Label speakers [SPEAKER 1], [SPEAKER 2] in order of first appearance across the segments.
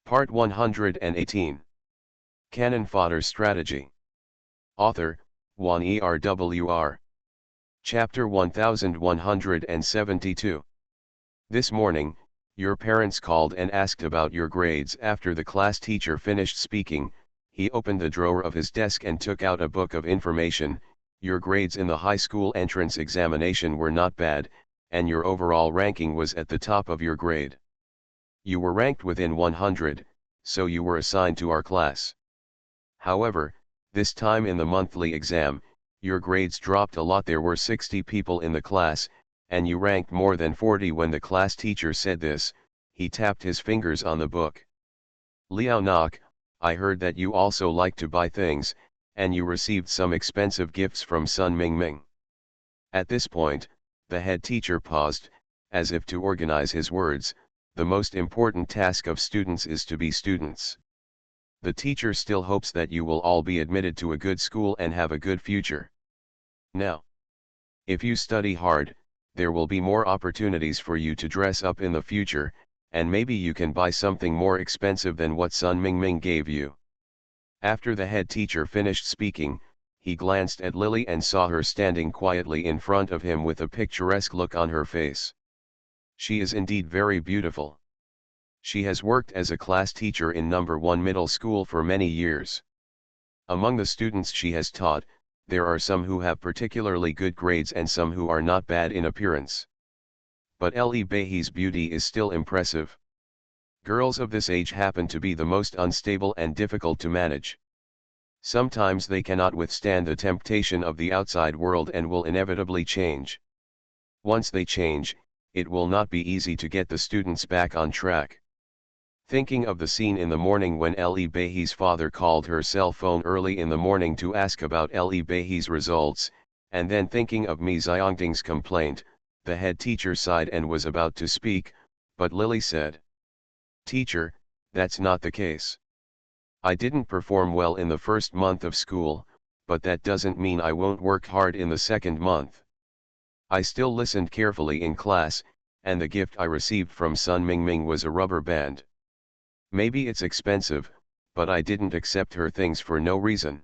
[SPEAKER 1] Part 118. Canon Fodder Strategy. Author, Juan ERWR. Chapter 1172. This morning, your parents called and asked about your grades. After the class teacher finished speaking, he opened the drawer of his desk and took out a book of information. Your grades in the high school entrance examination were not bad, and your overall ranking was at the top of your grade. You were ranked within 100, so you were assigned to our class. However, this time in the monthly exam, your grades dropped a lot. There were 60 people in the class, and you ranked more than 40. When the class teacher said this, he tapped his fingers on the book. Liao Nok, I heard that you also like to buy things, and you received some expensive gifts from Sun Mingming. At this point, the head teacher paused, as if to organize his words. The most important task of students is to be students. The teacher still hopes that you will all be admitted to a good school and have a good future. Now, if you study hard, there will be more opportunities for you to dress up in the future, and maybe you can buy something more expensive than what Sun Mingming gave you. After the head teacher finished speaking, he glanced at Lily and saw her standing quietly in front of him with a picturesque look on her face. She is indeed very beautiful. She has worked as a class teacher in No. 1 middle school for many years. Among the students she has taught, there are some who have particularly good grades and some who are not bad in appearance. But Li Beihi's beauty is still impressive. Girls of this age happen to be the most unstable and difficult to manage. Sometimes they cannot withstand the temptation of the outside world and will inevitably change. Once they change, it will not be easy to get the students back on track. Thinking of the scene in the morning when Li Beihi's father called her cell phone early in the morning to ask about Li Beihi's results, and then thinking of Mi Xiangting's complaint, the head teacher sighed and was about to speak, but Lily said, "Teacher, that's not the case. I didn't perform well in the first month of school, but that doesn't mean I won't work hard in the second month. I still listened carefully in class, and the gift I received from Sun Mingming was a rubber band. Maybe it's expensive, but I didn't accept her things for no reason.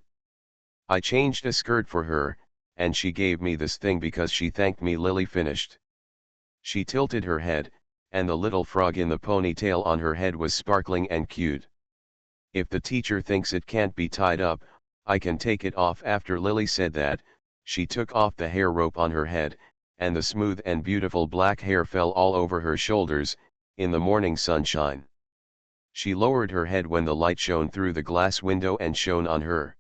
[SPEAKER 1] I changed a skirt for her, and she gave me this thing because she thanked me." Lily finished. She tilted her head, and the little frog in the ponytail on her head was sparkling and cute. "If the teacher thinks it can't be tied up, I can take it off." After Lily said that, she took off the hair rope on her head, and the smooth and beautiful black hair fell all over her shoulders, in the morning sunshine. She lowered her head when the light shone through the glass window and shone on her.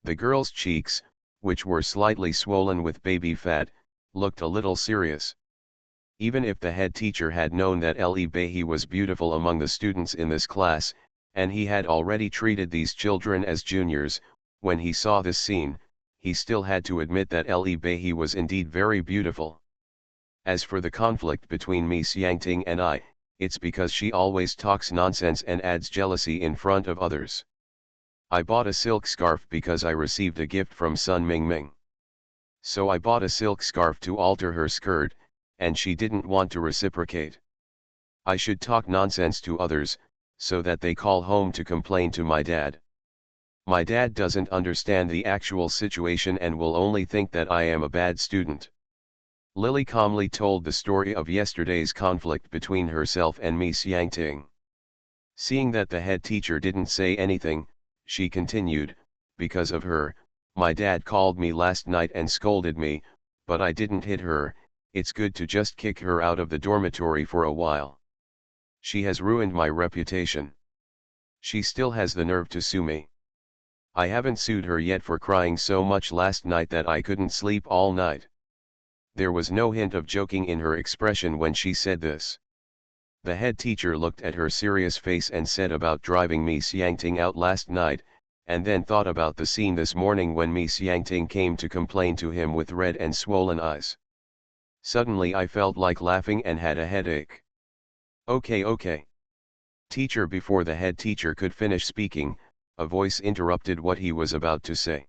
[SPEAKER 1] The girl's cheeks, which were slightly swollen with baby fat, looked a little serious. Even if the head teacher had known that Li Beihi was beautiful among the students in this class, and he had already treated these children as juniors, when he saw this scene, he still had to admit that Li Beihi was indeed very beautiful. As for the conflict between Mi Xiangting and I, it's because she always talks nonsense and adds jealousy in front of others. I bought a silk scarf because I received a gift from Sun Mingming. So I bought a silk scarf to alter her skirt, and she didn't want to reciprocate. I should talk nonsense to others, so that they call home to complain to my dad. My dad doesn't understand the actual situation and will only think that I am a bad student." Lily calmly told the story of yesterday's conflict between herself and Mi Xiangting. Seeing that the head teacher didn't say anything, she continued, "Because of her, my dad called me last night and scolded me, but I didn't hit her. It's good to just kick her out of the dormitory for a while. She has ruined my reputation. She still has the nerve to sue me. I haven't sued her yet for crying so much last night that I couldn't sleep all night." There was no hint of joking in her expression when she said this. The head teacher looked at her serious face and said about driving Mi Xiangting out last night, and then thought about the scene this morning when Mi Xiangting came to complain to him with red and swollen eyes. Suddenly I felt like laughing and had a headache. Okay. Teacher." Before the head teacher could finish speaking, a voice interrupted what he was about to say.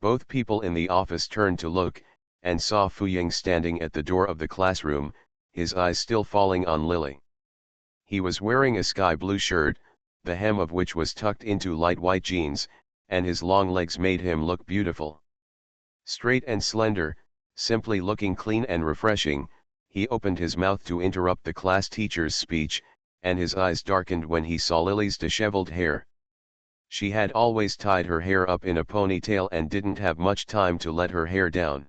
[SPEAKER 1] Both people in the office turned to look, and saw Fuying standing at the door of the classroom, his eyes still falling on Lily. He was wearing a sky blue shirt, the hem of which was tucked into light white jeans, and his long legs made him look beautiful. Straight and slender, simply looking clean and refreshing, he opened his mouth to interrupt the class teacher's speech, and his eyes darkened when he saw Lily's disheveled hair. She had always tied her hair up in a ponytail and didn't have much time to let her hair down.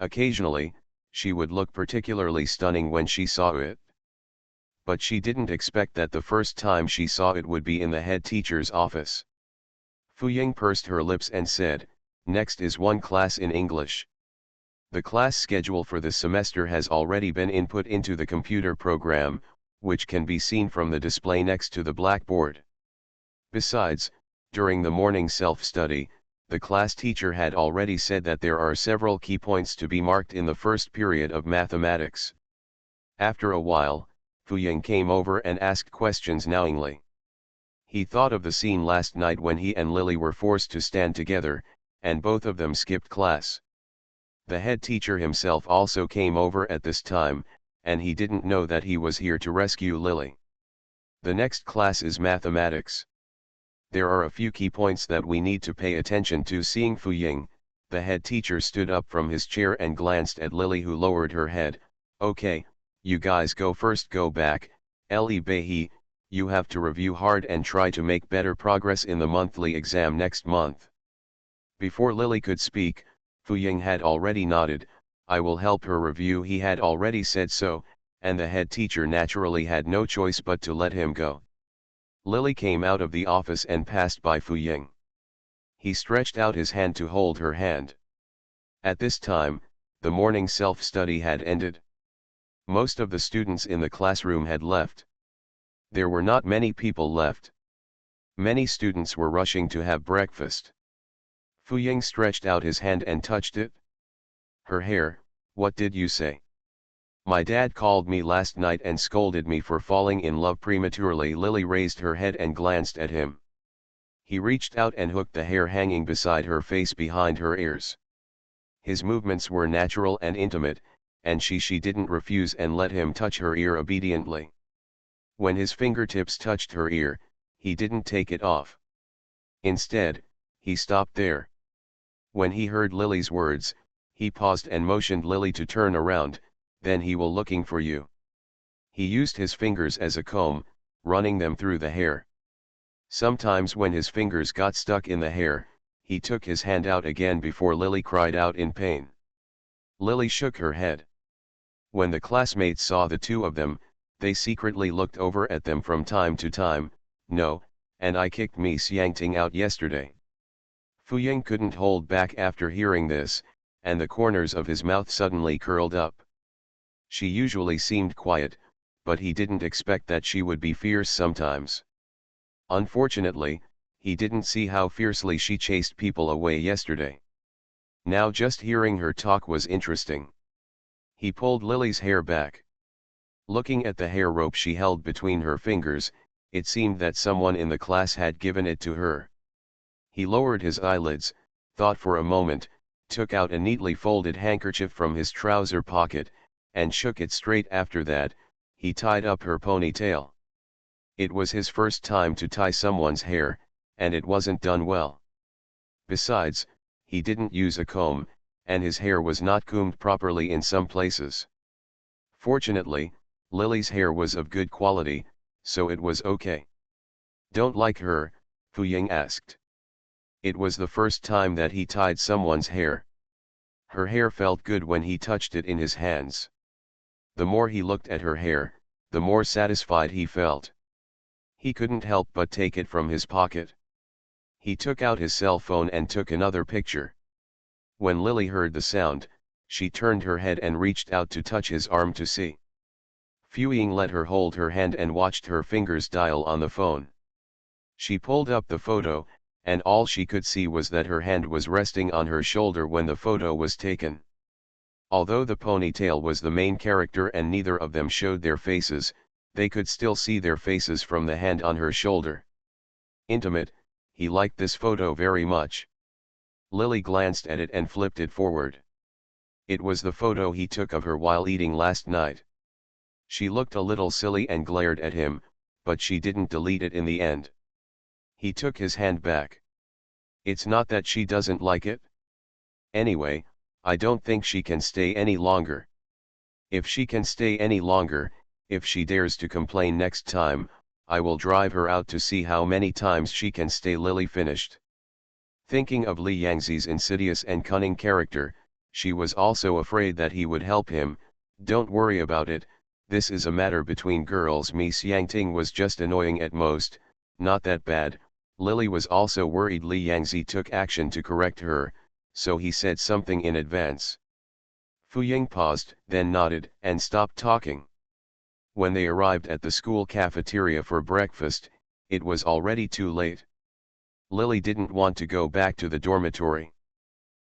[SPEAKER 1] Occasionally, she would look particularly stunning when she saw it. But she didn't expect that the first time she saw it would be in the head teacher's office. Fu Ying pursed her lips and said, "Next is one class in English. The class schedule for this semester has already been input into the computer program, which can be seen from the display next to the blackboard. Besides, during the morning self-study, the class teacher had already said that there are several key points to be marked in the first period of mathematics." After a while, Fu Ying came over and asked questions knowingly. He thought of the scene last night when he and Lily were forced to stand together, and both of them skipped class. The head teacher himself also came over at this time, and he didn't know that he was here to rescue Lily. The next class is mathematics. There are a few key points that we need to pay attention to. Seeing Fu Ying, the head teacher stood up from his chair and glanced at Lily, who lowered her head. "Okay, you guys go first. Go back, Li Behi, you have to review hard and try to make better progress in the monthly exam next month." Before Lily could speak, Fu Ying had already nodded. "I will help her review." He had already said so, and the head teacher naturally had no choice but to let him go. Lily came out of the office and passed by Fu Ying. He stretched out his hand to hold her hand. At this time, the morning self-study had ended. Most of the students in the classroom had left. There were not many people left. Many students were rushing to have breakfast. Fu Ying stretched out his hand and touched it. "Her hair, what did you say?" "My dad called me last night and scolded me for falling in love prematurely." Lily raised her head and glanced at him. He reached out and hooked the hair hanging beside her face behind her ears. His movements were natural and intimate, and she didn't refuse and let him touch her ear obediently. When his fingertips touched her ear, he didn't take it off. Instead, he stopped there. When he heard Lily's words, he paused and motioned Lily to turn around. "Then he will looking for you." He used his fingers as a comb, running them through the hair. Sometimes when his fingers got stuck in the hair, he took his hand out again before Lily cried out in pain. Lily shook her head. When the classmates saw the two of them, they secretly looked over at them from time to time. "No, and I kicked Miss Yangting out yesterday." Fu Ying couldn't hold back after hearing this, and the corners of his mouth suddenly curled up. She usually seemed quiet, but he didn't expect that she would be fierce sometimes. Unfortunately, he didn't see how fiercely she chased people away yesterday. Now just hearing her talk was interesting. He pulled Lily's hair back. Looking at the hair rope she held between her fingers, it seemed that someone in the class had given it to her. He lowered his eyelids, thought for a moment, took out a neatly folded handkerchief from his trouser pocket, and shook it straight. After that, he tied up her ponytail. It was his first time to tie someone's hair, and it wasn't done well. Besides, he didn't use a comb, and his hair was not combed properly in some places. Fortunately, Lily's hair was of good quality, so it was okay. "Don't like her?" Fu Ying asked. It was the first time that he tied someone's hair. Her hair felt good when he touched it in his hands. The more he looked at her hair, the more satisfied he felt. He couldn't help but take it from his pocket. He took out his cell phone and took another picture. When Lily heard the sound, she turned her head and reached out to touch his arm to see. Fu Ying let her hold her hand and watched her fingers dial on the phone. She pulled up the photo, and all she could see was that her hand was resting on her shoulder when the photo was taken. Although the ponytail was the main character and neither of them showed their faces, they could still see their faces from the hand on her shoulder. Intimate, he liked this photo very much. Lily glanced at it and flipped it forward. It was the photo he took of her while eating last night. She looked a little silly and glared at him, but she didn't delete it in the end. He took his hand back. It's not that she doesn't like it. Anyway, I don't think she can stay any longer. If she can stay any longer, if she dares to complain next time, I will drive her out to see how many times she can stay. Lily finished. Thinking of Li Yangzi's insidious and cunning character, she was also afraid that he would help him. Don't worry about it, this is a matter between girls. Miss Yangting was just annoying at most, not that bad. Lily was also worried Li Yangzi took action to correct her, so he said something in advance. Fu Ying paused, then nodded, and stopped talking. When they arrived at the school cafeteria for breakfast, it was already too late. Lily didn't want to go back to the dormitory.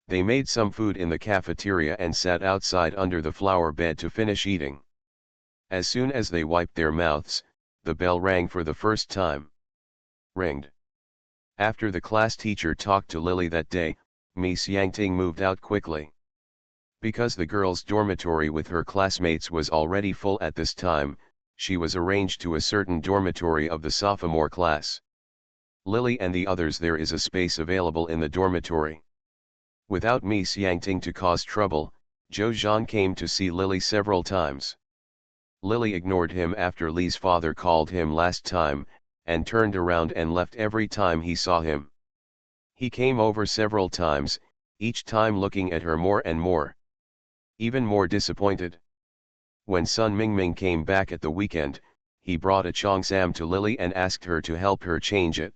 [SPEAKER 1] They made some food in the cafeteria and sat outside under the flower bed to finish eating. As soon as they wiped their mouths, the bell rang for the first time. Ringed. After the class teacher talked to Lily that day, Miss Yangting moved out quickly. Because the girls' dormitory with her classmates was already full at this time, she was arranged to a certain dormitory of the sophomore class. Lily and the others, there is a space available in the dormitory. Without Miss Yangting to cause trouble, Zhou Zhan came to see Lily several times. Lily ignored him after Li's father called him last time, and turned around and left every time he saw him. He came over several times, each time looking at her more and more. Even more disappointed. When Sun Mingming came back at the weekend, he brought a cheongsam to Lily and asked her to help her change it.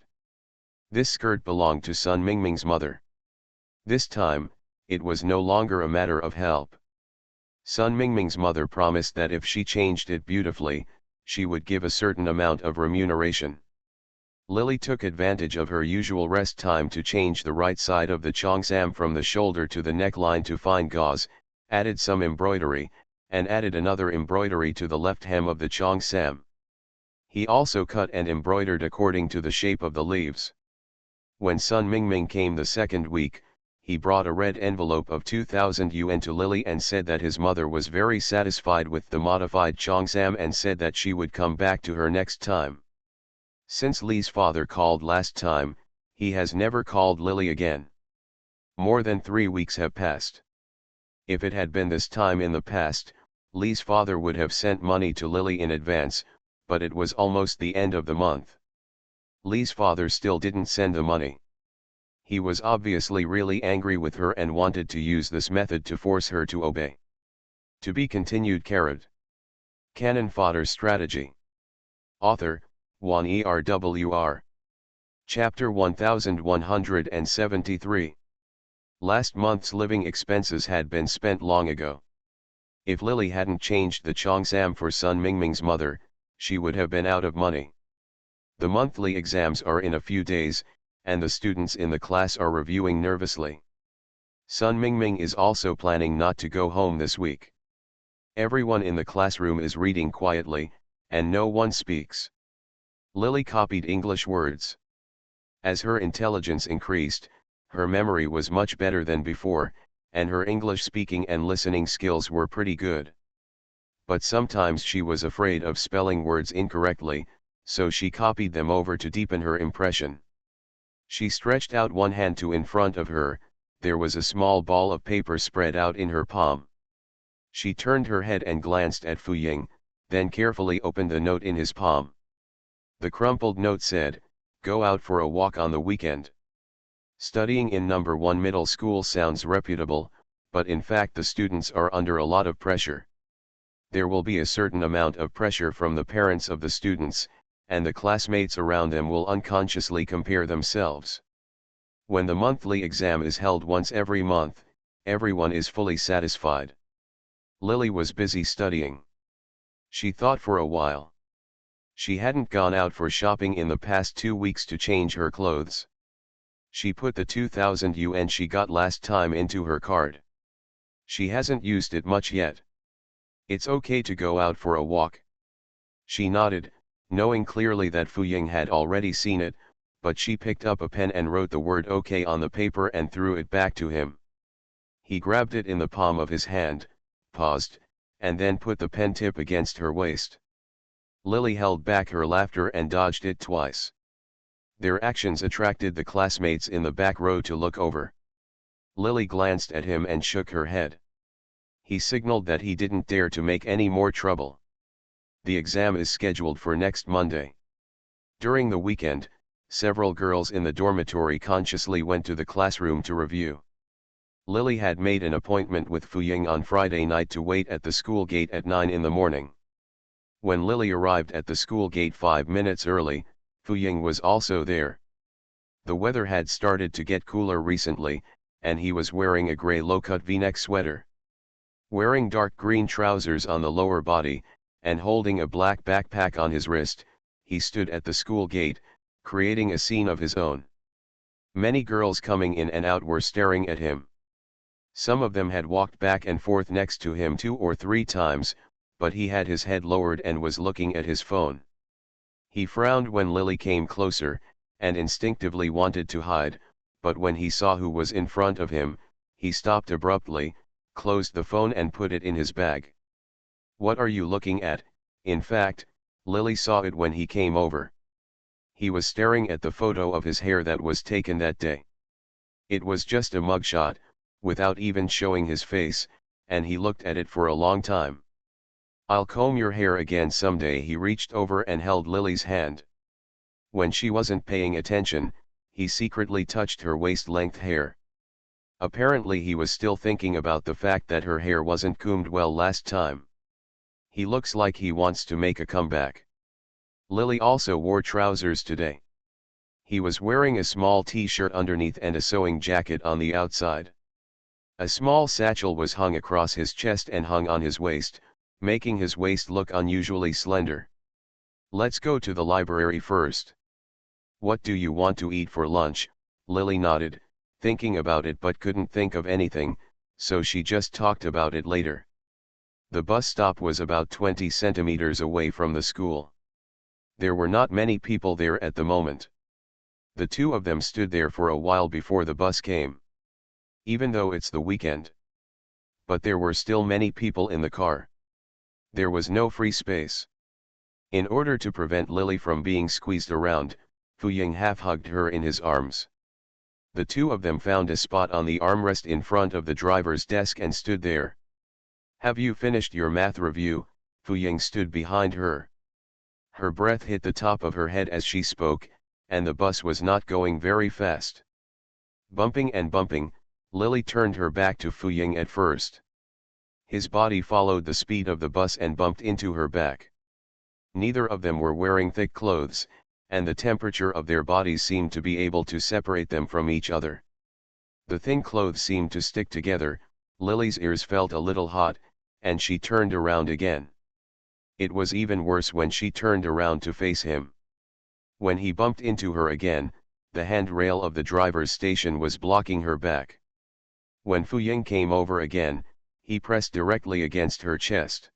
[SPEAKER 1] This skirt belonged to Sun Mingming's mother. This time, it was no longer a matter of help. Sun Mingming's mother promised that if she changed it beautifully, she would give a certain amount of remuneration. Lily took advantage of her usual rest time to change the right side of the cheongsam from the shoulder to the neckline to fine gauze, added some embroidery, and added another embroidery to the left hem of the cheongsam. He also cut and embroidered according to the shape of the leaves. When Sun Mingming came the second week, he brought a red envelope of 2,000 yuan to Lily and said that his mother was very satisfied with the modified cheongsam and said that she would come back to her next time. Since Li's father called last time, he has never called Lily again. More than 3 weeks have passed. If it had been this time in the past, Li's father would have sent money to Lily in advance, but it was almost the end of the month. Li's father still didn't send the money. He was obviously really angry with her and wanted to use this method to force her to obey. To be continued. Canon Fodder Strategy. Author, Wan Erwr. Chapter 1173. Last month's living expenses had been spent long ago. If Lily hadn't changed the cheongsam for Sun Mingming's mother, she would have been out of money. The monthly exams are in a few days, and the students in the class are reviewing nervously. Sun Mingming is also planning not to go home this week. Everyone in the classroom is reading quietly, and no one speaks. Lily copied English words. As her intelligence increased, her memory was much better than before, and her English speaking and listening skills were pretty good. But sometimes she was afraid of spelling words incorrectly, so she copied them over to deepen her impression. She stretched out one hand to in front of her, there was a small ball of paper spread out in her palm. She turned her head and glanced at Fu Ying, then carefully opened the note in his palm. The crumpled note said, "Go out for a walk on the weekend." Studying in number 1 middle school sounds reputable, but in fact the students are under a lot of pressure. There will be a certain amount of pressure from the parents of the students, and the classmates around them will unconsciously compare themselves. When the monthly exam is held once every month, everyone is fully satisfied. Lily was busy studying. She thought for a while. She hadn't gone out for shopping in the past 2 weeks to change her clothes. She put the 2,000 yuan she got last time into her card. She hasn't used it much yet. It's okay to go out for a walk. She nodded, knowing clearly that Fu Ying had already seen it, but she picked up a pen and wrote the word OK on the paper and threw it back to him. He grabbed it in the palm of his hand, paused, and then put the pen tip against her waist. Lily held back her laughter and dodged it twice. Their actions attracted the classmates in the back row to look over. Lily glanced at him and shook her head. He signaled that he didn't dare to make any more trouble. The exam is scheduled for next Monday. During the weekend, several girls in the dormitory consciously went to the classroom to review. Lily had made an appointment with Fuying on Friday night to wait at the school gate at 9 in the morning. When Lily arrived at the school gate 5 minutes early, Fuying was also there. The weather had started to get cooler recently, and he was wearing a gray low-cut V-neck sweater. Wearing dark green trousers on the lower body, and holding a black backpack on his wrist, he stood at the school gate, creating a scene of his own. Many girls coming in and out were staring at him. Some of them had walked back and forth next to him 2 or 3 times, but he had his head lowered and was looking at his phone. He frowned when Lily came closer, and instinctively wanted to hide, but when he saw who was in front of him, he stopped abruptly, closed the phone and put it in his bag. "What are you looking at?" In fact, Lily saw it when he came over. He was staring at the photo of his hair that was taken that day. It was just a mugshot, without even showing his face, and he looked at it for a long time. "I'll comb your hair again someday." He reached over and held Lily's hand. When she wasn't paying attention, he secretly touched her waist-length hair. Apparently he was still thinking about the fact that her hair wasn't combed well last time. He looks like he wants to make a comeback. Lily also wore trousers today. He was wearing a small t-shirt underneath and a sewing jacket on the outside. A small satchel was hung across his chest and hung on his waist, making his waist look unusually slender. "Let's go to the library first." "What do you want to eat for lunch?" Lily nodded, thinking about it but couldn't think of anything, so she just talked about it later. The bus stop was about 20 centimeters away from the school. There were not many people there at the moment. The two of them stood there for a while before the bus came. Even though it's the weekend. But there were still many people in the car. There was no free space. In order to prevent Lily from being squeezed around, Fuying half-hugged her in his arms. The two of them found a spot on the armrest in front of the driver's desk and stood there. "Have you finished your math review?" Fuying stood behind her. Her breath hit the top of her head as she spoke, and the bus was not going very fast. Bumping and bumping, Lily turned her back to Fuying at first. His body followed the speed of the bus and bumped into her back. Neither of them were wearing thick clothes, and the temperature of their bodies seemed to be able to separate them from each other. The thin clothes seemed to stick together. Lily's ears felt a little hot, and she turned around again. It was even worse when she turned around to face him. When he bumped into her again, the handrail of the driver's station was blocking her back. When Fuying came over again, he pressed directly against her chest.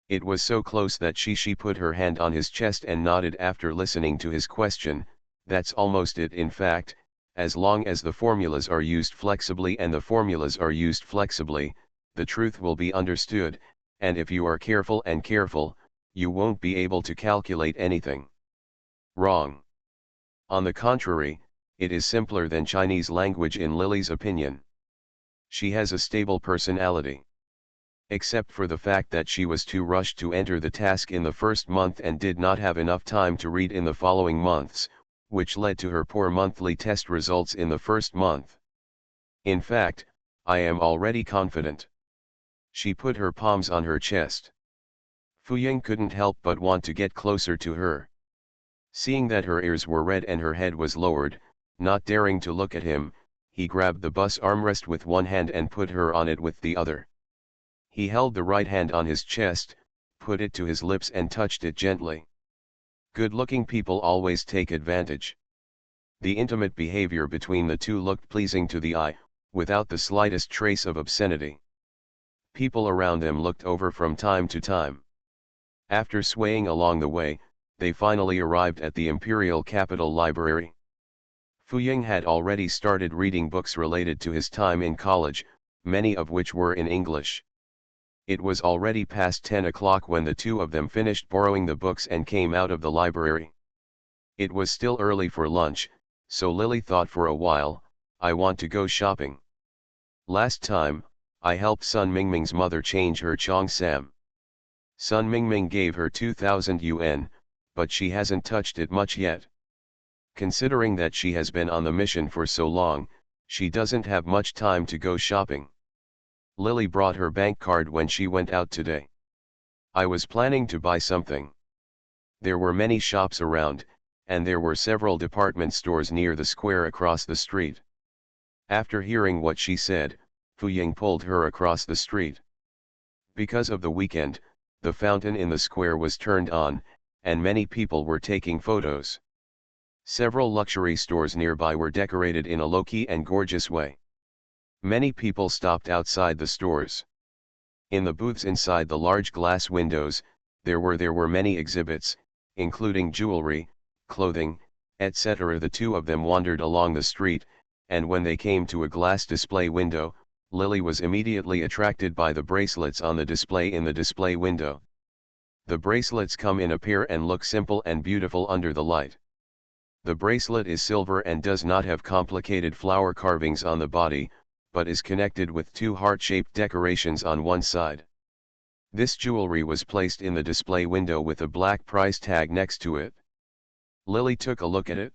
[SPEAKER 1] It was so close that she put her hand on his chest and nodded after listening to his question. "That's almost it. In fact, as long as the formulas are used flexibly and the formulas are used flexibly, the truth will be understood, and if you are careful and careful, you won't be able to calculate anything." Wrong. On the contrary, it is simpler than Chinese language in Lily's opinion. She has a stable personality. Except for the fact that she was too rushed to enter the task in the first month and did not have enough time to read in the following months, which led to her poor monthly test results in the first month. "In fact, I am already confident." She put her palms on her chest. Fuying couldn't help but want to get closer to her. Seeing that her ears were red and her head was lowered, not daring to look at him, he grabbed the bus armrest with one hand and put her on it with the other. He held the right hand on his chest, put it to his lips and touched it gently. Good-looking people always take advantage. The intimate behavior between the two looked pleasing to the eye, without the slightest trace of obscenity. People around them looked over from time to time. After swaying along the way, they finally arrived at the Imperial Capital Library. Fuying had already started reading books related to his time in college, many of which were in English. It was already past 10 o'clock when the two of them finished borrowing the books and came out of the library. It was still early for lunch, so Lily thought for a while, I want to go shopping. Last time, I helped Sun Mingming's mother change her cheongsam. Sun Mingming gave her 2,000 yuan, but she hasn't touched it much yet. Considering that she has been on the mission for so long, she doesn't have much time to go shopping. Lily brought her bank card when she went out today. I was planning to buy something. There were many shops around, and there were several department stores near the square across the street. After hearing what she said, Fu Ying pulled her across the street. Because of the weekend, the fountain in the square was turned on, and many people were taking photos. Several luxury stores nearby were decorated in a low-key and gorgeous way. Many people stopped outside the stores. In the booths inside the large glass windows, there were many exhibits, including jewelry, clothing, etc. The two of them wandered along the street, and when they came to a glass display window, Lily was immediately attracted by the bracelets on the display in the display window. The bracelets come in a pair and look simple and beautiful under the light. The bracelet is silver and does not have complicated flower carvings on the body, but is connected with two heart-shaped decorations on one side. This jewelry was placed in the display window with a black price tag next to it. Lily took a look at it.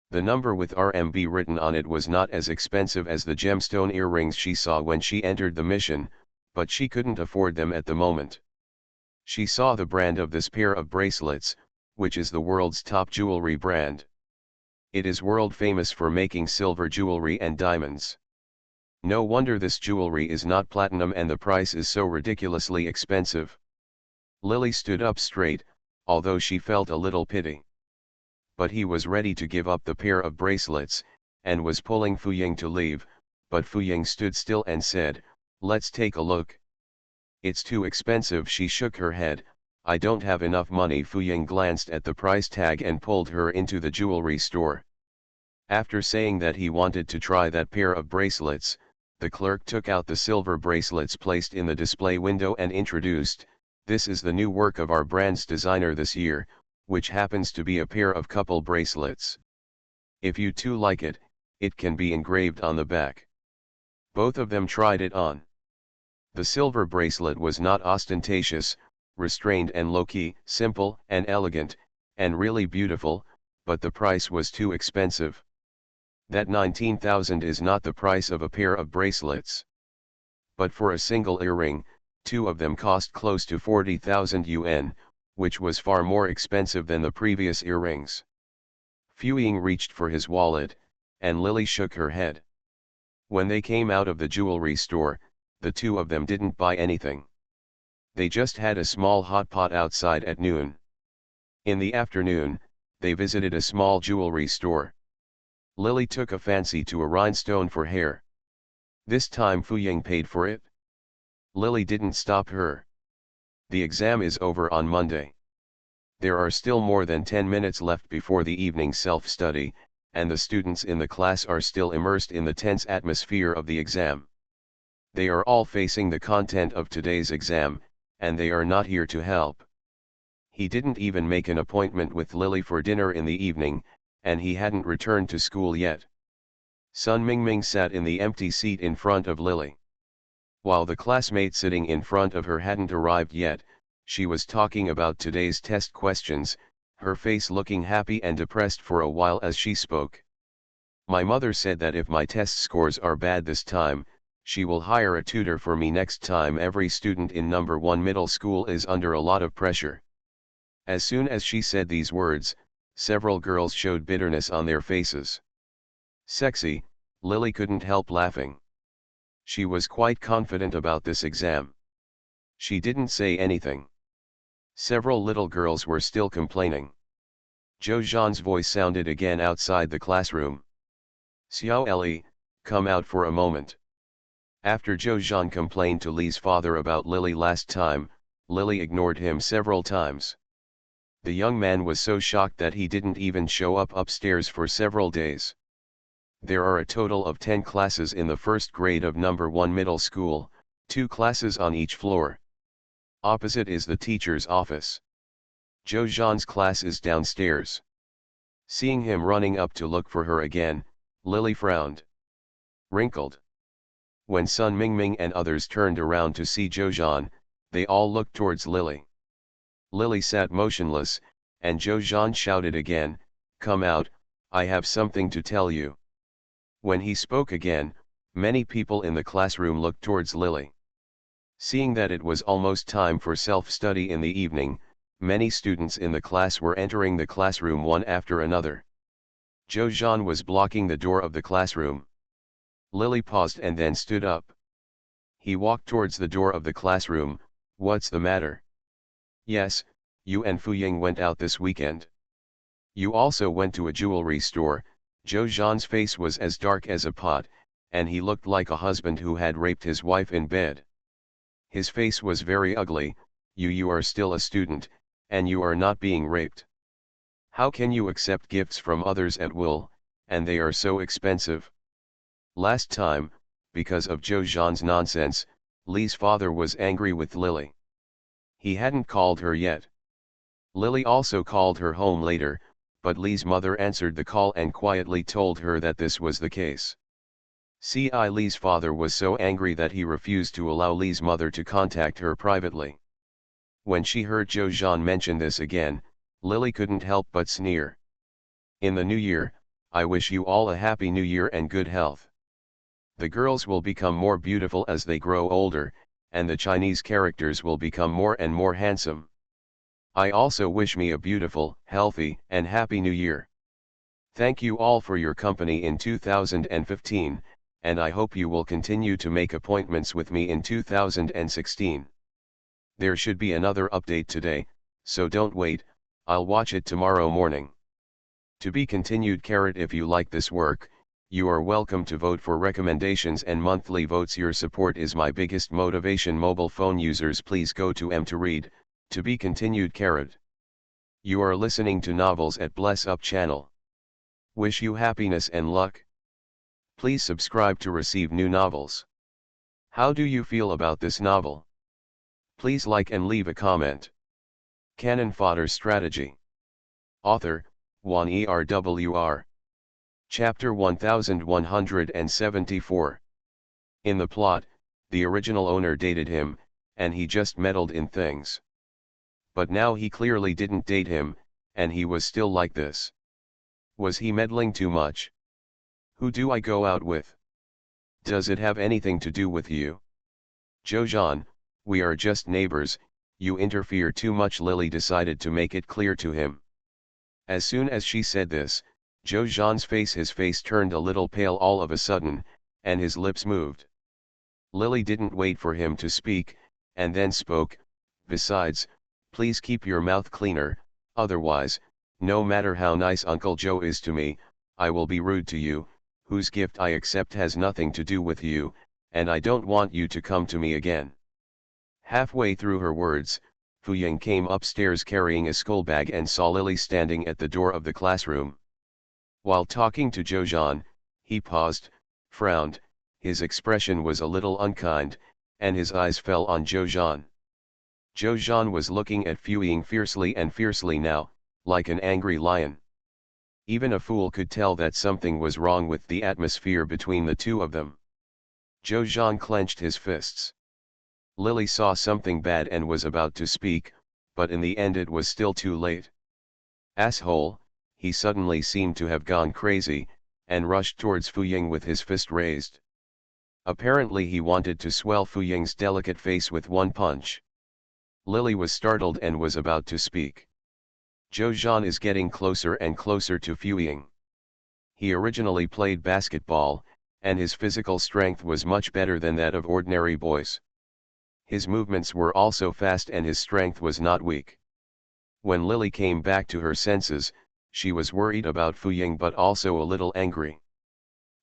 [SPEAKER 1] The number with RMB written on it was not as expensive as the gemstone earrings she saw when she entered the mission, but she couldn't afford them at the moment. She saw the brand of this pair of bracelets, which is the world's top jewelry brand. It is world famous for making silver jewelry and diamonds. No wonder this jewelry is not platinum and the price is so ridiculously expensive. Lily stood up straight, although she felt a little pity. But he was ready to give up the pair of bracelets, and was pulling Fu Ying to leave, but Fu Ying stood still and said, "Let's take a look." "It's too expensive." She shook her head. "I don't have enough money." Fu Ying glanced at the price tag and pulled her into the jewelry store. After saying that he wanted to try that pair of bracelets, the clerk took out the silver bracelets placed in the display window and introduced, "This is the new work of our brand's designer this year, which happens to be a pair of couple bracelets. If you two like it, it can be engraved on the back." Both of them tried it on. The silver bracelet was not ostentatious, restrained and low-key, simple and elegant, and really beautiful, but the price was too expensive. That 19,000 is not the price of a pair of bracelets. But for a single earring, two of them cost close to 40,000 yuan, which was far more expensive than the previous earrings. Fu Ying reached for his wallet, and Lily shook her head. When they came out of the jewelry store, the two of them didn't buy anything. They just had a small hot pot outside at noon. In the afternoon, they visited a small jewelry store. Lily took a fancy to a rhinestone for hair. This time Fu Ying paid for it. Lily didn't stop her. "The exam is over on Monday. There are still more than 10 minutes left before the evening self-study, and the students in the class are still immersed in the tense atmosphere of the exam. They are all facing the content of today's exam, and they are not here to help." He didn't even make an appointment with Lily for dinner in the evening, and he hadn't returned to school yet. Sun Mingming sat in the empty seat in front of Lily. While the classmate sitting in front of her hadn't arrived yet, she was talking about today's test questions, her face looking happy and depressed for a while as she spoke. "My mother said that if my test scores are bad this time, she will hire a tutor for me next time. Every student in number 1 middle school is under a lot of pressure." As soon as she said these words, several girls showed bitterness on their faces. Sexy, Lily couldn't help laughing. She was quite confident about this exam. She didn't say anything. Several little girls were still complaining. Zhou Zhan's voice sounded again outside the classroom. "Xiao Ellie, come out for a moment." After Zhou Zhan complained to Li's father about Lily last time, Lily ignored him several times. The young man was so shocked that he didn't even show up upstairs for several days. There are a total of 10 classes in the first grade of number 1 middle school, Two classes on each floor. Opposite is the teacher's office. Zhou Zhan's class is downstairs. Seeing him running up to look for her again, Lily frowned. Wrinkled. When Sun Mingming and others turned around to see Zhou Zhan, they all looked towards Lily. Lily sat motionless, and Zhou Zhan shouted again, "Come out, I have something to tell you." When he spoke again, many people in the classroom looked towards Lily. Seeing that it was almost time for self-study in the evening, many students in the class were entering the classroom one after another. Zhou Zhan was blocking the door of the classroom. Lily paused and then stood up. He walked towards the door of the classroom. "What's the matter?" "Yes, you and Fuying went out this weekend. You also went to a jewelry store." Zhou Zhan's face was as dark as a pot, and he looked like a husband who had raped his wife in bed. His face was very ugly. You are still a student, and you are not being raped. How can you accept gifts from others at will, and they are so expensive? Last time, because of Zhou Zhan's nonsense, Li's father was angry with Lily. He hadn't called her yet. Lily also called her home later, but Li's mother answered the call and quietly told her that this was the case. Li's father was so angry that he refused to allow Li's mother to contact her privately. When she heard Zhou Zhan mention this again, Lily couldn't help but sneer. "In the new year, I wish you all a happy new year and good health. The girls will become more beautiful as they grow older, and the Chinese characters will become more and more handsome. I also wish me a beautiful, healthy, and happy new year. Thank you all for your company in 2015, and I hope you will continue to make appointments with me in 2016. There should be another update today, so don't wait, I'll watch it tomorrow morning. To be continued. If you like this work, you are welcome to vote for recommendations and monthly votes. Your support is my biggest motivation. Mobile phone users, please go to M to read, to be continued. You are listening to novels at Bless Up channel. Wish you happiness and luck. Please subscribe to receive new novels. How do you feel about this novel? Please like and leave a comment. Canon Fodder Strategy. Author, Wan Erwr. Chapter 1174. In the plot, the original owner dated him, and he just meddled in things. But now he clearly didn't date him, and he was still like this. Was he meddling too much? Who do I go out with? Does it have anything to do with you? Zhou Zhan, we are just neighbors, you interfere too much. Lily decided to make it clear to him. As soon as she said this, Zhou Zhan's his face turned a little pale all of a sudden, and his lips moved. Lily didn't wait for him to speak, and then spoke. "Besides, please keep your mouth cleaner, otherwise, no matter how nice Uncle Joe is to me, I will be rude to you, whose gift I accept has nothing to do with you, and I don't want you to come to me again." Halfway through her words, Fuying came upstairs carrying a school bag and saw Lily standing at the door of the classroom. While talking to Zhou Zhan, he paused, frowned, his expression was a little unkind, and his eyes fell on Zhou Zhan. Zhou Zhan was looking at Fuying fiercely now, like an angry lion. Even a fool could tell that something was wrong with the atmosphere between the two of them. Zhou Zhan clenched his fists. Lily saw something bad and was about to speak, but in the end it was still too late. Asshole, he suddenly seemed to have gone crazy, and rushed towards Fuying with his fist raised. Apparently he wanted to swell Fuying's delicate face with one punch. Lily was startled and was about to speak. Zhou Zhan is getting closer and closer to Fuying. He originally played basketball, and his physical strength was much better than that of ordinary boys. His movements were also fast and his strength was not weak. When Lily came back to her senses, she was worried about Fuying but also a little angry.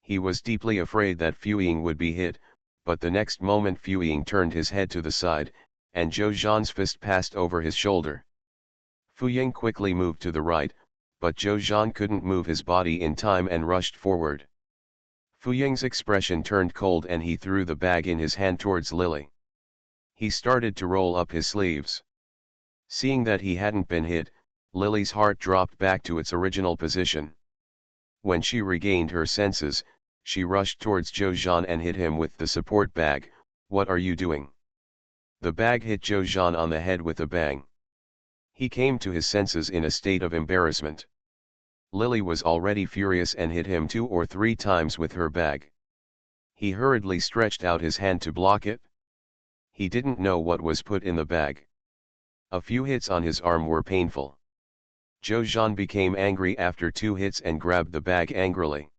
[SPEAKER 1] He was deeply afraid that Fuying would be hit, but the next moment Fuying turned his head to the side, and Zhou Zhan's fist passed over his shoulder. Fuying quickly moved to the right, but Zhou Zhan couldn't move his body in time and rushed forward. Fuying's expression turned cold and he threw the bag in his hand towards Lily. He started to roll up his sleeves. Seeing that he hadn't been hit, Lily's heart dropped back to its original position. When she regained her senses, she rushed towards Joe-Jean and hit him with the support bag. "What are you doing?" The bag hit Joe-Jean on the head with a bang. He came to his senses in a state of embarrassment. Lily was already furious and hit him 2 or 3 times with her bag. He hurriedly stretched out his hand to block it. He didn't know what was put in the bag. A few hits on his arm were painful. Joe-Jean became angry after 2 hits and grabbed the bag angrily.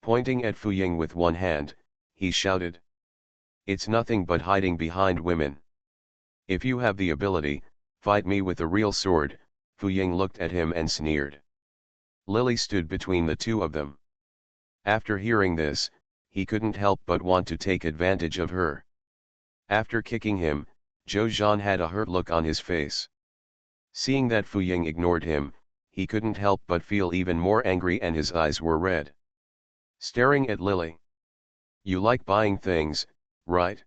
[SPEAKER 1] Pointing at Fu Ying with one hand, he shouted, "It's nothing but hiding behind women. If you have the ability, fight me with a real sword." Fu Ying looked at him and sneered. Lily stood between the two of them. After hearing this, he couldn't help but want to take advantage of her. After kicking him, Joe-Jean had a hurt look on his face. Seeing that Fu Ying ignored him, he couldn't help but feel even more angry and his eyes were red. Staring at Lily. "You like buying things, right?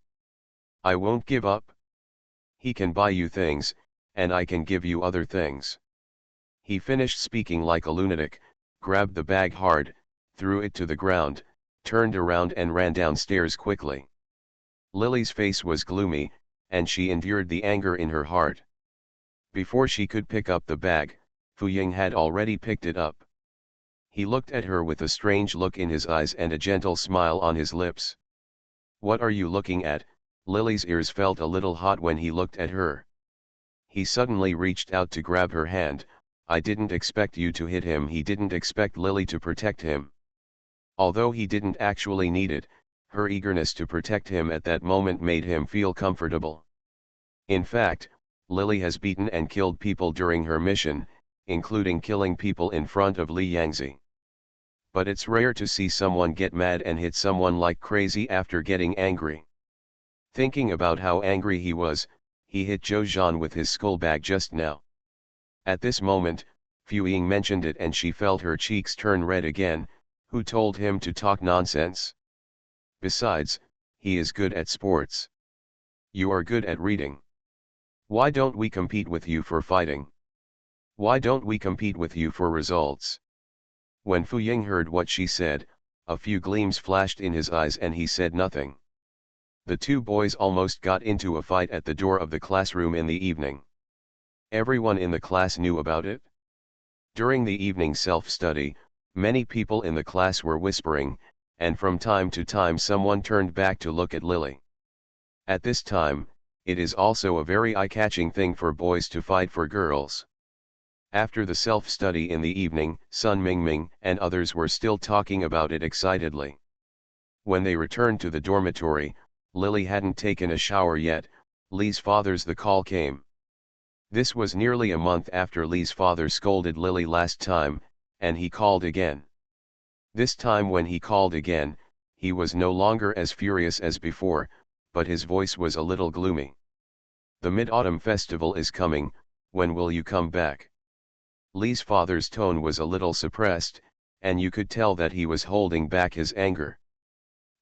[SPEAKER 1] I won't give up." He can buy you things, and I can give you other things. He finished speaking like a lunatic, grabbed the bag hard, threw it to the ground, turned around and ran downstairs quickly. Lily's face was gloomy, and she endured the anger in her heart. Before she could pick up the bag, Fu Ying had already picked it up. He looked at her with a strange look in his eyes and a gentle smile on his lips. "What are you looking at?" Lily's ears felt a little hot when he looked at her. He suddenly reached out to grab her hand. "I didn't expect you to hit him." He didn't expect Lily to protect him. Although he didn't actually need it, her eagerness to protect him at that moment made him feel comfortable. In fact, Lily has beaten and killed people during her mission, including killing people in front of Li Yangzi. But it's rare to see someone get mad and hit someone like crazy after getting angry. Thinking about how angry he was, he hit Joe-Jean with his skull bag just now. At this moment, Fu Ying mentioned it and she felt her cheeks turn red again. Who told him to talk nonsense? Besides, he is good at sports. You are good at reading. Why don't we compete with you for fighting? Why don't we compete with you for results? When Fu Ying heard what she said, a few gleams flashed in his eyes and he said nothing. The two boys almost got into a fight at the door of the classroom in the evening. Everyone in the class knew about it. During the evening self-study, many people in the class were whispering, and from time to time someone turned back to look at Lily. At this time, it is also a very eye-catching thing for boys to fight for girls. After the self-study in the evening, Sun Mingming and others were still talking about it excitedly. When they returned to the dormitory, Lily hadn't taken a shower yet. Li's father's the call came. This was nearly a month after Li's father scolded Lily last time, and he called again. This time when he called again, he was no longer as furious as before, but his voice was a little gloomy. "The Mid-Autumn Festival is coming, when will you come back?" Li's father's tone was a little suppressed, and you could tell that he was holding back his anger.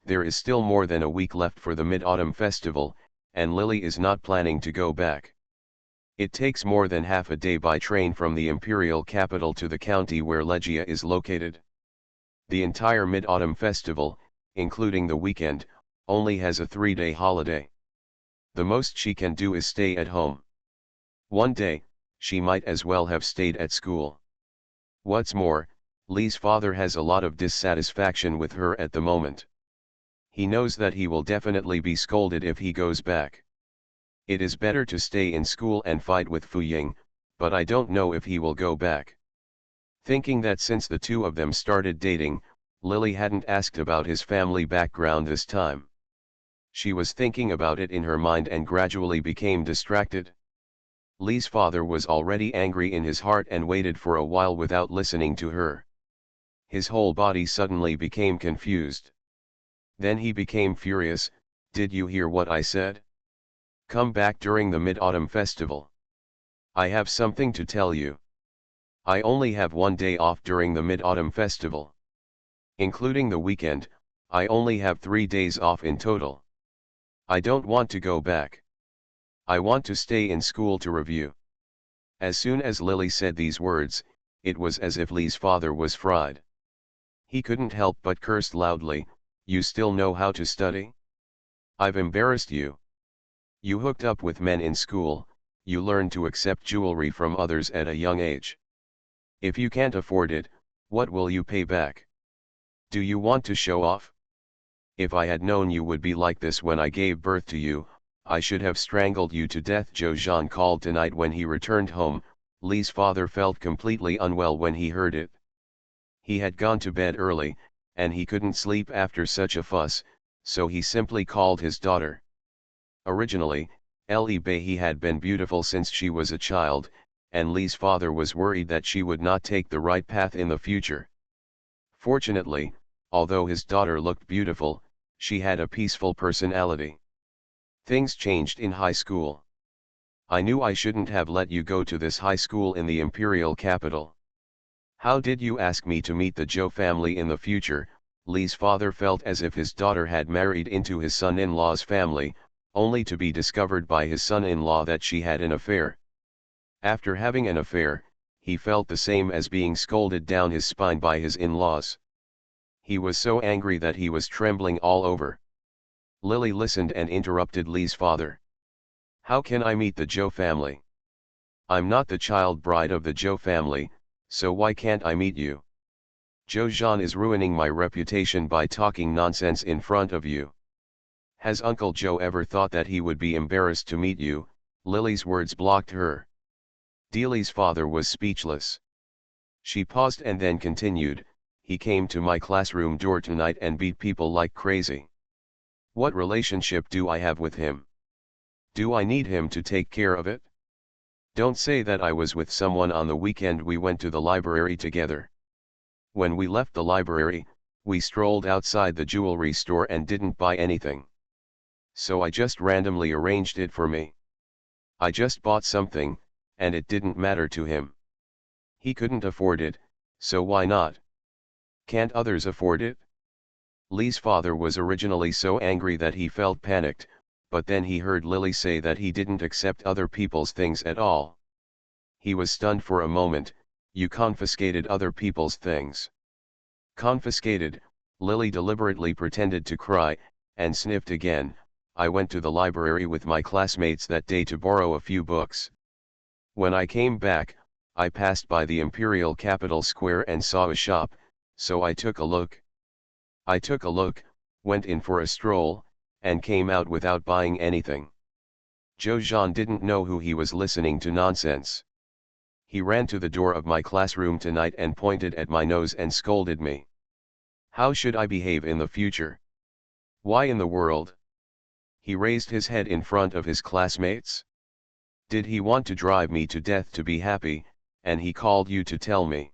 [SPEAKER 1] There is still more than a week left for the Mid-Autumn Festival, and Lily is not planning to go back. It takes more than half a day by train from the imperial capital to the county where Legia is located. The entire Mid-Autumn Festival, including the weekend, only has a 3-day holiday. The most she can do is stay at home. One day, she might as well have stayed at school. What's more, Li's father has a lot of dissatisfaction with her at the moment. He knows that he will definitely be scolded if he goes back. It is better to stay in school and fight with Fu Ying, but I don't know if he will go back. Thinking that since the two of them started dating, Lily hadn't asked about his family background this time. She was thinking about it in her mind and gradually became distracted. Li's father was already angry in his heart and waited for a while without listening to her. His whole body suddenly became confused. Then he became furious. "Did you hear what I said? Come back during the Mid-Autumn Festival. I have something to tell you. I only have 1 day off during the Mid-Autumn Festival. Including the weekend, I only have 3 days off in total. I don't want to go back. I want to stay in school to review. As soon as Lily said these words, it was as if Lee's father was fried. He couldn't help but cursed loudly. You still know how to study? I've embarrassed you. You hooked up with men in school, you learned to accept jewelry from others at a young age. If you can't afford it, what will you pay back? Do you want to show off? If I had known you would be like this when I gave birth to you, I should have strangled you to death. Joe Jean called tonight when he returned home. Lee's father felt completely unwell when he heard it. He had gone to bed early, and he couldn't sleep after such a fuss, so he simply called his daughter. Originally, Ellie Behe had been beautiful since she was a child, and Lee's father was worried that she would not take the right path in the future. Fortunately, although his daughter looked beautiful, she had a peaceful personality. Things changed in high school. I knew I shouldn't have let you go to this high school in the imperial capital. How did you ask me to meet the Joe family in the future? Lee's father felt as if his daughter had married into his son-in-law's family, only to be discovered by his son-in-law that she had an affair. After having an affair, he felt the same as being scolded down his spine by his in-laws. He was so angry that he was trembling all over. Lily listened and interrupted Lee's father. How can I meet the Joe family? I'm not the child bride of the Joe family, so why can't I meet you? Joe Jean is ruining my reputation by talking nonsense in front of you. Has Uncle Joe ever thought that he would be embarrassed to meet you? Lily's words blocked her. Dealey's father was speechless. She paused and then continued, he came to my classroom door tonight and beat people like crazy. What relationship do I have with him? Do I need him to take care of it? Don't say that I was with someone on the weekend. We went to the library together. When we left the library, we strolled outside the jewelry store and didn't buy anything. So I just randomly arranged it for me. I just bought something, and it didn't matter to him. He couldn't afford it, so why not? Can't others afford it? Lee's father was originally so angry that he felt panicked, but then he heard Lily say that he didn't accept other people's things at all. He was stunned for a moment. You confiscated other people's things. Confiscated? Lily deliberately pretended to cry, and sniffed again. I went to the library with my classmates that day to borrow a few books. When I came back, I passed by the Imperial Capitol Square and saw a shop, so I took a look. Went in for a stroll, and came out without buying anything. Joe Jean didn't know who he was listening to nonsense. He ran to the door of my classroom tonight and pointed at my nose and scolded me. How should I behave in the future? Why in the world? He raised his head in front of his classmates. Did he want to drive me to death to be happy, and he called you to tell me?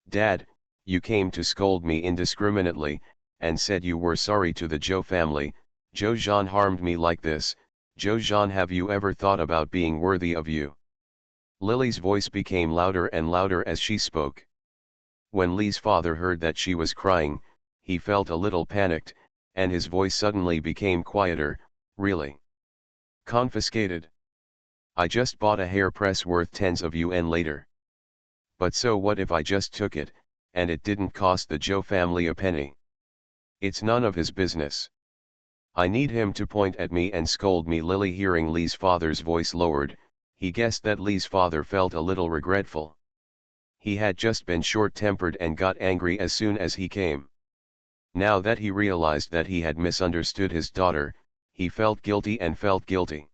[SPEAKER 1] Dad, you came to scold me indiscriminately, and said you were sorry to the Joe family. Joe Jean harmed me like this. Joe Jean, have you ever thought about being worthy of you? Lily's voice became louder and louder as she spoke. When Lee's father heard that she was crying, he felt a little panicked, and his voice suddenly became quieter. Really? Confiscated? I just bought a hairpress worth tens of UN later. But so what if I just took it, and it didn't cost the Joe family a penny? It's none of his business. I need him to point at me and scold me. Lily, hearing Lee's father's voice lowered, he guessed that Lee's father felt a little regretful. He had just been short-tempered and got angry as soon as he came. Now that he realized that he had misunderstood his daughter, he felt guilty and felt guilty.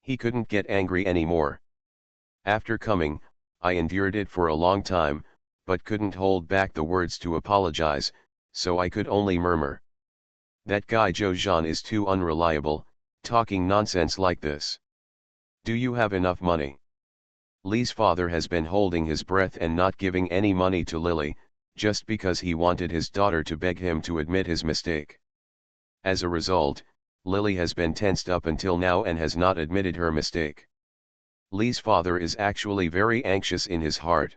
[SPEAKER 1] He couldn't get angry anymore. After coming, I endured it for a long time, but couldn't hold back the words to apologize, so I could only murmur. That guy Joe Jean is too unreliable, talking nonsense like this. Do you have enough money? Lee's father has been holding his breath and not giving any money to Lily, just because he wanted his daughter to beg him to admit his mistake. As a result, Lily has been tensed up until now and has not admitted her mistake. Lee's father is actually very anxious in his heart.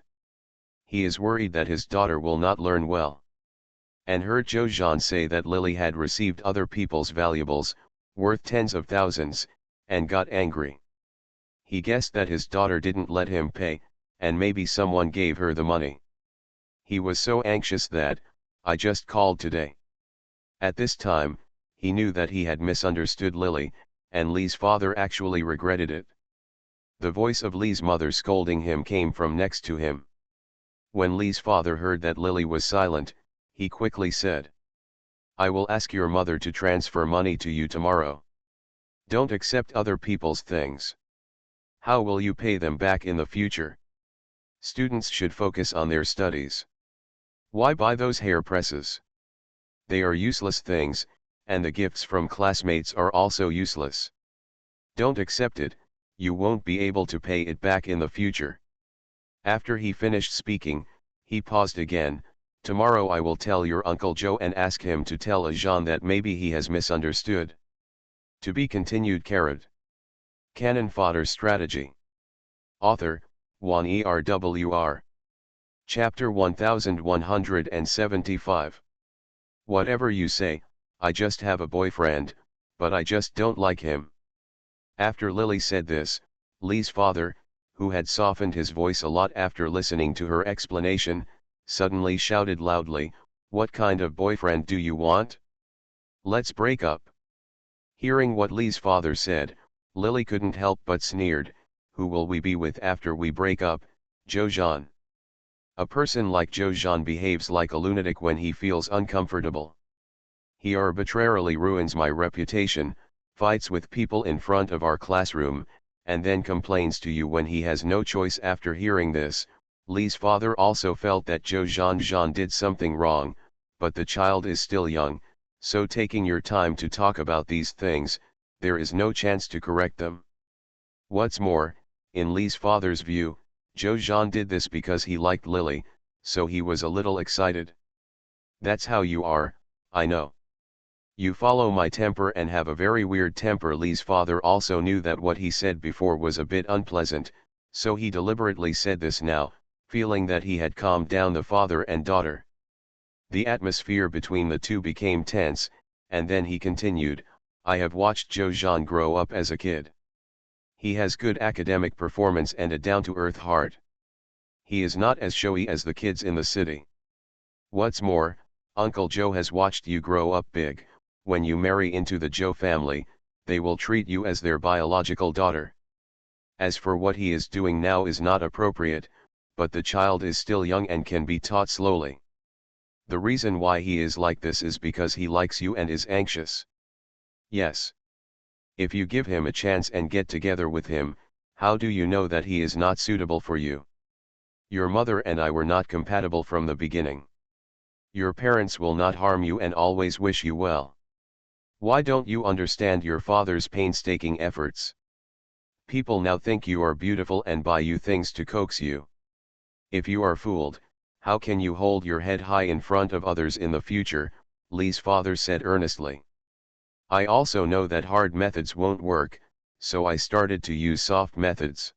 [SPEAKER 1] He is worried that his daughter will not learn well. And heard Joe Jean say that Lily had received other people's valuables, worth tens of thousands, and got angry. He guessed that his daughter didn't let him pay, and maybe someone gave her the money. He was so anxious that, I just called today. At this time, he knew that he had misunderstood Lily, and Lee's father actually regretted it. The voice of Lee's mother scolding him came from next to him. When Lee's father heard that Lily was silent, he quickly said, "I will ask your mother to transfer money to you tomorrow. Don't accept other people's things. How will you pay them back in the future? Students should focus on their studies. Why buy those hair presses? They are useless things, and the gifts from classmates are also useless. Don't accept it, you won't be able to pay it back in the future." After he finished speaking, he paused again. "Tomorrow I will tell your Uncle Joe and ask him to tell Jean that maybe he has misunderstood." To be continued. Canon Fodder Strategy. Author, Juan ERWR. Chapter 1175. Whatever you say, I just have a boyfriend, but I just don't like him. After Lily said this, Lee's father, who had softened his voice a lot after listening to her explanation, suddenly shouted loudly, "What kind of boyfriend do you want? Let's break up." Hearing what Lee's father said, Lily couldn't help but sneered. "Who will we be with after we break up, Joe Jean?" A person like Joe Jean behaves like a lunatic when he feels uncomfortable. He arbitrarily ruins my reputation, fights with people in front of our classroom, and then complains to you when he has no choice. After hearing this, Lee's father also felt that Joe Jean did something wrong, but the child is still young, so taking your time to talk about these things, there is no chance to correct them. What's more, in Lee's father's view, Joe Jean did this because he liked Lily, so he was a little excited. "That's how you are, I know. You follow my temper and have a very weird temper." Lee's father also knew that what he said before was a bit unpleasant, so he deliberately said this now, feeling that he had calmed down the father and daughter. The atmosphere between the two became tense, and then he continued, "I have watched Joe Jean grow up as a kid. He has good academic performance and a down-to-earth heart. He is not as showy as the kids in the city. What's more, Uncle Joe has watched you grow up big. When you marry into the Joe family, they will treat you as their biological daughter. As for what he is doing now is not appropriate, but the child is still young and can be taught slowly. The reason why he is like this is because he likes you and is anxious. Yes. If you give him a chance and get together with him, how do you know that he is not suitable for you? Your mother and I were not compatible from the beginning. Your parents will not harm you and always wish you well. Why don't you understand your father's painstaking efforts? People now think you are beautiful and buy you things to coax you. If you are fooled, how can you hold your head high in front of others in the future?" Lee's father said earnestly. "I also know that hard methods won't work, so I started to use soft methods."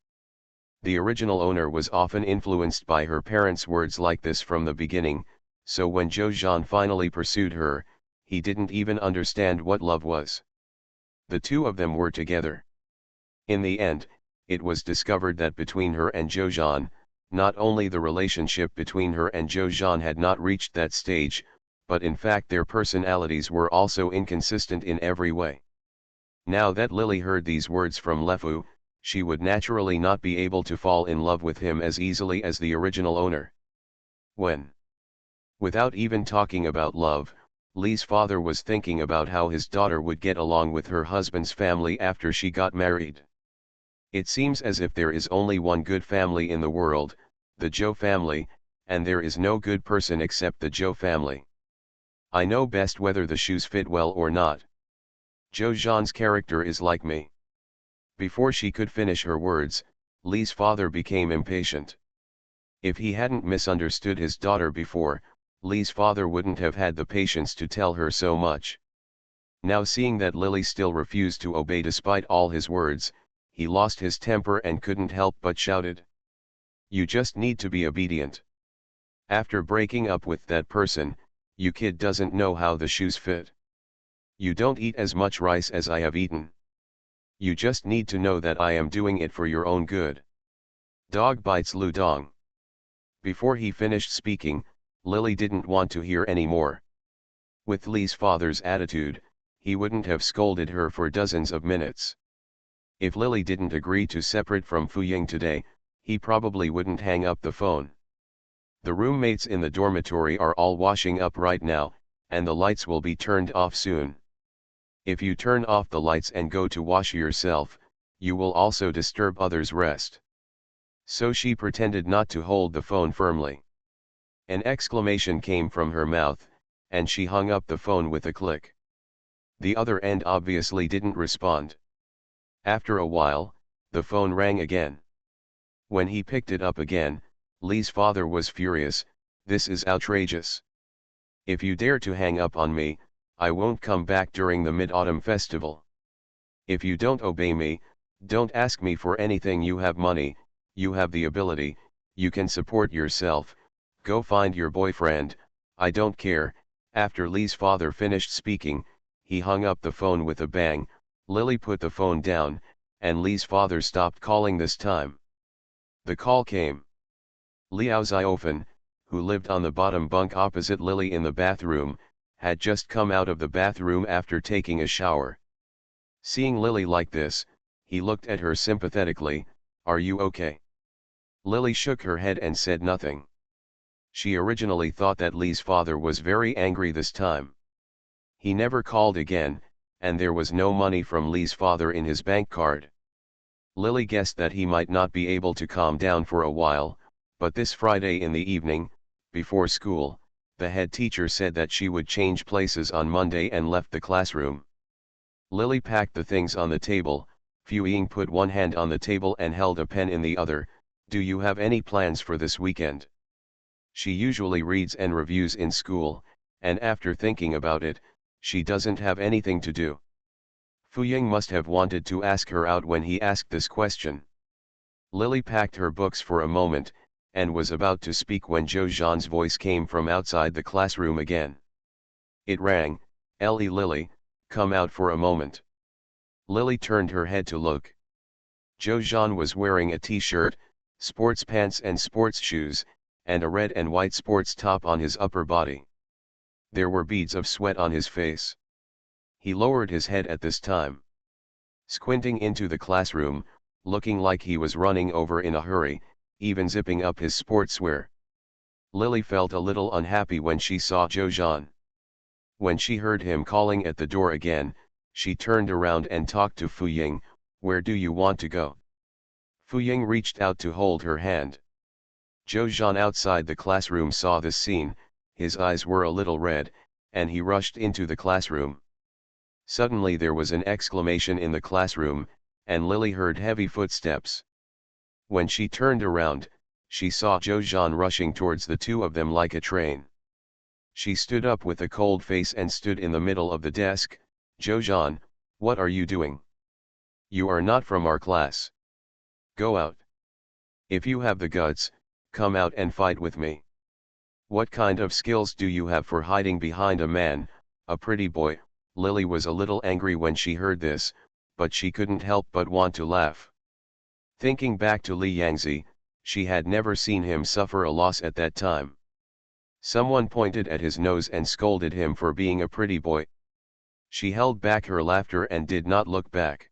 [SPEAKER 1] The original owner was often influenced by her parents' words like this from the beginning, so when Joe Jean finally pursued her, he didn't even understand what love was. The two of them were together. In the end, it was discovered that between her and Joe Jean, not only the relationship between her and Joe Jean had not reached that stage, but in fact their personalities were also inconsistent in every way. Now that Lily heard these words from LeFou, she would naturally not be able to fall in love with him as easily as the original owner. Without even talking about love, Lee's father was thinking about how his daughter would get along with her husband's family after she got married. It seems as if there is only one good family in the world, the Joe family, and there is no good person except the Joe family. I know best whether the shoes fit well or not. Joe Jean's character is like me." Before she could finish her words, Lee's father became impatient. If he hadn't misunderstood his daughter before, Lee's father wouldn't have had the patience to tell her so much. Now seeing that Lily still refused to obey despite all his words, he lost his temper and couldn't help but shouted, "You just need to be obedient. After breaking up with that person, you kid doesn't know how the shoes fit. You don't eat as much rice as I have eaten. You just need to know that I am doing it for your own good. Dog bites Lu Dong. Before he finished speaking, Lily didn't want to hear any more. With Li's father's attitude, he wouldn't have scolded her for dozens of minutes. If Lily didn't agree to separate from Fuying today, he probably wouldn't hang up the phone. The roommates in the dormitory are all washing up right now, and the lights will be turned off soon. If you turn off the lights and go to wash yourself, you will also disturb others' rest. So she pretended not to hold the phone firmly. An exclamation came from her mouth, and she hung up the phone with a click. The other end obviously didn't respond. After a while, the phone rang again. When he picked it up again, Li's father was furious. This is outrageous. If you dare to hang up on me, I won't come back during the Mid-Autumn Festival. If you don't obey me, don't ask me for anything. You have money, you have the ability, you can support yourself, go find your boyfriend, I don't care. After Li's father finished speaking, he hung up the phone with a bang. Lily put the phone down, and Li's father stopped calling this time. The call came. Liao Xiaofan, who lived on the bottom bunk opposite Lily in the bathroom, had just come out of the bathroom after taking a shower. Seeing Lily like this, he looked at her sympathetically. Are you okay? Lily shook her head and said nothing. She originally thought that Li's father was very angry this time. He never called again, and there was no money from Li's father in his bank card. Lily guessed that he might not be able to calm down for a while, but this Friday in the evening, before school, the head teacher said that she would change places on Monday and left the classroom. Lily packed the things on the table. Fuying put one hand on the table and held a pen in the other. Do you have any plans for this weekend? She usually reads and reviews in school, and after thinking about it, she doesn't have anything to do. Fuying must have wanted to ask her out when he asked this question. Lily packed her books for a moment, and was about to speak when Zhou Zhan's voice came from outside the classroom again. It rang, Lily, come out for a moment. Lily turned her head to look. Zhou Zhan was wearing a t-shirt, sports pants and sports shoes, and a red and white sports top on his upper body. There were beads of sweat on his face. He lowered his head at this time. Squinting into the classroom, looking like he was running over in a hurry, even zipping up his sportswear. Lily felt a little unhappy when she saw Zhou Zhan. When she heard him calling at the door again, she turned around and talked to Fuying. Where do you want to go? Fuying reached out to hold her hand. Zhou Zhan outside the classroom saw this scene. His eyes were a little red, and he rushed into the classroom. Suddenly there was an exclamation in the classroom, and Lily heard heavy footsteps. When she turned around, she saw Zhou Zhan rushing towards the two of them like a train. She stood up with a cold face and stood in the middle of the desk. Zhou Zhan, what are you doing? You are not from our class. Go out. If you have the guts, come out and fight with me. What kind of skills do you have for hiding behind a man, a pretty boy? Lily was a little angry when she heard this, but she couldn't help but want to laugh. Thinking back to Li Yangzi, she had never seen him suffer a loss at that time. Someone pointed at his nose and scolded him for being a pretty boy. She held back her laughter and did not look back.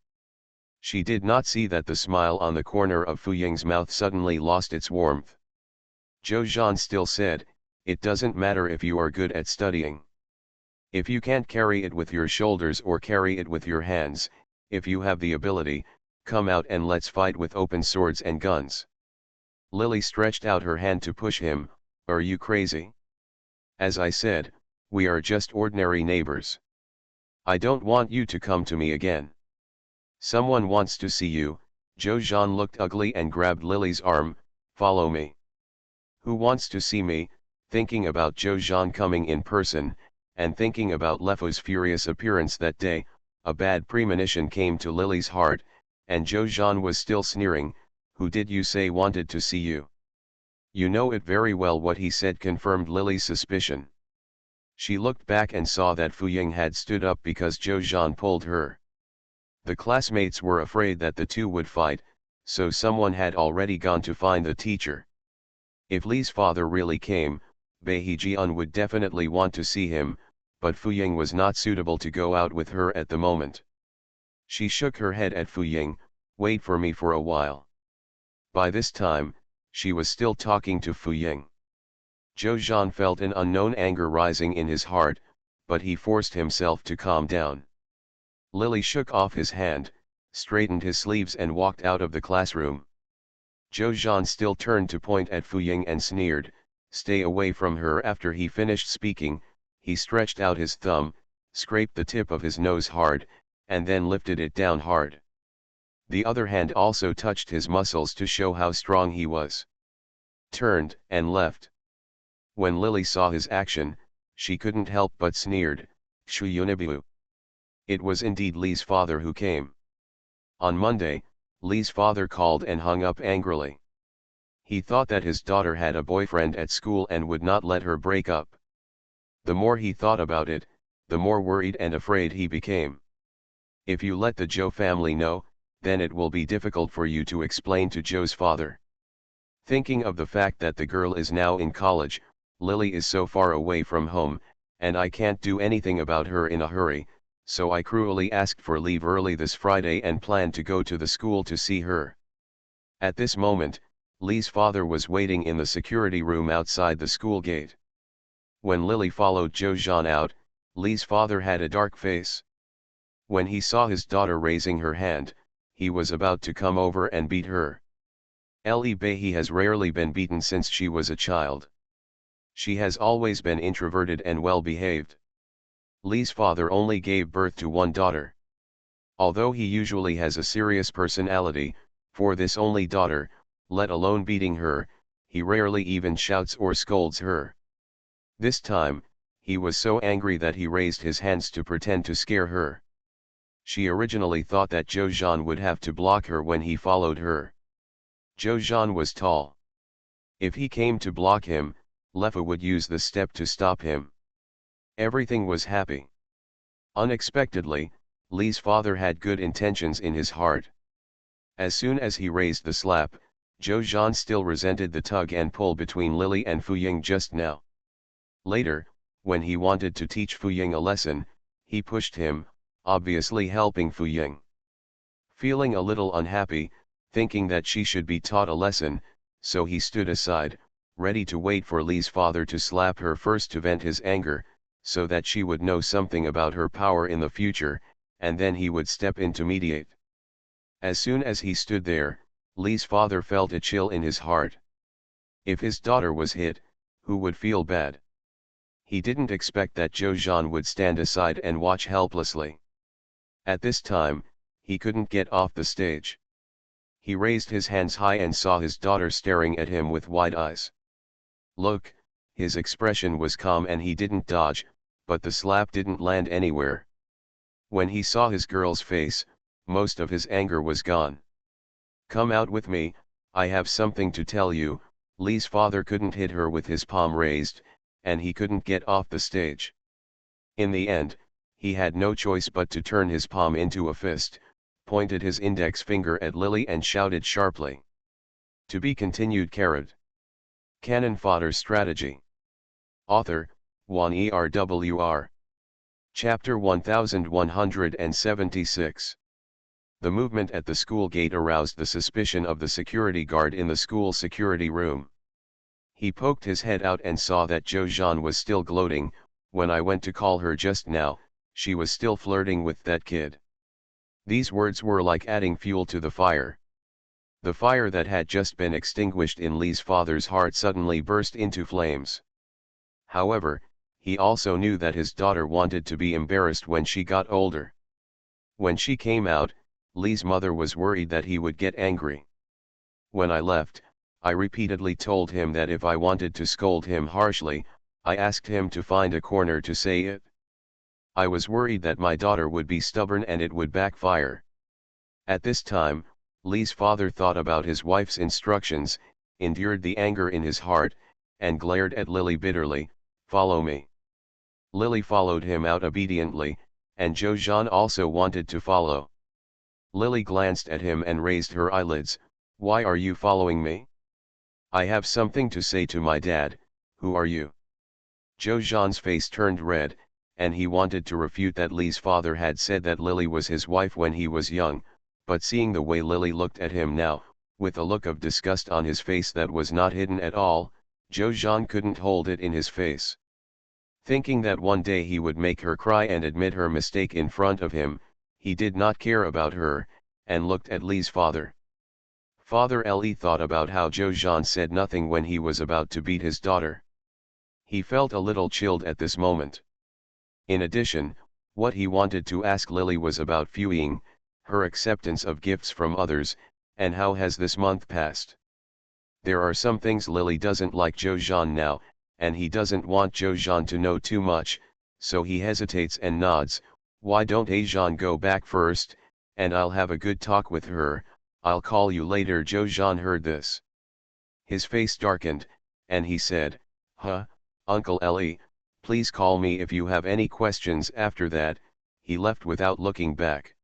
[SPEAKER 1] She did not see that the smile on the corner of Fuying's mouth suddenly lost its warmth. Zhou Zhan still said, it doesn't matter if you are good at studying. If you can't carry it with your shoulders or carry it with your hands, if you have the ability, come out and let's fight with open swords and guns. Lily stretched out her hand to push him. Are you crazy? As I said, we are just ordinary neighbors. I don't want you to come to me again. Someone wants to see you. Zhou Zhan looked ugly and grabbed Lily's arm. Follow me. Who wants to see me? Thinking about Zhou Zhan coming in person, and thinking about Lefo's furious appearance that day, a bad premonition came to Lily's heart, and Zhou Zhan was still sneering. Who did you say wanted to see you? You know it very well. What he said confirmed Lily's suspicion. She looked back and saw that Fuying had stood up because Zhou Zhan pulled her. The classmates were afraid that the two would fight, so someone had already gone to find the teacher. If Li's father really came, Bai Hejian would definitely want to see him, but Fuying was not suitable to go out with her at the moment. She shook her head at Fuying. Wait for me for a while. By this time, she was still talking to Fuying. Zhou Zhan felt an unknown anger rising in his heart, but he forced himself to calm down. Lily shook off his hand, straightened his sleeves and walked out of the classroom. Zhou Zhan still turned to point at Fuying and sneered, "Stay away from her." After he finished speaking, he stretched out his thumb, scraped the tip of his nose hard, and then lifted it down hard. The other hand also touched his muscles to show how strong he was. Turned and left. When Lily saw his action, she couldn't help but sneered, "Shuyunibu." It was indeed Li's father who came. On Monday, Li's father called and hung up angrily. He thought that his daughter had a boyfriend at school and would not let her break up. The more he thought about it, the more worried and afraid he became. If you let the Zhou family know, then it will be difficult for you to explain to Zhou's father. Thinking of the fact that the girl is now in college, Lily is so far away from home, and I can't do anything about her in a hurry, so I cruelly asked for leave early this Friday and planned to go to the school to see her. At this moment, Li's father was waiting in the security room outside the school gate. When Lily followed Zhou Zhan out, Li's father had a dark face. When he saw his daughter raising her hand, he was about to come over and beat her. Li Beihe has rarely been beaten since she was a child. She has always been introverted and well-behaved. Li's father only gave birth to one daughter. Although he usually has a serious personality, for this only daughter, let alone beating her, he rarely even shouts or scolds her. This time, he was so angry that he raised his hands to pretend to scare her. She originally thought that Zhou Zhan would have to block her when he followed her. Zhou Zhan was tall. If he came to block him, Lefa would use the step to stop him. Everything was happy. Unexpectedly, Li's father had good intentions in his heart. As soon as he raised the slap, Zhou Zhan still resented the tug and pull between Lily and Fuying just now. Later, when he wanted to teach Fuying a lesson, he pushed him, obviously helping Fuying. Feeling a little unhappy, thinking that she should be taught a lesson, so he stood aside, ready to wait for Li's father to slap her first to vent his anger, so that she would know something about her power in the future, and then he would step in to mediate. As soon as he stood there, Li's father felt a chill in his heart. If his daughter was hit, who would feel bad? He didn't expect that Zhou Zhan would stand aside and watch helplessly. At this time, he couldn't get off the stage. He raised his hands high and saw his daughter staring at him with wide eyes. Look, his expression was calm and he didn't dodge, but the slap didn't land anywhere. When he saw his girl's face, most of his anger was gone. Come out with me, I have something to tell you. Li's father couldn't hit her with his palm raised, and he couldn't get off the stage. In the end, he had no choice but to turn his palm into a fist, pointed his index finger at Lily and shouted sharply. To be continued. Cannon Fodder Strategy. Author, Wan Erwr. Chapter 1176. The movement at the school gate aroused the suspicion of the security guard in the school security room. He poked his head out and saw that Zhou Zhan was still gloating. When I went to call her just now, she was still flirting with that kid. These words were like adding fuel to the fire. The fire that had just been extinguished in Li's father's heart suddenly burst into flames. However, he also knew that his daughter wanted to be embarrassed when she got older. When she came out, Li's mother was worried that he would get angry. When I left, I repeatedly told him that if I wanted to scold him harshly, I asked him to find a corner to say it. I was worried that my daughter would be stubborn and it would backfire. At this time, Li's father thought about his wife's instructions, endured the anger in his heart, and glared at Lily bitterly. Follow me. Lily followed him out obediently, and Zhou Zhan also wanted to follow. Lily glanced at him and raised her eyelids. Why are you following me? I have something to say to my dad. Who are you? Joe Jean's face turned red, and he wanted to refute that Lee's father had said that Lily was his wife when he was young, but seeing the way Lily looked at him now, with a look of disgust on his face that was not hidden at all, Joe Jean couldn't hold it in his face. Thinking that one day he would make her cry and admit her mistake in front of him, he did not care about her, and looked at Lee's father. Father Lee thought about how Joe Jean said nothing when he was about to beat his daughter. He felt a little chilled at this moment. In addition, what he wanted to ask Lily was about Fuying, her acceptance of gifts from others, and how has this month passed. There are some things Lily doesn't like Joe Jean now, and he doesn't want Joe Jean to know too much, so he hesitates and nods. Why don't Jean go back first, and I'll have a good talk with her. I'll call you later. Joe Jean heard this. His face darkened, and he said, Huh, Uncle Ellie, please call me if you have any questions. After that, he left without looking back.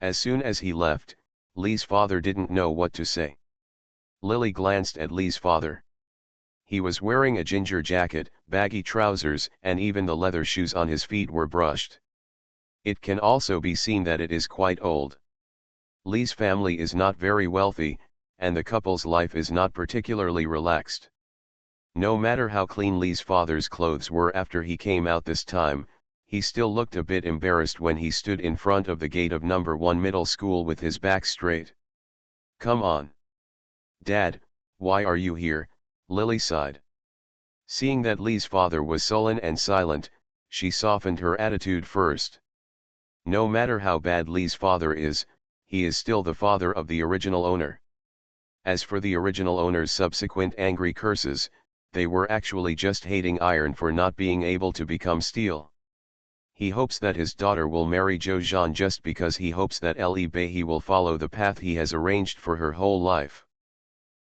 [SPEAKER 1] As soon as he left, Lee's father didn't know what to say. Lily glanced at Lee's father. He was wearing a ginger jacket, baggy trousers, and even the leather shoes on his feet were brushed. It can also be seen that it is quite old. Lee's family is not very wealthy, and the couple's life is not particularly relaxed. No matter how clean Lee's father's clothes were after he came out this time, he still looked a bit embarrassed when he stood in front of the gate of number 1 middle school with his back straight. Come on. Dad, why are you here? Lily sighed. Seeing that Lee's father was sullen and silent, she softened her attitude first. No matter how bad Lee's father is, he is still the father of the original owner. As for the original owner's subsequent angry curses, they were actually just hating iron for not being able to become steel. He hopes that his daughter will marry Joe Jean just because he hopes that Ellie Bahy will follow the path he has arranged for her whole life.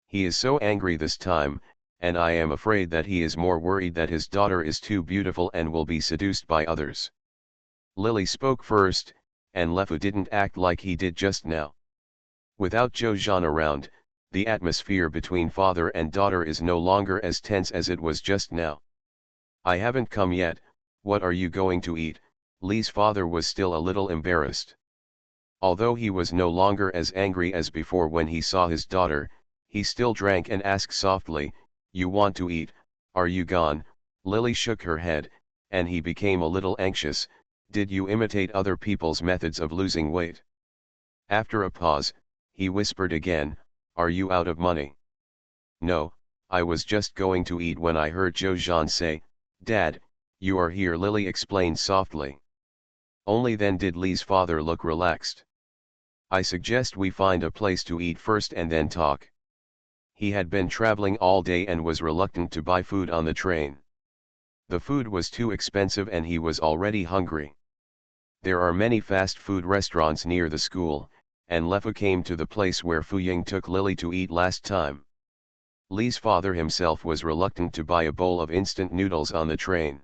[SPEAKER 1] He is so angry this time, and I am afraid that he is more worried that his daughter is too beautiful and will be seduced by others. Lily spoke first, and Lefu didn't act like he did just now. Without Joe Jean around, the atmosphere between father and daughter is no longer as tense as it was just now. I haven't come yet, what are you going to eat? Lee's father was still a little embarrassed. Although he was no longer as angry as before when he saw his daughter, he still drank and asked softly, You want to eat, are you gone? Lily shook her head, and he became a little anxious. Did you imitate other people's methods of losing weight? After a pause, he whispered again, Are you out of money? No, I was just going to eat when I heard Joe Jean say, Dad, you are here. Lily explained softly. Only then did Lee's father look relaxed. I suggest we find a place to eat first and then talk. He had been traveling all day and was reluctant to buy food on the train. The food was too expensive and he was already hungry. There are many fast food restaurants near the school, and Lefu came to the place where Fuying took Lily to eat last time. Lee's father himself was reluctant to buy a bowl of instant noodles on the train.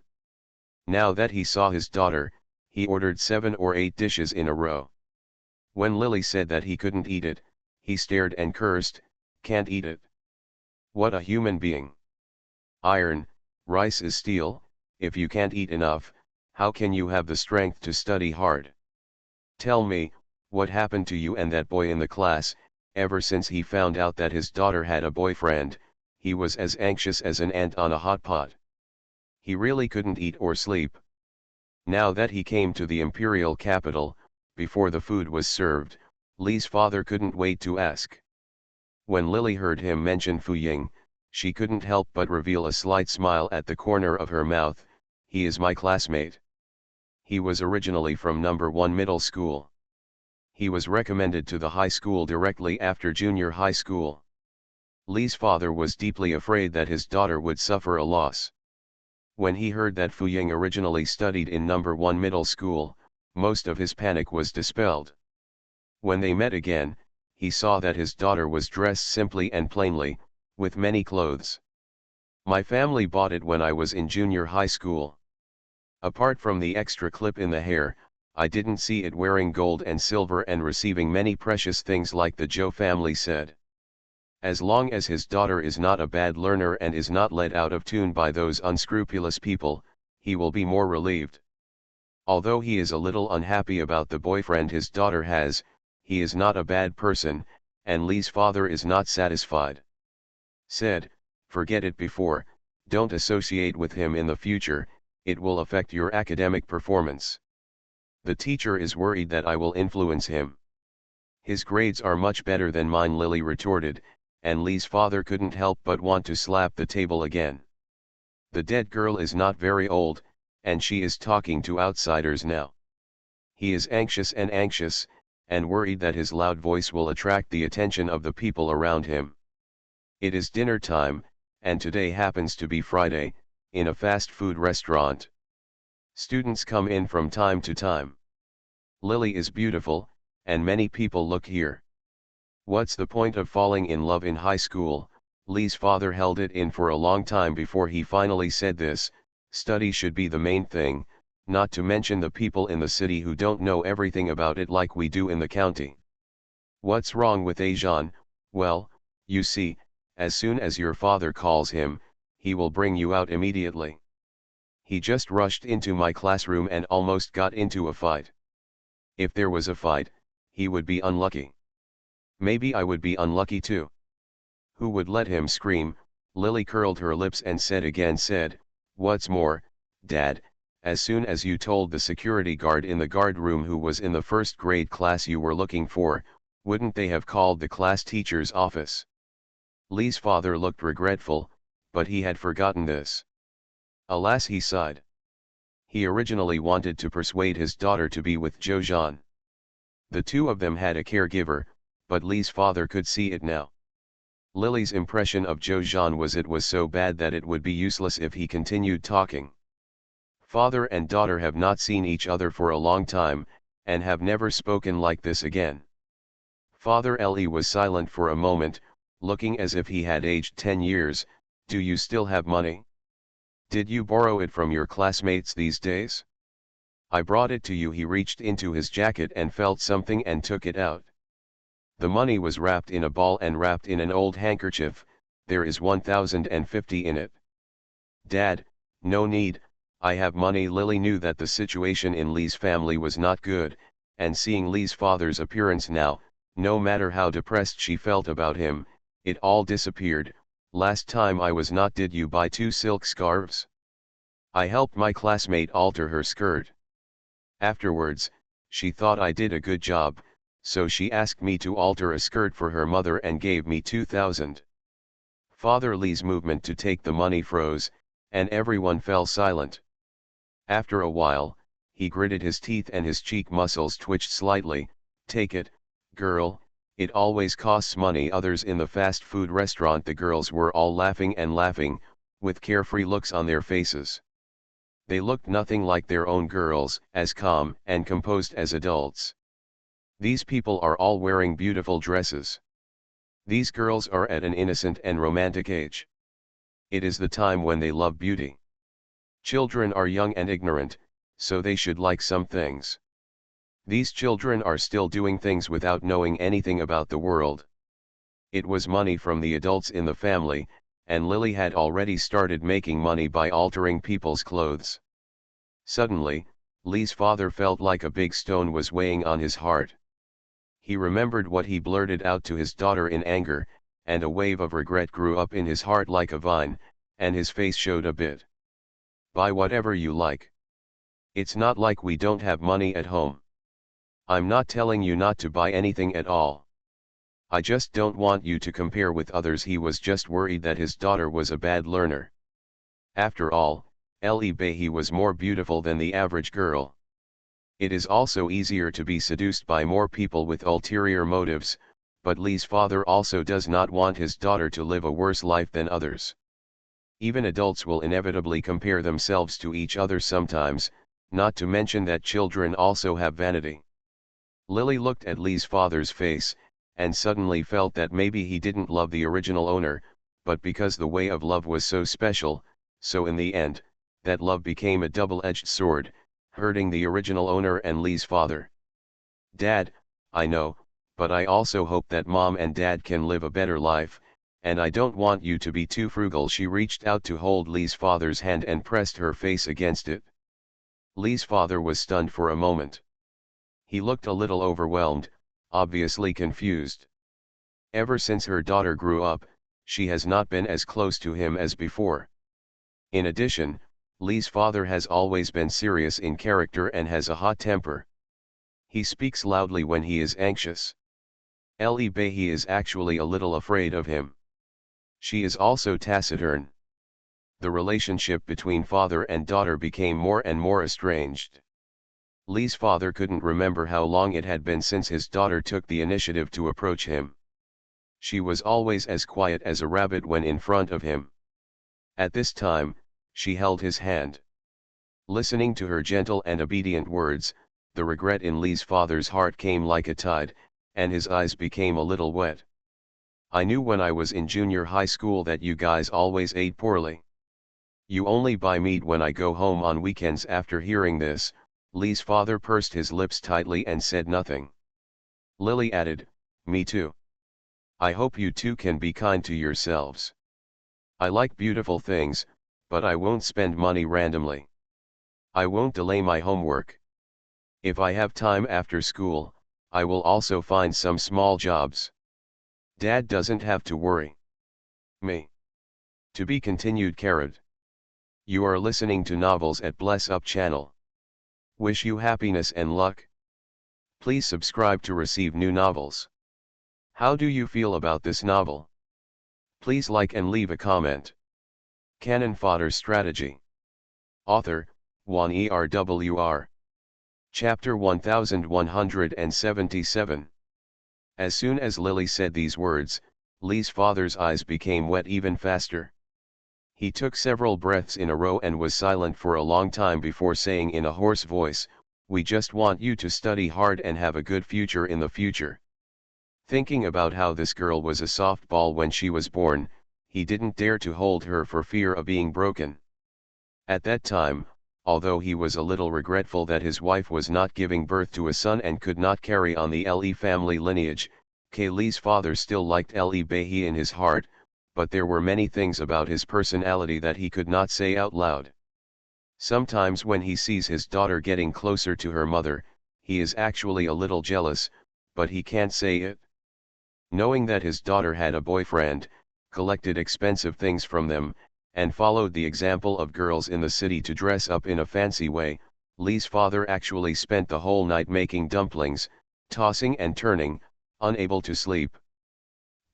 [SPEAKER 1] Now that he saw his daughter, he ordered 7 or 8 dishes in a row. When Lily said that he couldn't eat it, he stared and cursed, Can't eat it? What a human being. Iron, rice is steel. If you can't eat enough, how can you have the strength to study hard? Tell me, what happened to you and that boy in the class? Ever since he found out that his daughter had a boyfriend, he was as anxious as an ant on a hot pot. He really couldn't eat or sleep. Now that he came to the imperial capital, before the food was served, Lee's father couldn't wait to ask. When Lily heard him mention Fuying, she couldn't help but reveal a slight smile at the corner of her mouth. He is my classmate. He was originally from number 1 middle school. He was recommended to the high school directly after junior high school. Lee's father was deeply afraid that his daughter would suffer a loss. When he heard that Fuying originally studied in number 1 middle school, most of his panic was dispelled. When they met again, he saw that his daughter was dressed simply and plainly, with many clothes. My family bought it when I was in junior high school. Apart from the extra clip in the hair, I didn't see it wearing gold and silver and receiving many precious things like the Joe family said. As long as his daughter is not a bad learner and is not led out of tune by those unscrupulous people, he will be more relieved. Although he is a little unhappy about the boyfriend his daughter has, he is not a bad person, and Lee's father is not satisfied. Said, forget it before, don't associate with him in the future, it will affect your academic performance. The teacher is worried that I will influence him. His grades are much better than mine, Lily retorted, and Lee's father couldn't help but want to slap the table again. The dead girl is not very old, and she is talking to outsiders now. He is anxious, and worried that his loud voice will attract the attention of the people around him. It is dinner time, and today happens to be Friday, in a fast food restaurant. Students come in from time to time. Lily is beautiful, and many people look here. What's the point of falling in love in high school? Lee's father held it in for a long time before he finally said this: study should be the main thing, not to mention the people in the city who don't know everything about it like we do in the county. What's wrong with Ajan? Well, you see, as soon as your father calls him, he will bring you out immediately. He just rushed into my classroom and almost got into a fight. If there was a fight, he would be unlucky. Maybe I would be unlucky too. Who would let him scream? Lily curled her lips and said, what's more, Dad, as soon as you told the security guard in the guard room who was in the first grade class you were looking for, wouldn't they have called the class teacher's office? Lee's father looked regretful, but he had forgotten this. Alas, he sighed. He originally wanted to persuade his daughter to be with Jojan. The two of them had a caregiver, but Lee's father could see it now. Lily's impression of Jojan was it was so bad that it would be useless if he continued talking. Father and daughter have not seen each other for a long time, and have never spoken like this again. Father Lee was silent for a moment, looking as if he had aged 10 years, do you still have money? Did you borrow it from your classmates these days? I brought it to you. He reached into his jacket and felt something and took it out. The money was wrapped in a ball and wrapped in an old handkerchief. There is 1,050 in it. Dad, no need, I have money. Lily knew that the situation in Lee's family was not good, and seeing Lee's father's appearance now, no matter how depressed she felt about him, it all disappeared. Last time I was not. Did you buy 2 silk scarves? I helped my classmate alter her skirt. Afterwards, she thought I did a good job, so she asked me to alter a skirt for her mother and gave me 2,000. Father Lee's movement to take the money froze, and everyone fell silent. After a while, he gritted his teeth and his cheek muscles twitched slightly. Take it, girl, it always costs money. Others in the fast food restaurant, the girls were all laughing and laughing, with carefree looks on their faces. They looked nothing like their own girls, as calm and composed as adults. These people are all wearing beautiful dresses. These girls are at an innocent and romantic age. It is the time when they love beauty. Children are young and ignorant, so they should like some things. These children are still doing things without knowing anything about the world. It was money from the adults in the family, and Lily had already started making money by altering people's clothes. Suddenly, Lee's father felt like a big stone was weighing on his heart. He remembered what he blurted out to his daughter in anger, and a wave of regret grew up in his heart like a vine, and his face showed a bit. Buy whatever you like. It's not like we don't have money at home. I'm not telling you not to buy anything at all. I just don't want you to compare with others. He was just worried that his daughter was a bad learner. After all, Ellie Behe was more beautiful than the average girl. It is also easier to be seduced by more people with ulterior motives, but Lee's father also does not want his daughter to live a worse life than others. Even adults will inevitably compare themselves to each other sometimes, not to mention that children also have vanity. Lily looked at Lee's father's face, and suddenly felt that maybe he didn't love the original owner, but because the way of love was so special, so in the end, that love became a double-edged sword, hurting the original owner and Lee's father. Dad, I know, but I also hope that Mom and Dad can live a better life, and I don't want you to be too frugal. She reached out to hold Lee's father's hand and pressed her face against it. Lee's father was stunned for a moment. He looked a little overwhelmed, obviously confused. Ever since her daughter grew up, she has not been as close to him as before. In addition, Lee's father has always been serious in character and has a hot temper. He speaks loudly when he is anxious. Lee Behe is actually a little afraid of him. She is also taciturn. The relationship between father and daughter became more and more estranged. Lee's father couldn't remember how long it had been since his daughter took the initiative to approach him. She was always as quiet as a rabbit when in front of him. At this time, she held his hand. Listening to her gentle and obedient words, the regret in Lee's father's heart came like a tide, and his eyes became a little wet. I knew when I was in junior high school that you guys always ate poorly. You only buy meat when I go home on weekends. After hearing this, Lee's father pursed his lips tightly and said nothing. Lily added, "Me too. I hope you two can be kind to yourselves. I like beautiful things, but I won't spend money randomly. I won't delay my homework. If I have time after school, I will also find some small jobs. Dad doesn't have to worry." Me. To be continued. Carrot. You are listening to novels at Bless Up channel. Wish you happiness and luck. Please subscribe to receive new novels. How do you feel about this novel? Please like and leave a comment. Cannon Fodder Strategy. Author, Juan ERWR. Chapter 1177. As soon as Lily said these words, Lee's father's eyes became wet even faster. He took several breaths in a row and was silent for a long time before saying in a hoarse voice, "We just want you to study hard and have a good future in the future." Thinking about how this girl was a softball when she was born, he didn't dare to hold her for fear of being broken. At that time, although he was a little regretful that his wife was not giving birth to a son and could not carry on the Le family lineage, Lee's father still liked Le Behe in his heart, but there were many things about his personality that he could not say out loud. Sometimes when he sees his daughter getting closer to her mother, he is actually a little jealous, but he can't say it. Knowing that his daughter had a boyfriend, collected expensive things from them, and followed the example of girls in the city to dress up in a fancy way, Lee's father actually spent the whole night making dumplings, tossing and turning, unable to sleep.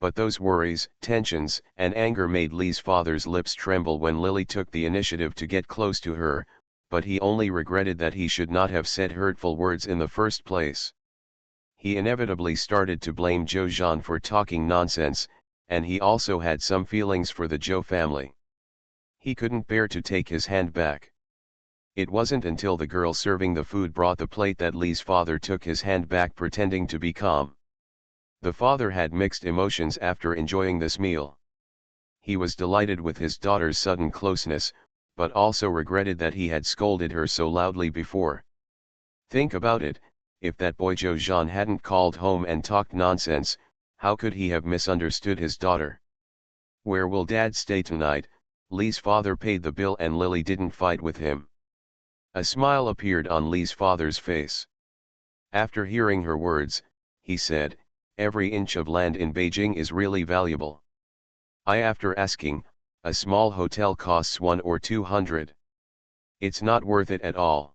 [SPEAKER 1] But those worries, tensions, and anger made Lee's father's lips tremble when Lily took the initiative to get close to her, but he only regretted that he should not have said hurtful words in the first place. He inevitably started to blame Joe Jean for talking nonsense, and he also had some feelings for the Joe family. He couldn't bear to take his hand back. It wasn't until the girl serving the food brought the plate that Lee's father took his hand back, pretending to be calm. The father had mixed emotions after enjoying this meal. He was delighted with his daughter's sudden closeness, but also regretted that he had scolded her so loudly before. Think about it, if that boy Joe Jean hadn't called home and talked nonsense, how could he have misunderstood his daughter? "Where will Dad stay tonight?" Lee's father paid the bill and Lily didn't fight with him. A smile appeared on Lee's father's face. After hearing her words, he said, "Every inch of land in Beijing is really valuable. After asking, a small hotel costs 100 or 200. It's not worth it at all.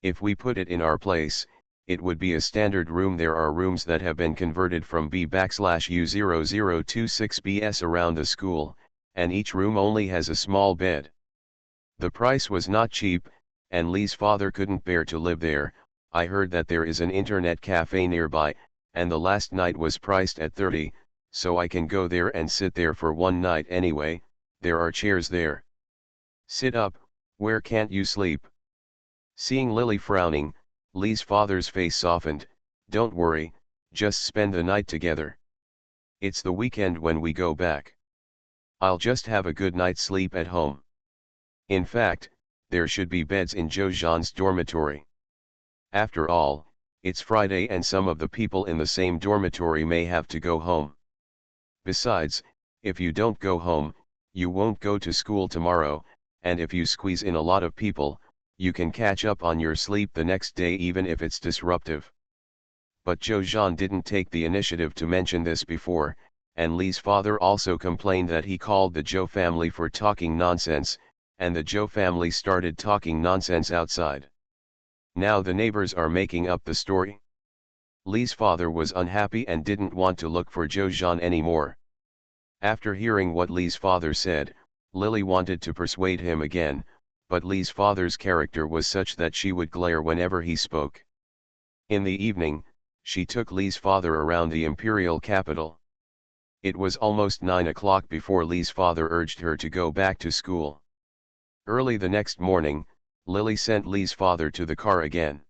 [SPEAKER 1] If we put it in our place, it would be a standard room. There are rooms that have been converted from B/U0026BS around the school, and each room only has a small bed." The price was not cheap, and Lee's father couldn't bear to live there. "I heard that there is an internet cafe nearby, and the last night was priced at 30, so I can go there and sit there for one night anyway. There are chairs there. Sit up, where can't you sleep?" Seeing Lily frowning, Lee's father's face softened. "Don't worry, just spend the night together. It's the weekend when we go back. I'll just have a good night's sleep at home. In fact, there should be beds in Jojan's dormitory. After all, it's Friday and some of the people in the same dormitory may have to go home. Besides, if you don't go home, you won't go to school tomorrow, and if you squeeze in a lot of people, you can catch up on your sleep the next day even if it's disruptive. But Jojan didn't take the initiative to mention this before, and Lee's father also complained that he called the Joe family for talking nonsense, and the Joe family started talking nonsense outside. Now the neighbors are making up the story. Lee's father was unhappy and didn't want to look for Jojan anymore. After hearing what Lee's father said, Lily wanted to persuade him again, but Lee's father's character was such that she would glare whenever he spoke. In the evening, she took Lee's father around the imperial capital. It was almost 9 o'clock before Lee's father urged her to go back to school. Early the next morning, Lily sent Lee's father to the car again.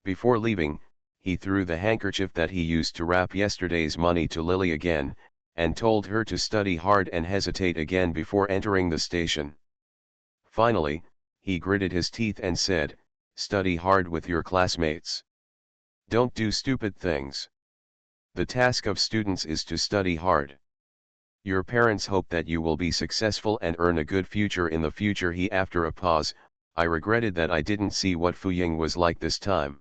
[SPEAKER 1] Before leaving, he threw the handkerchief that he used to wrap yesterday's money to Lily again, and told her to study hard and hesitate again before entering the station. Finally, he gritted his teeth and said, "Study hard with your classmates. Don't do stupid things. The task of students is to study hard. Your parents hope that you will be successful and earn a good future in the future." After a pause, I regretted that I didn't see what Fuying was like this time.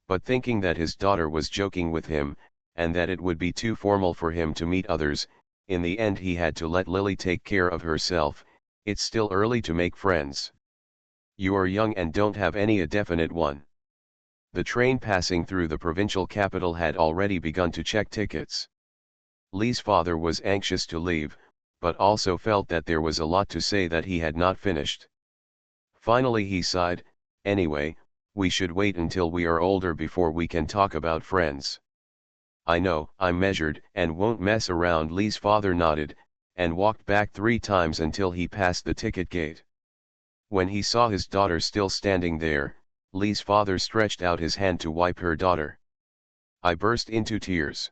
[SPEAKER 1] But thinking that his daughter was joking with him, and that it would be too formal for him to meet others, in the end he had to let Lily take care of herself. It's still early to make friends. You are young and don't have any definite one. The train passing through the provincial capital had already begun to check tickets. Lee's father was anxious to leave, but also felt that there was a lot to say that he had not finished. Finally he sighed, "Anyway, we should wait until we are older before we can talk about friends." "I know, I'm measured and won't mess around." Lee's father nodded, and walked back 3 times until he passed the ticket gate. When he saw his daughter still standing there, Lee's father stretched out his hand to wipe her daughter. I burst into tears.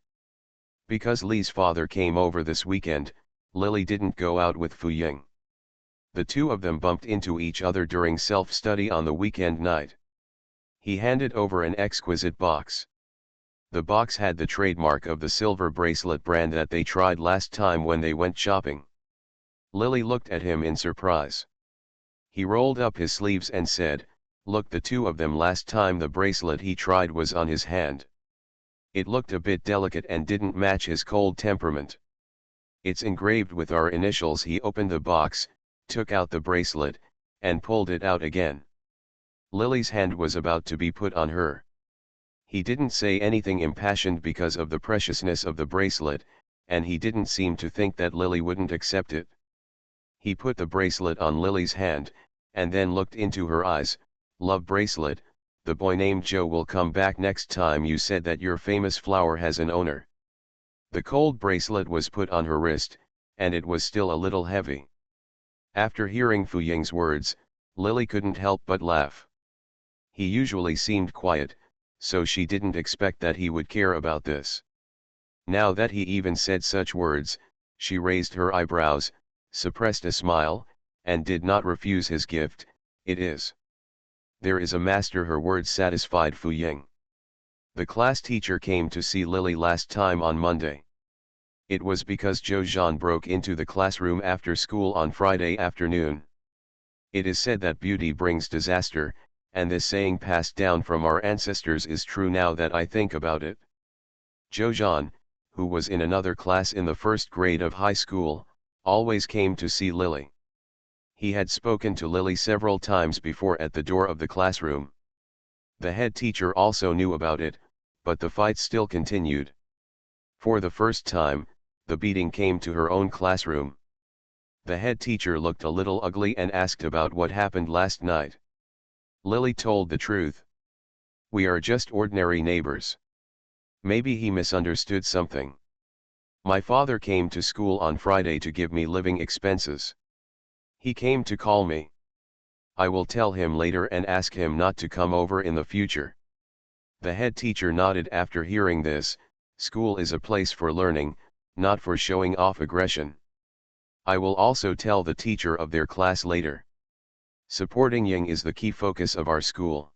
[SPEAKER 1] Because Lee's father came over this weekend, Lily didn't go out with Fuying. The two of them bumped into each other during self-study on the weekend night. He handed over an exquisite box. The box had the trademark of the silver bracelet brand that they tried last time when they went shopping. Lily looked at him in surprise. He rolled up his sleeves and said, "Look, the two of them last time the bracelet he tried was on his hand. It looked a bit delicate and didn't match his cold temperament. It's engraved with our initials." He opened the box, took out the bracelet, and pulled it out again. Lily's hand was about to be put on her. He didn't say anything impassioned because of the preciousness of the bracelet, and he didn't seem to think that Lily wouldn't accept it. He put the bracelet on Lily's hand, and then looked into her eyes. "Love bracelet, the boy named Joe will come back next time you said that your famous flower has an owner." The cold bracelet was put on her wrist, and it was still a little heavy. After hearing Fuying's words, Lily couldn't help but laugh. He usually seemed quiet, so she didn't expect that he would care about this. Now that he even said such words, she raised her eyebrows, suppressed a smile, and did not refuse his gift. "It is. There is a master." Her words satisfied Fuying. The class teacher came to see Lily last time on Monday. It was because Jojan broke into the classroom after school on Friday afternoon. It is said that beauty brings disaster, and this saying passed down from our ancestors is true now that I think about it. Jojan, who was in another class in the 1st grade of high school, always came to see Lily. He had spoken to Lily several times before at the door of the classroom. The head teacher also knew about it, but the fight still continued. For the first time, the beating came to her own classroom. The head teacher looked a little ugly and asked about what happened last night. Lily told the truth. "We are just ordinary neighbors. Maybe he misunderstood something. My father came to school on Friday to give me living expenses. He came to call me. I will tell him later and ask him not to come over in the future." The head teacher nodded after hearing this. "School is a place for learning, not for showing off aggression. I will also tell the teacher of their class later." Supporting Yang is the key focus of our school.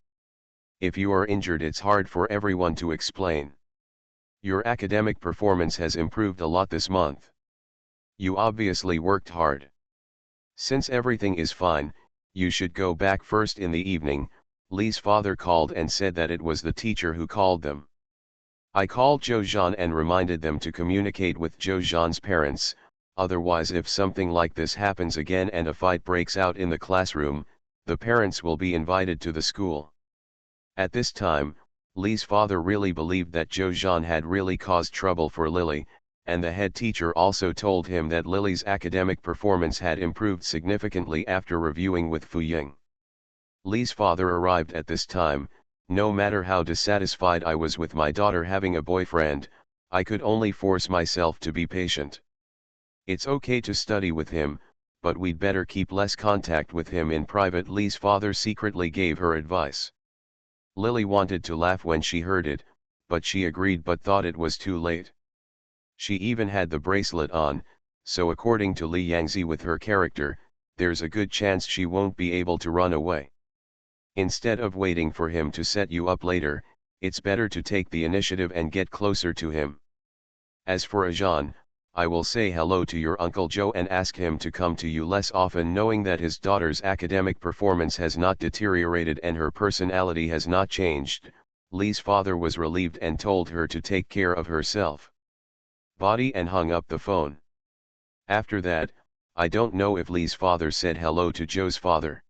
[SPEAKER 1] If you are injured, it's hard for everyone to explain. Your academic performance has improved a lot this month. You obviously worked hard. Since everything is fine, you should go back first in the evening. Lee's father called and said that it was the teacher who called them. I called Zhou Zhan and reminded them to communicate with Zhou Zhan's parents, otherwise if something like this happens again and a fight breaks out in the classroom, the parents will be invited to the school. At this time, Lee's father really believed that Zhou Zhan had really caused trouble for Lily, and the head teacher also told him that Lily's academic performance had improved significantly after reviewing with Fu Ying. Lee's father arrived at this time. No matter how dissatisfied I was with my daughter having a boyfriend, I could only force myself to be patient. It's okay to study with him, but we'd better keep less contact with him in private. Lee's father secretly gave her advice. Lily wanted to laugh when she heard it, but she agreed but thought it was too late. She even had the bracelet on, so according to Li Yangzi with her character, there's a good chance she won't be able to run away. Instead of waiting for him to set you up later, it's better to take the initiative and get closer to him. As for Ajan, I will say hello to your Uncle Joe and ask him to come to you less often, knowing that his daughter's academic performance has not deteriorated and her personality has not changed. Lee's father was relieved and told her to take care of herself. Body and hung up the phone. After that, I don't know if Lee's father said hello to Joe's father.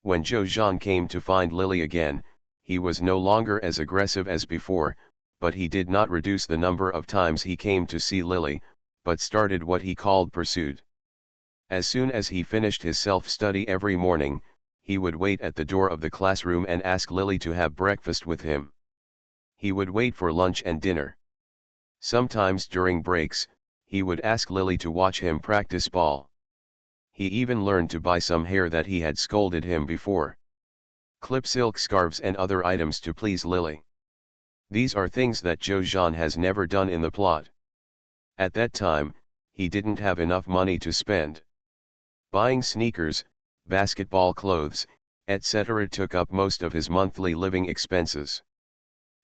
[SPEAKER 1] When Zhou Zhan came to find Lily again, he was no longer as aggressive as before, but he did not reduce the number of times he came to see Lily, but started what he called pursuit. As soon as he finished his self-study every morning, he would wait at the door of the classroom and ask Lily to have breakfast with him. He would wait for lunch and dinner. Sometimes during breaks, he would ask Lily to watch him practice ball. He even learned to buy some hair that he had scolded him before. Clip silk scarves and other items to please Lily. These are things that Zhou Zhan has never done in the plot. At that time, he didn't have enough money to spend. Buying sneakers, basketball clothes, etc. took up most of his monthly living expenses.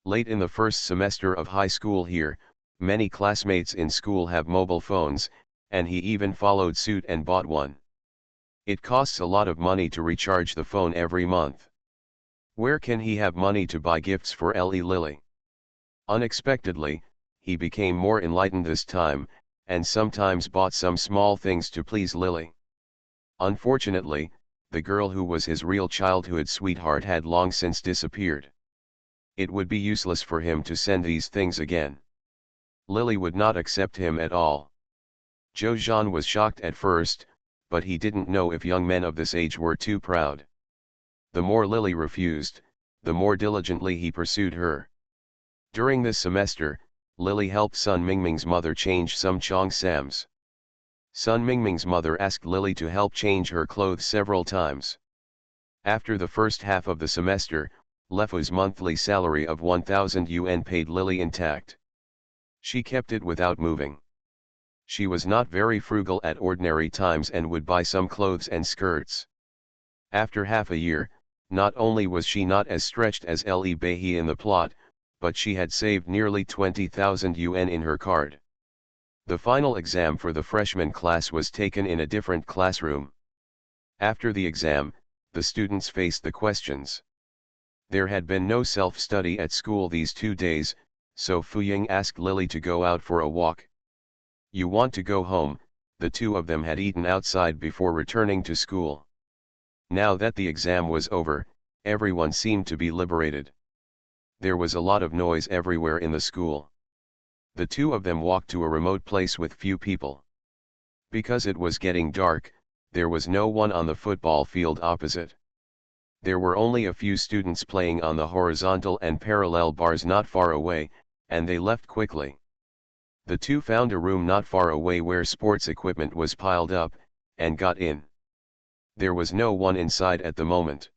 [SPEAKER 1] Late in the first semester of high school here, many classmates in school have mobile phones, and he even followed suit and bought one. It costs a lot of money to recharge the phone every month. Where can he have money to buy gifts for Lily? Unexpectedly, he became more enlightened this time, and sometimes bought some small things to please Lily. Unfortunately, the girl who was his real childhood sweetheart had long since disappeared. It would be useless for him to send these things again. Lily would not accept him at all. Zhou Zhan was shocked at first, but he didn't know if young men of this age were too proud. The more Lily refused, the more diligently he pursued her. During this semester, Lily helped Sun Mingming's mother change some cheongsams. Sun Mingming's mother asked Lily to help change her clothes several times. After the first half of the semester, Lefu's monthly salary of 1,000 yuan paid Lily intact. She kept it without moving. She was not very frugal at ordinary times and would buy some clothes and skirts. After half a year, not only was she not as stretched as Li Beihe in the plot, but she had saved nearly 20,000 yuan in her card. The final exam for the freshman class was taken in a different classroom. After the exam, the students faced the questions. There had been no self-study at school these 2 days, so Fu Ying asked Lily to go out for a walk. You want to go home? The two of them had eaten outside before returning to school. Now that the exam was over, everyone seemed to be liberated. There was a lot of noise everywhere in the school. The two of them walked to a remote place with few people. Because it was getting dark, there was no one on the football field opposite. There were only a few students playing on the horizontal and parallel bars not far away, and they left quickly. The two found a room not far away where sports equipment was piled up, and got in. There was no one inside at the moment.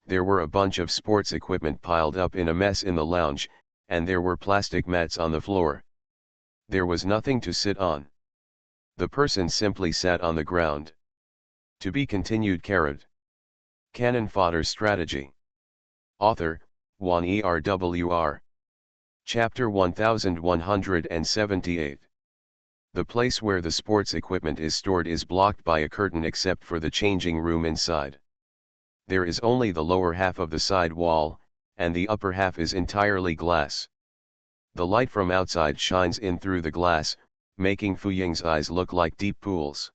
[SPEAKER 1] There were a bunch of sports equipment piled up in a mess in the lounge, and there were plastic mats on the floor. There was nothing to sit on. The person simply sat on the ground. To be continued. Carrot. Cannon Fodder Strategy. Author, Juan ERWR. Chapter 1178. The place where the sports equipment is stored is blocked by a curtain except for the changing room inside. There is only the lower half of the side wall, and the upper half is entirely glass. The light from outside shines in through the glass, making Fuying's eyes look like deep pools.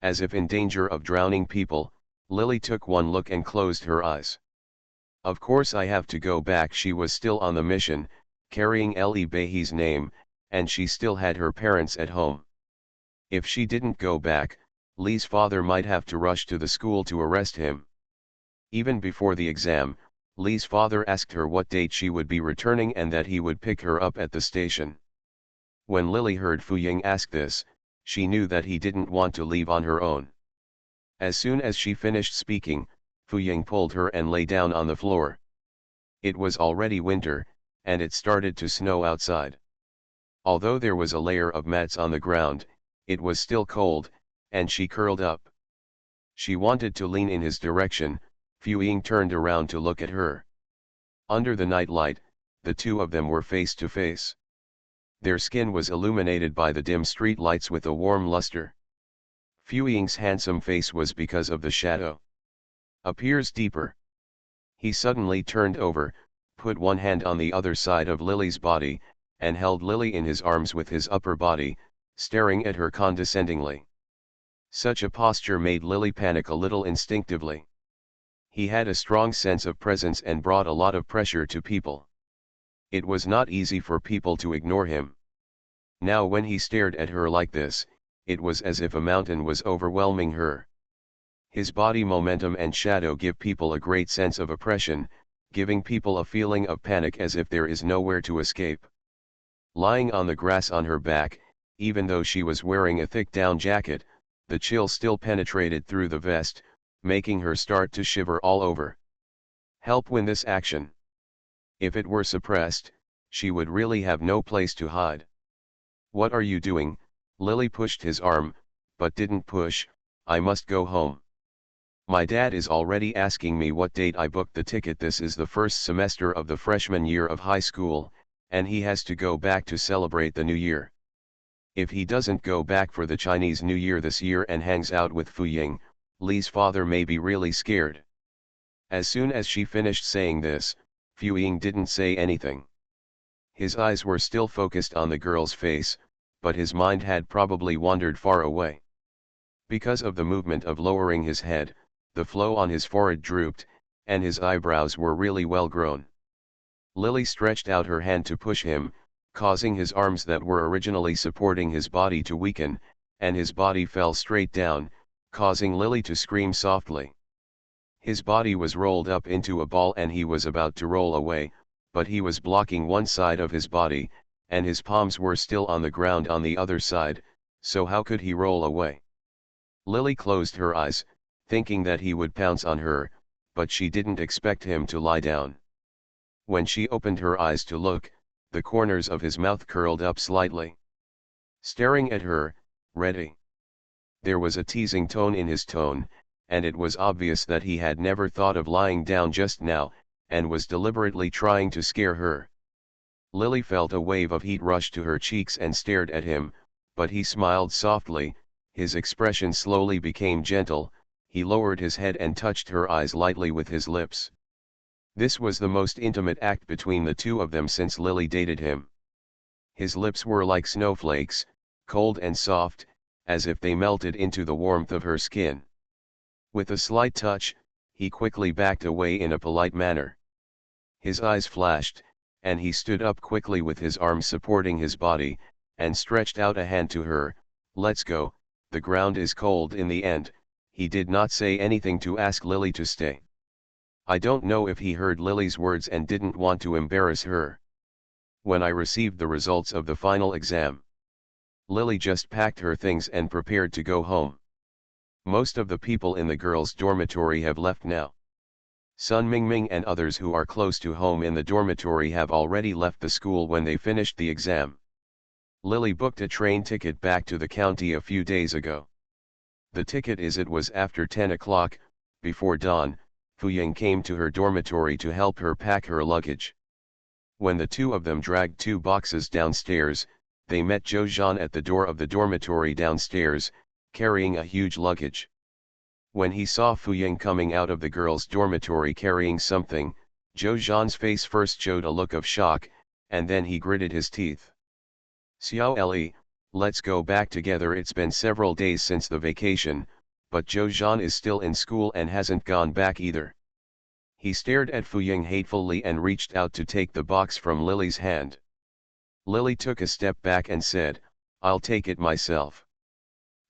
[SPEAKER 1] As if in danger of drowning people, Lily took one look and closed her eyes. Of course I have to go back. She was still on the mission, carrying Ellie Behi's name, and she still had her parents at home. If she didn't go back, Lee's father might have to rush to the school to arrest him. Even before the exam, Lee's father asked her what date she would be returning and that he would pick her up at the station. When Lily heard Fuying ask this, she knew that he didn't want to leave on her own. As soon as she finished speaking, Fuying pulled her and lay down on the floor. It was already winter, and it started to snow outside. Although there was a layer of mats on the ground, it was still cold, and she curled up. She wanted to lean in his direction. Fuying turned around to look at her. Under the night light, the two of them were face to face. Their skin was illuminated by the dim street lights with a warm luster. Fuying's handsome face was because of the shadow. Appears deeper. He suddenly turned over, put one hand on the other side of Lily's body, and held Lily in his arms with his upper body, staring at her condescendingly. Such a posture made Lily panic a little instinctively. He had a strong sense of presence and brought a lot of pressure to people. It was not easy for people to ignore him. Now when he stared at her like this, it was as if a mountain was overwhelming her. His body momentum and shadow give people a great sense of oppression, giving people a feeling of panic as if there is nowhere to escape. Lying on the grass on her back, even though she was wearing a thick down jacket, the chill still penetrated through the vest, making her start to shiver all over. Help win this action. If it were suppressed, she would really have no place to hide. What are you doing? Lily pushed his arm, but didn't push. I must go home. My dad is already asking me what date I booked the ticket. This is the first semester of the freshman year of high school, and he has to go back to celebrate the new year. If he doesn't go back for the Chinese New Year this year and hangs out with Fuying, Lee's father may be really scared. As soon as she finished saying this, Fuying didn't say anything. His eyes were still focused on the girl's face, but his mind had probably wandered far away. Because of the movement of lowering his head, the flow on his forehead drooped, and his eyebrows were really well grown. Lily stretched out her hand to push him, causing his arms that were originally supporting his body to weaken, and his body fell straight down, causing Lily to scream softly. His body was rolled up into a ball and he was about to roll away, but he was blocking one side of his body, and his palms were still on the ground on the other side, so how could he roll away? Lily closed her eyes, thinking that he would pounce on her, but she didn't expect him to lie down. When she opened her eyes to look, the corners of his mouth curled up slightly. Staring at her, ready. There was a teasing tone in his tone, and it was obvious that he had never thought of lying down just now, and was deliberately trying to scare her. Lily felt a wave of heat rush to her cheeks and stared at him, but he smiled softly. His expression slowly became gentle. He lowered his head and touched her eyes lightly with his lips. This was the most intimate act between the two of them since Lily dated him. His lips were like snowflakes, cold and soft, as if they melted into the warmth of her skin. With a slight touch, he quickly backed away in a polite manner. His eyes flashed, and he stood up quickly with his arms supporting his body, and stretched out a hand to her. Let's go, the ground is cold in the end. He did not say anything to ask Lily to stay. I don't know if he heard Lily's words and didn't want to embarrass her. When I received the results of the final exam, Lily just packed her things and prepared to go home. Most of the people in the girls' dormitory have left now. Sun Mingming and others who are close to home in the dormitory have already left the school when they finished the exam. Lily booked a train ticket back to the county a few days ago. The ticket is it was after 10 o'clock, before dawn, Fuying came to her dormitory to help her pack her luggage. When the two of them dragged two boxes downstairs, they met Zhou Zhan at the door of the dormitory downstairs, carrying a huge luggage. When he saw Fuying coming out of the girls' dormitory carrying something, Zhou Zhan's face first showed a look of shock, and then he gritted his teeth. Xiao Li, let's go back together. It's been several days since the vacation, but Zhou Zhan is still in school and hasn't gone back either. He stared at Fuying hatefully and reached out to take the box from Lily's hand. Lily took a step back and said, I'll take it myself.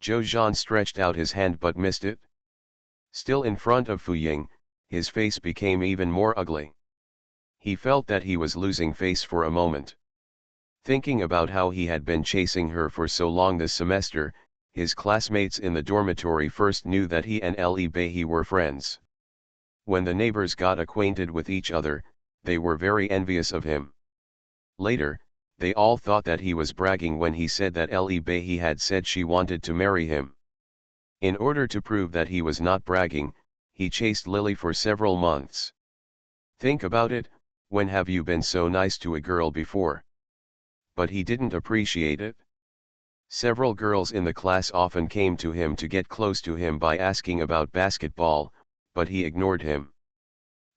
[SPEAKER 1] Zhou Zhan stretched out his hand but missed it. Still in front of Fuying, his face became even more ugly. He felt that he was losing face for a moment. Thinking about how he had been chasing her for so long this semester, his classmates in the dormitory first knew that he and Li Bei were friends. When the neighbors got acquainted with each other, they were very envious of him. Later, they all thought that he was bragging when he said that Li Bei had said she wanted to marry him. In order to prove that he was not bragging, he chased Lily for several months. Think about it, when have you been so nice to a girl before? But he didn't appreciate it. Several girls in the class often came to him to get close to him by asking about basketball, but he ignored him.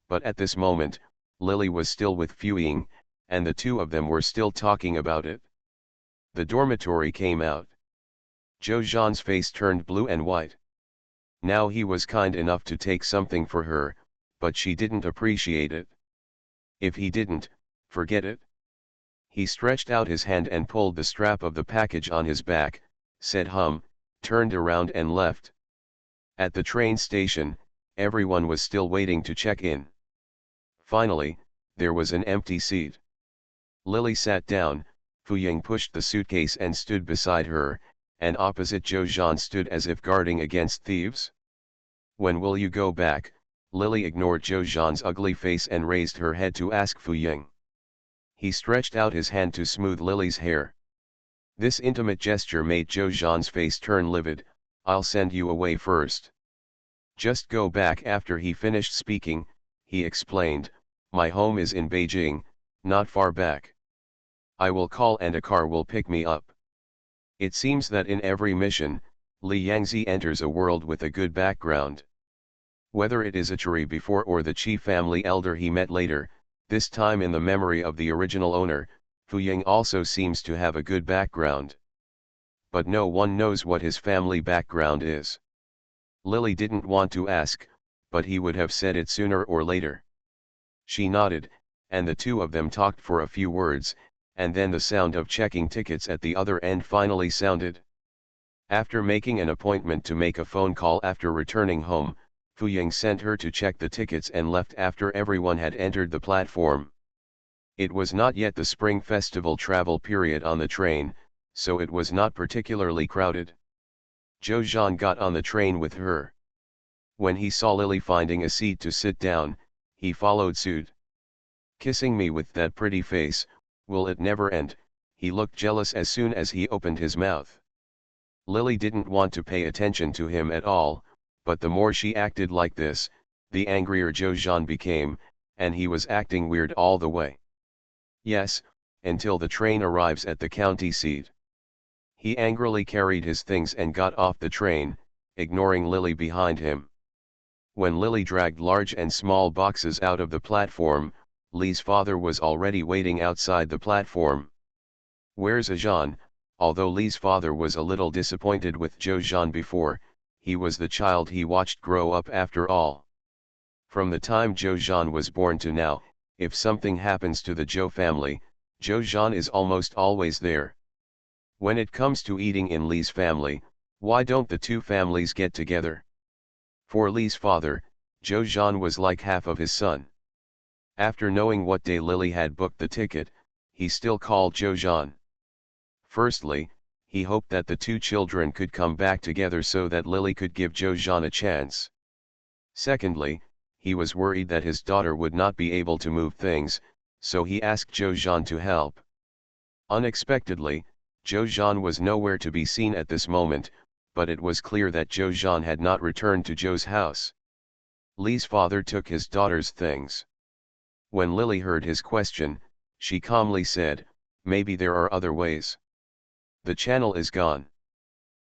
[SPEAKER 1] But at this moment, Lily was still with Fuying, and the two of them were still talking about it. The dormitory came out. Zhou Zhan's face turned blue and white. Now he was kind enough to take something for her, but she didn't appreciate it. If he didn't, forget it. He stretched out his hand and pulled the strap of the package on his back, said turned around and left. At the train station, everyone was still waiting to check in. Finally, there was an empty seat. Lily sat down, Fuying pushed the suitcase and stood beside her, and opposite Zhou Zhan stood as if guarding against thieves. When will you go back? Lily ignored Zhou Zhan's ugly face and raised her head to ask Fuying. He stretched out his hand to smooth Lily's hair. This intimate gesture made Zhou Zhan's face turn livid. I'll send you away first. Just go back. After he finished speaking, he explained, my home is in Beijing, not far back. I will call and a car will pick me up. It seems that in every mission, Li Yangzi enters a world with a good background. Whether it is a Churi before or the chief family elder he met later, this time in the memory of the original owner, Fuying also seems to have a good background. But no one knows what his family background is. Lily didn't want to ask, but he would have said it sooner or later. She nodded, and the two of them talked for a few words, and then the sound of checking tickets at the other end finally sounded. After making an appointment to make a phone call after returning home, Fuying sent her to check the tickets and left after everyone had entered the platform. It was not yet the Spring Festival travel period on the train, so it was not particularly crowded. Zhou Zhan got on the train with her. When he saw Lily finding a seat to sit down, he followed suit. Kissing me with that pretty face, will it never end? He looked jealous as soon as he opened his mouth. Lily didn't want to pay attention to him at all, but the more she acted like this, the angrier Zhou Zhan became, and he was acting weird all the way. Yes, until the train arrives at the county seat. He angrily carried his things and got off the train, ignoring Lily behind him. When Lily dragged large and small boxes out of the platform, Li's father was already waiting outside the platform. Where's Zhan? Although Li's father was a little disappointed with Zhou Zhan before, he was the child he watched grow up after all. From the time Zhou Zhan was born to now, if something happens to the Zhou family, Zhou Zhan is almost always there. When it comes to eating in Li's family, why don't the two families get together? For Li's father, Zhou Zhan was like half of his son. After knowing what day Lily had booked the ticket, he still called Zhou Zhan. Firstly, he hoped that the two children could come back together so that Lily could give Zhou Zhan a chance. Secondly, he was worried that his daughter would not be able to move things, so he asked Zhou Zhan to help. Unexpectedly, Zhou Zhan was nowhere to be seen at this moment, but it was clear that Zhou Zhan had not returned to Zhou's house. Lee's father took his daughter's things. When Lily heard his question, she calmly said, "Maybe there are other ways. The channel is gone.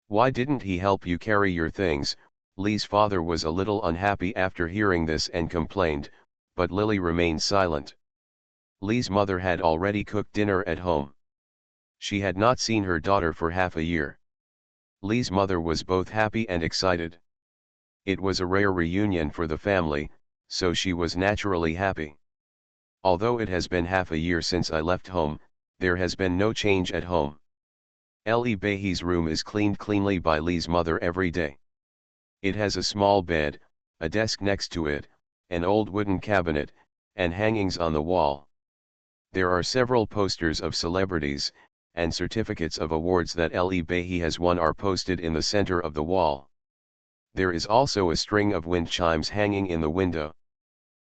[SPEAKER 1] Why didn't he help you carry your things?" Lee's father was a little unhappy after hearing this and complained, but Lily remained silent. Lee's mother had already cooked dinner at home. She had not seen her daughter for half a year. Lee's mother was both happy and excited. It was a rare reunion for the family, so she was naturally happy. "Although it has been half a year since I left home, there has been no change at home. Ellie Behi's room is cleaned cleanly by Lee's mother every day. It has a small bed, a desk next to it, an old wooden cabinet, and hangings on the wall. There are several posters of celebrities, and certificates of awards that Ellie Behi has won are posted in the center of the wall. There is also a string of wind chimes hanging in the window.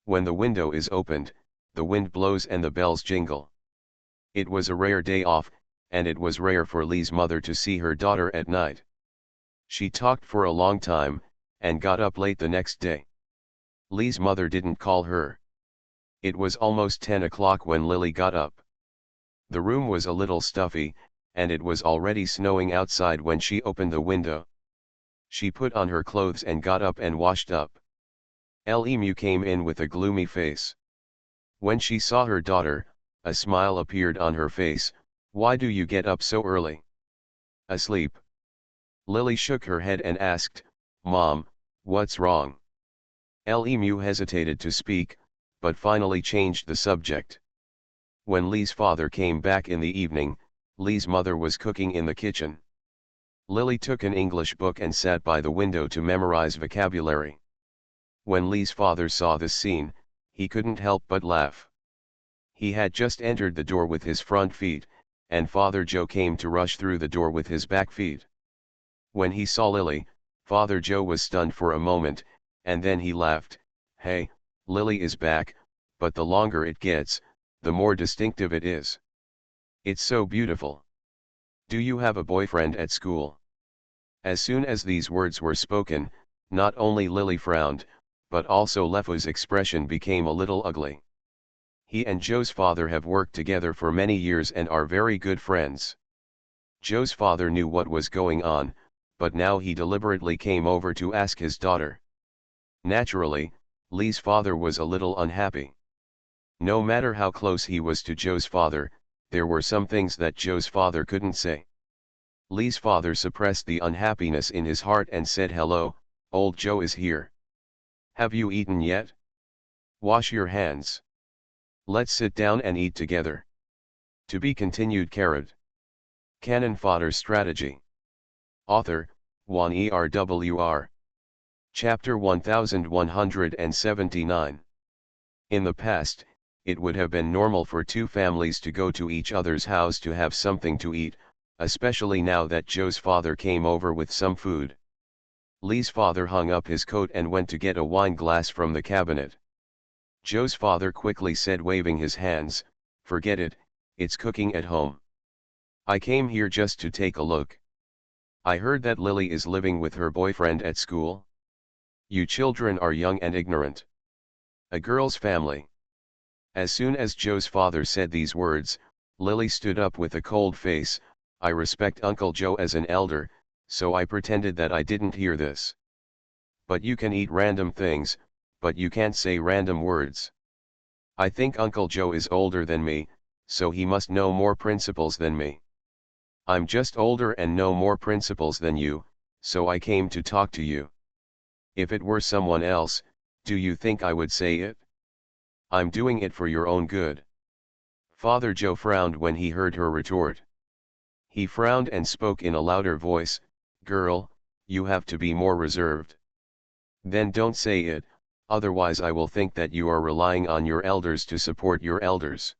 [SPEAKER 1] When the window is opened, the wind blows and the bells jingle. It was a rare day off, and it was rare for Lee's mother to see her daughter at night. She talked for a long time, and got up late the next day. Lee's mother didn't call her. It was almost 10 o'clock when Lily got up. The room was a little stuffy, and it was already snowing outside when she opened the window. She put on her clothes and got up and washed up. Emu came in with a gloomy face. When she saw her daughter, a smile appeared on her face. "Why do you get up so early?" "Asleep." Lily shook her head and asked, "Mom, what's wrong?" Emu hesitated to speak, but finally changed the subject. When Lee's father came back in the evening, Lee's mother was cooking in the kitchen. Lily took an English book and sat by the window to memorize vocabulary. When Lee's father saw this scene, he couldn't help but laugh. He had just entered the door with his front feet, and Father Joe came to rush through the door with his back feet. When he saw Lily, Father Joe was stunned for a moment, and then he laughed. "Hey, Lily is back, but the longer it gets, the more distinctive it is. It's so beautiful. Do you have a boyfriend at school?" As soon as these words were spoken, not only Lily frowned, but also Lefo's expression became a little ugly. He and Joe's father have worked together for many years and are very good friends. Joe's father knew what was going on, but now he deliberately came over to ask his daughter. Naturally, Lee's father was a little unhappy. No matter how close he was to Joe's father, there were some things that Joe's father couldn't say. Lee's father suppressed the unhappiness in his heart and said, "Hello, old Joe is here. Have you eaten yet? Wash your hands. Let's sit down and eat together." To be continued. Canon Fodder Strategy. Author, Juan ERWR. Chapter 1179. In the past, it would have been normal for two families to go to each other's house to have something to eat, especially now that Joe's father came over with some food. Lee's father hung up his coat and went to get a wine glass from the cabinet. Joe's father quickly said, waving his hands, "Forget it, it's cooking at home. I came here just to take a look. I heard that Lily is living with her boyfriend at school. You children are young and ignorant. A girl's family." As soon as Joe's father said these words, Lily stood up with a cold face. "I respect Uncle Joe as an elder, so I pretended that I didn't hear this. But you can eat random things, but you can't say random words. I think Uncle Joe is older than me, so he must know more principles than me. I'm just older and know more principles than you, so I came to talk to you. If it were someone else, do you think I would say it? I'm doing it for your own good." Father Joe frowned when he heard her retort. He frowned and spoke in a louder voice, "Girl, you have to be more reserved. Then don't say it, otherwise I will think that you are relying on your elders to support your elders.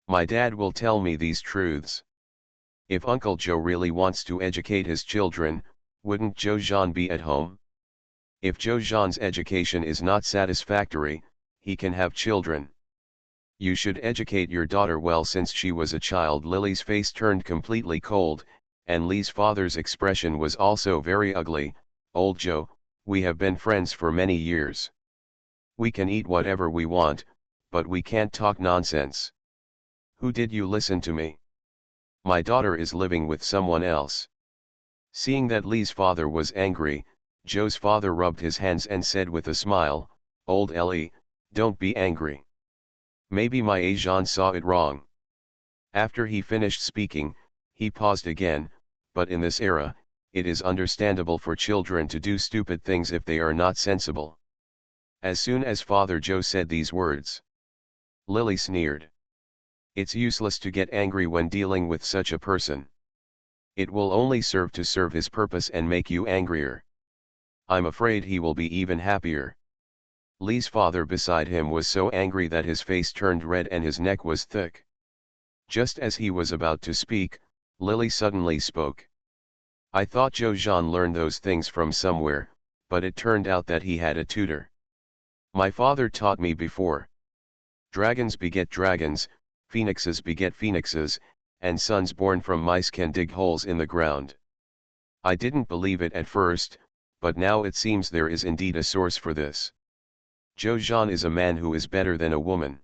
[SPEAKER 1] My dad will tell me these truths. If Uncle Joe really wants to educate his children, wouldn't Joe Jean be at home? If Joe Jean's education is not satisfactory, he can have children. You should educate your daughter well since she was a child." Lily's face turned completely cold, and Lee's father's expression was also very ugly. "Old Joe, we have been friends for many years. We can eat whatever we want, but we can't talk nonsense. Who did you listen to me? My daughter is living with someone else. Seeing that Lee's father was angry, Joe's father rubbed his hands and said with a smile, "Old Ellie, don't be angry. Maybe my agent saw it wrong." After he finished speaking, he paused again, but in this era, it is understandable for children to do stupid things if they are not sensible. As soon as Father Joe said these words, Lily sneered. It's useless to get angry when dealing with such a person. It will only serve to serve his purpose and make you angrier. I'm afraid he will be even happier. Lee's father beside him was so angry that his face turned red and his neck was thick. Just as he was about to speak, Lily suddenly spoke. I thought Joe Jean learned those things from somewhere, but it turned out that he had a tutor. My father taught me before. Dragons beget dragons, phoenixes beget phoenixes, and sons born from mice can dig holes in the ground. I didn't believe it at first, but now it seems there is indeed a source for this. Joe Jean is a man who is better than a woman.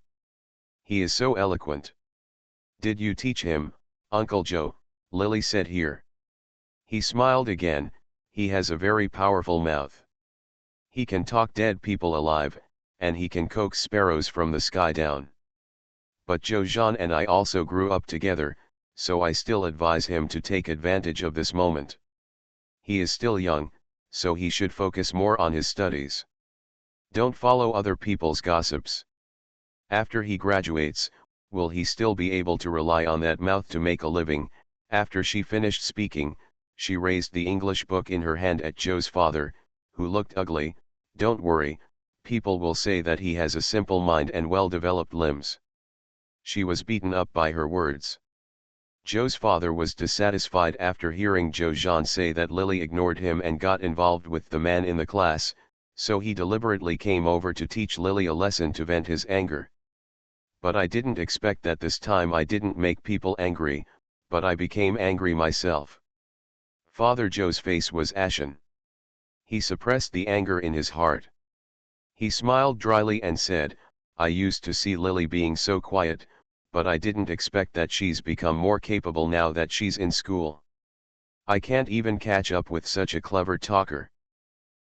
[SPEAKER 1] He is so eloquent. Did you teach him, Uncle Joe? Lily said here. He smiled again. He has a very powerful mouth. He can talk dead people alive, and he can coax sparrows from the sky down. But Joe Jean and I also grew up together, so I still advise him to take advantage of this moment. He is still young, so he should focus more on his studies. Don't follow other people's gossips. After he graduates, will he still be able to rely on that mouth to make a living? After she finished speaking, she raised the English book in her hand at Joe's father, who looked ugly. Don't worry, people will say that he has a simple mind and well-developed limbs. She was beaten up by her words. Joe's father was dissatisfied after hearing Joe Jean say that Lily ignored him and got involved with the man in the class, so he deliberately came over to teach Lily a lesson to vent his anger. But I didn't expect that this time I didn't make people angry, but I became angry myself. Father Joe's face was ashen. He suppressed the anger in his heart. He smiled dryly and said, I used to see Lily being so quiet, but I didn't expect that she's become more capable now that she's in school. I can't even catch up with such a clever talker.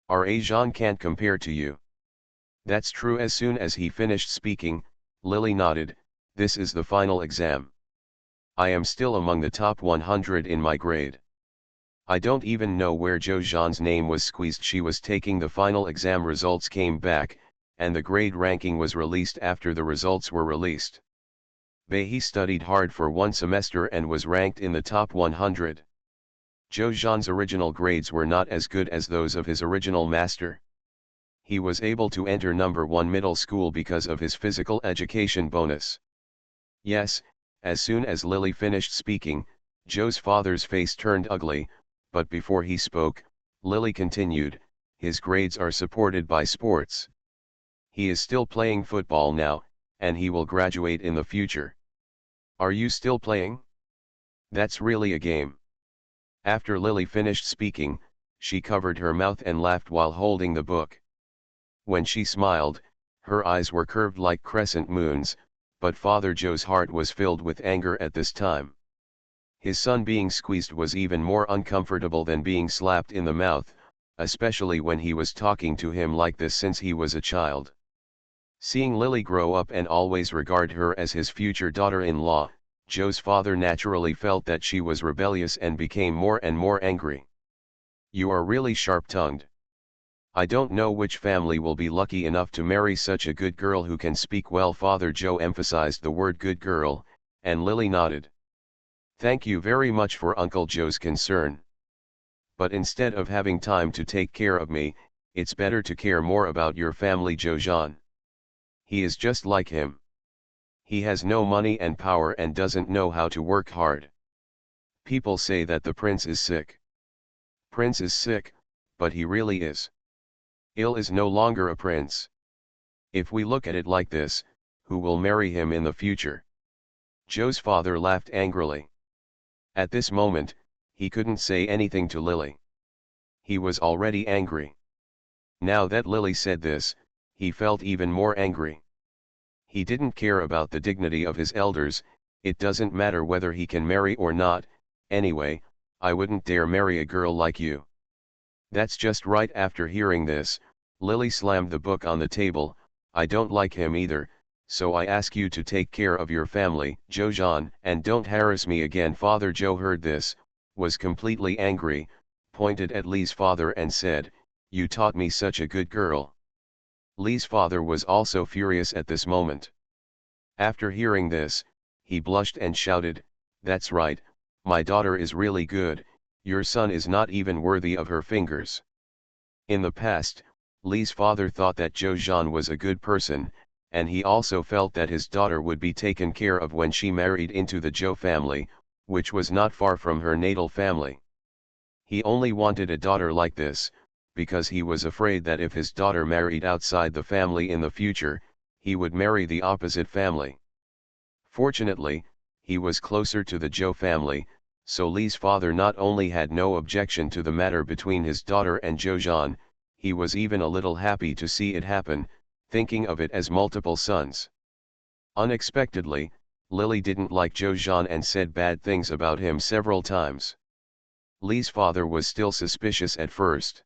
[SPEAKER 1] Our agent can't compare to you. That's true. As soon as he finished speaking, Lily nodded. This is the final exam. I am still among the top 100 in my grade. I don't even know where Joe Jean's name was squeezed. She was taking the final exam. Results came back, and the grade ranking was released after the results were released. He studied hard for one semester and was ranked in the top 100. Joe Jean's original grades were not as good as those of his original master. He was able to enter number 1 middle school because of his physical education bonus. Yes, as soon as Lily finished speaking, Joe's father's face turned ugly, but before he spoke, Lily continued, his grades are supported by sports. He is still playing football now, and he will graduate in the future. Are you still playing? That's really a game. After Lily finished speaking, she covered her mouth and laughed while holding the book. When she smiled, her eyes were curved like crescent moons, but Father Joe's heart was filled with anger at this time. His son being squeezed was even more uncomfortable than being slapped in the mouth, especially when he was talking to him like this since he was a child. Seeing Lily grow up and always regard her as his future daughter-in-law, Joe's father naturally felt that she was rebellious and became more and more angry. You are really sharp-tongued. I don't know which family will be lucky enough to marry such a good girl who can speak well. Father Joe emphasized the word good girl, and Lily nodded. Thank you very much for Uncle Joe's concern. But instead of having time to take care of me, it's better to care more about your family. Joe Jean. He is just like him. He has no money and power and doesn't know how to work hard. People say that the prince is sick. Prince is sick, but he really is. Il is no longer a prince. If we look at it like this, who will marry him in the future? Joe's father laughed angrily. At this moment, he couldn't say anything to Lily. He was already angry. Now that Lily said this, he felt even more angry. He didn't care about the dignity of his elders. It doesn't matter whether he can marry or not, anyway, I wouldn't dare marry a girl like you. That's just right. After hearing this, Lily slammed the book on the table. I don't like him either, so I ask you to take care of your family, Jojan, and don't harass me again. Father Joe heard this, was completely angry, pointed at Lee's father and said, "You taught me such a good girl." Lee's father was also furious at this moment. After hearing this, he blushed and shouted, "That's right, my daughter is really good, your son is not even worthy of her fingers." In the past, Lee's father thought that Jojan was a good person, and he also felt that his daughter would be taken care of when she married into the Joe family, which was not far from her natal family. He only wanted a daughter like this, because he was afraid that if his daughter married outside the family in the future, he would marry the opposite family. Fortunately, he was closer to the Joe family, so Lee's father not only had no objection to the matter between his daughter and Jojan, he was even a little happy to see it happen, thinking of it as multiple sons. Unexpectedly, Lily didn't like Jojan and said bad things about him several times. Lee's father was still suspicious at first.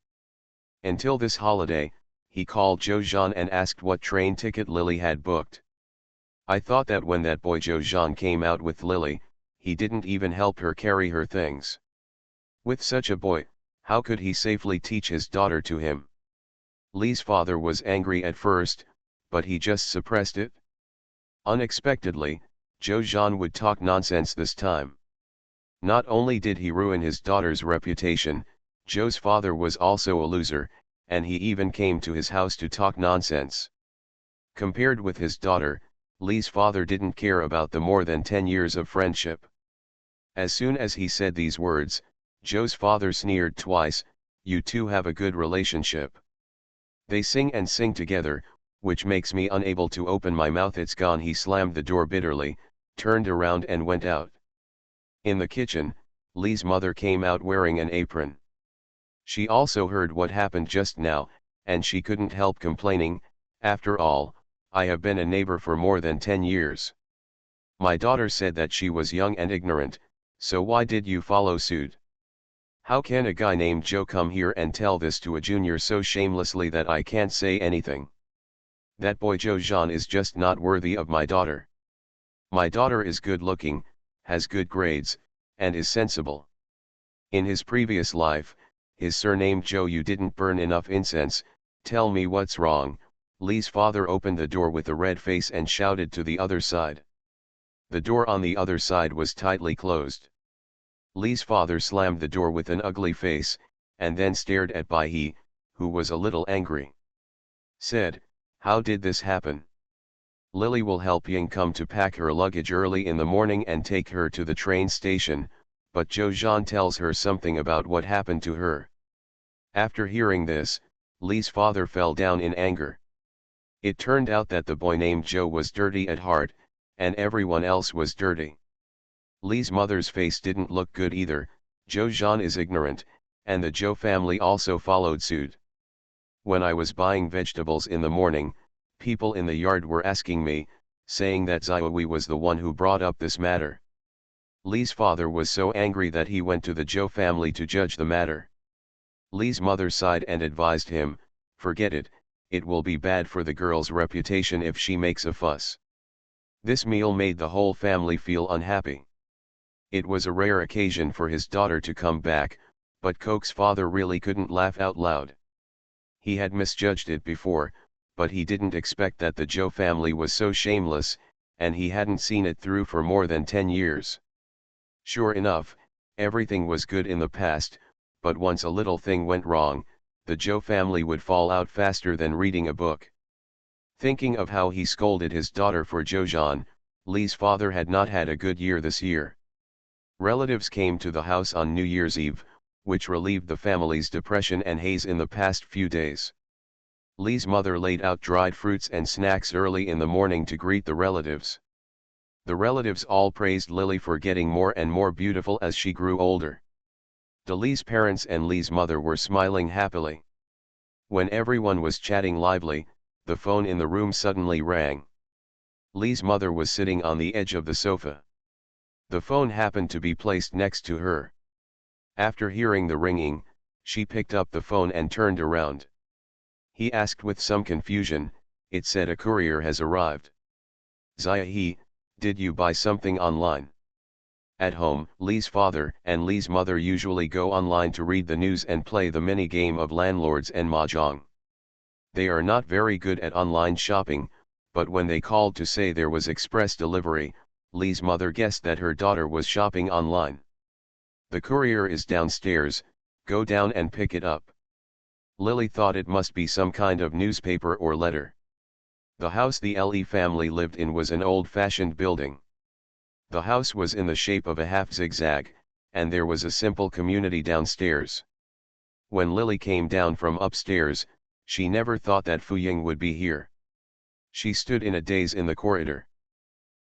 [SPEAKER 1] Until this holiday, he called Jojan and asked what train ticket Lily had booked. "I thought that when that boy Jojan came out with Lily, he didn't even help her carry her things. With such a boy, how could he safely teach his daughter to him?" Lee's father was angry at first, but he just suppressed it. Unexpectedly, Jojan would talk nonsense this time. Not only did he ruin his daughter's reputation, Joe's father was also a loser, and he even came to his house to talk nonsense. Compared with his daughter, Lee's father didn't care about the more than 10 years of friendship. As soon as he said these words, Joe's father sneered twice, "You two have a good relationship. They sing and sing together, which makes me unable to open my mouth. It's gone." He slammed the door bitterly, turned around and went out. In the kitchen, Lee's mother came out wearing an apron. She also heard what happened just now, and she couldn't help complaining, "After all, I have been a neighbor for more than 10 years. My daughter said that she was young and ignorant, so why did you follow suit? How can a guy named Joe come here and tell this to a junior so shamelessly that I can't say anything? That boy Jojan is just not worthy of my daughter. My daughter is good looking, has good grades, and is sensible. In his previous life, his surname Joe. You didn't burn enough incense. Tell me what's wrong." Lee's father opened the door with a red face and shouted to the other side. The door on the other side was tightly closed. Lee's father slammed the door with an ugly face, and then stared at Bai, who was a little angry. Said, "How did this happen? Lily will help Ying come to pack her luggage early in the morning and take her to the train station, but Jojan tells her something about what happened to her." After hearing this, Lee's father fell down in anger. It turned out that the boy named Joe was dirty at heart, and everyone else was dirty. Lee's mother's face didn't look good either. Jojan is ignorant, and the Joe family also followed suit. When I was buying vegetables in the morning, people in the yard were asking me, saying that Ziowi was the one who brought up this matter. Lee's father was so angry that he went to the Joe family to judge the matter. Lee's mother sighed and advised him, "Forget it, it will be bad for the girl's reputation if she makes a fuss." This meal made the whole family feel unhappy. It was a rare occasion for his daughter to come back, but Coke's father really couldn't laugh out loud. He had misjudged it before, but he didn't expect that the Joe family was so shameless, and he hadn't seen it through for more than 10 years. Sure enough, everything was good in the past, but once a little thing went wrong, the Joe family would fall out faster than reading a book. Thinking of how he scolded his daughter for Jojan, Lee's father had not had a good year this year. Relatives came to the house on New Year's Eve, which relieved the family's depression and haze in the past few days. Lee's mother laid out dried fruits and snacks early in the morning to greet the relatives. The relatives all praised Lily for getting more and more beautiful as she grew older. Lee's parents and Lee's mother were smiling happily. When everyone was chatting lively, The phone in the room suddenly rang. Lee's mother was sitting on the edge of the sofa. The phone happened to be placed next to her. After hearing the ringing, she picked up the phone and turned around. He asked with some confusion. It said a courier has arrived. Zia, did you buy something online? At home, Lee's father and Lee's mother usually go online to read the news and play the mini-game of landlords and mahjong. They are not very good at online shopping, but when they called to say there was express delivery, Lee's mother guessed that her daughter was shopping online. The courier is downstairs, go down and pick it up. Lily thought it must be some kind of newspaper or letter. The house the Lee family lived in was an old-fashioned building. The house was in the shape of a half-zigzag, and there was a simple community downstairs. When Lily came down from upstairs, she never thought that Fuying would be here. She stood in a daze in the corridor.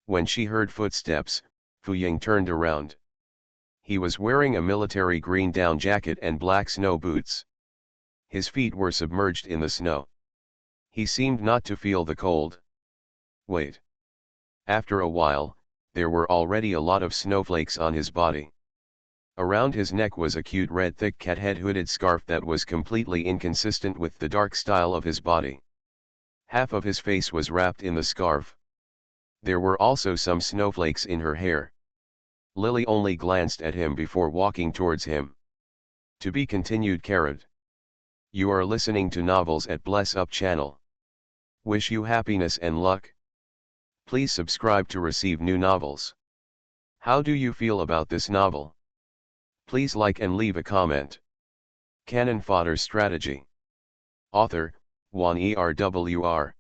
[SPEAKER 1] When she heard footsteps, Fuying turned around. He was wearing a military green down jacket and black snow boots. His feet were submerged in the snow. He seemed not to feel the cold. Wait. After a while, there were already a lot of snowflakes on his body. Around his neck was a cute red thick cat head hooded scarf that was completely inconsistent with the dark style of his body. Half of his face was wrapped in the scarf. There were also some snowflakes in her hair. Lily only glanced at him before walking towards him. To be continued. You are listening to novels at Bless Up channel. Wish you happiness and luck. Please subscribe to receive new novels. How do you feel about this novel? Please like and leave a comment. Canon Fodder Strategy. Author, Juan ERWR.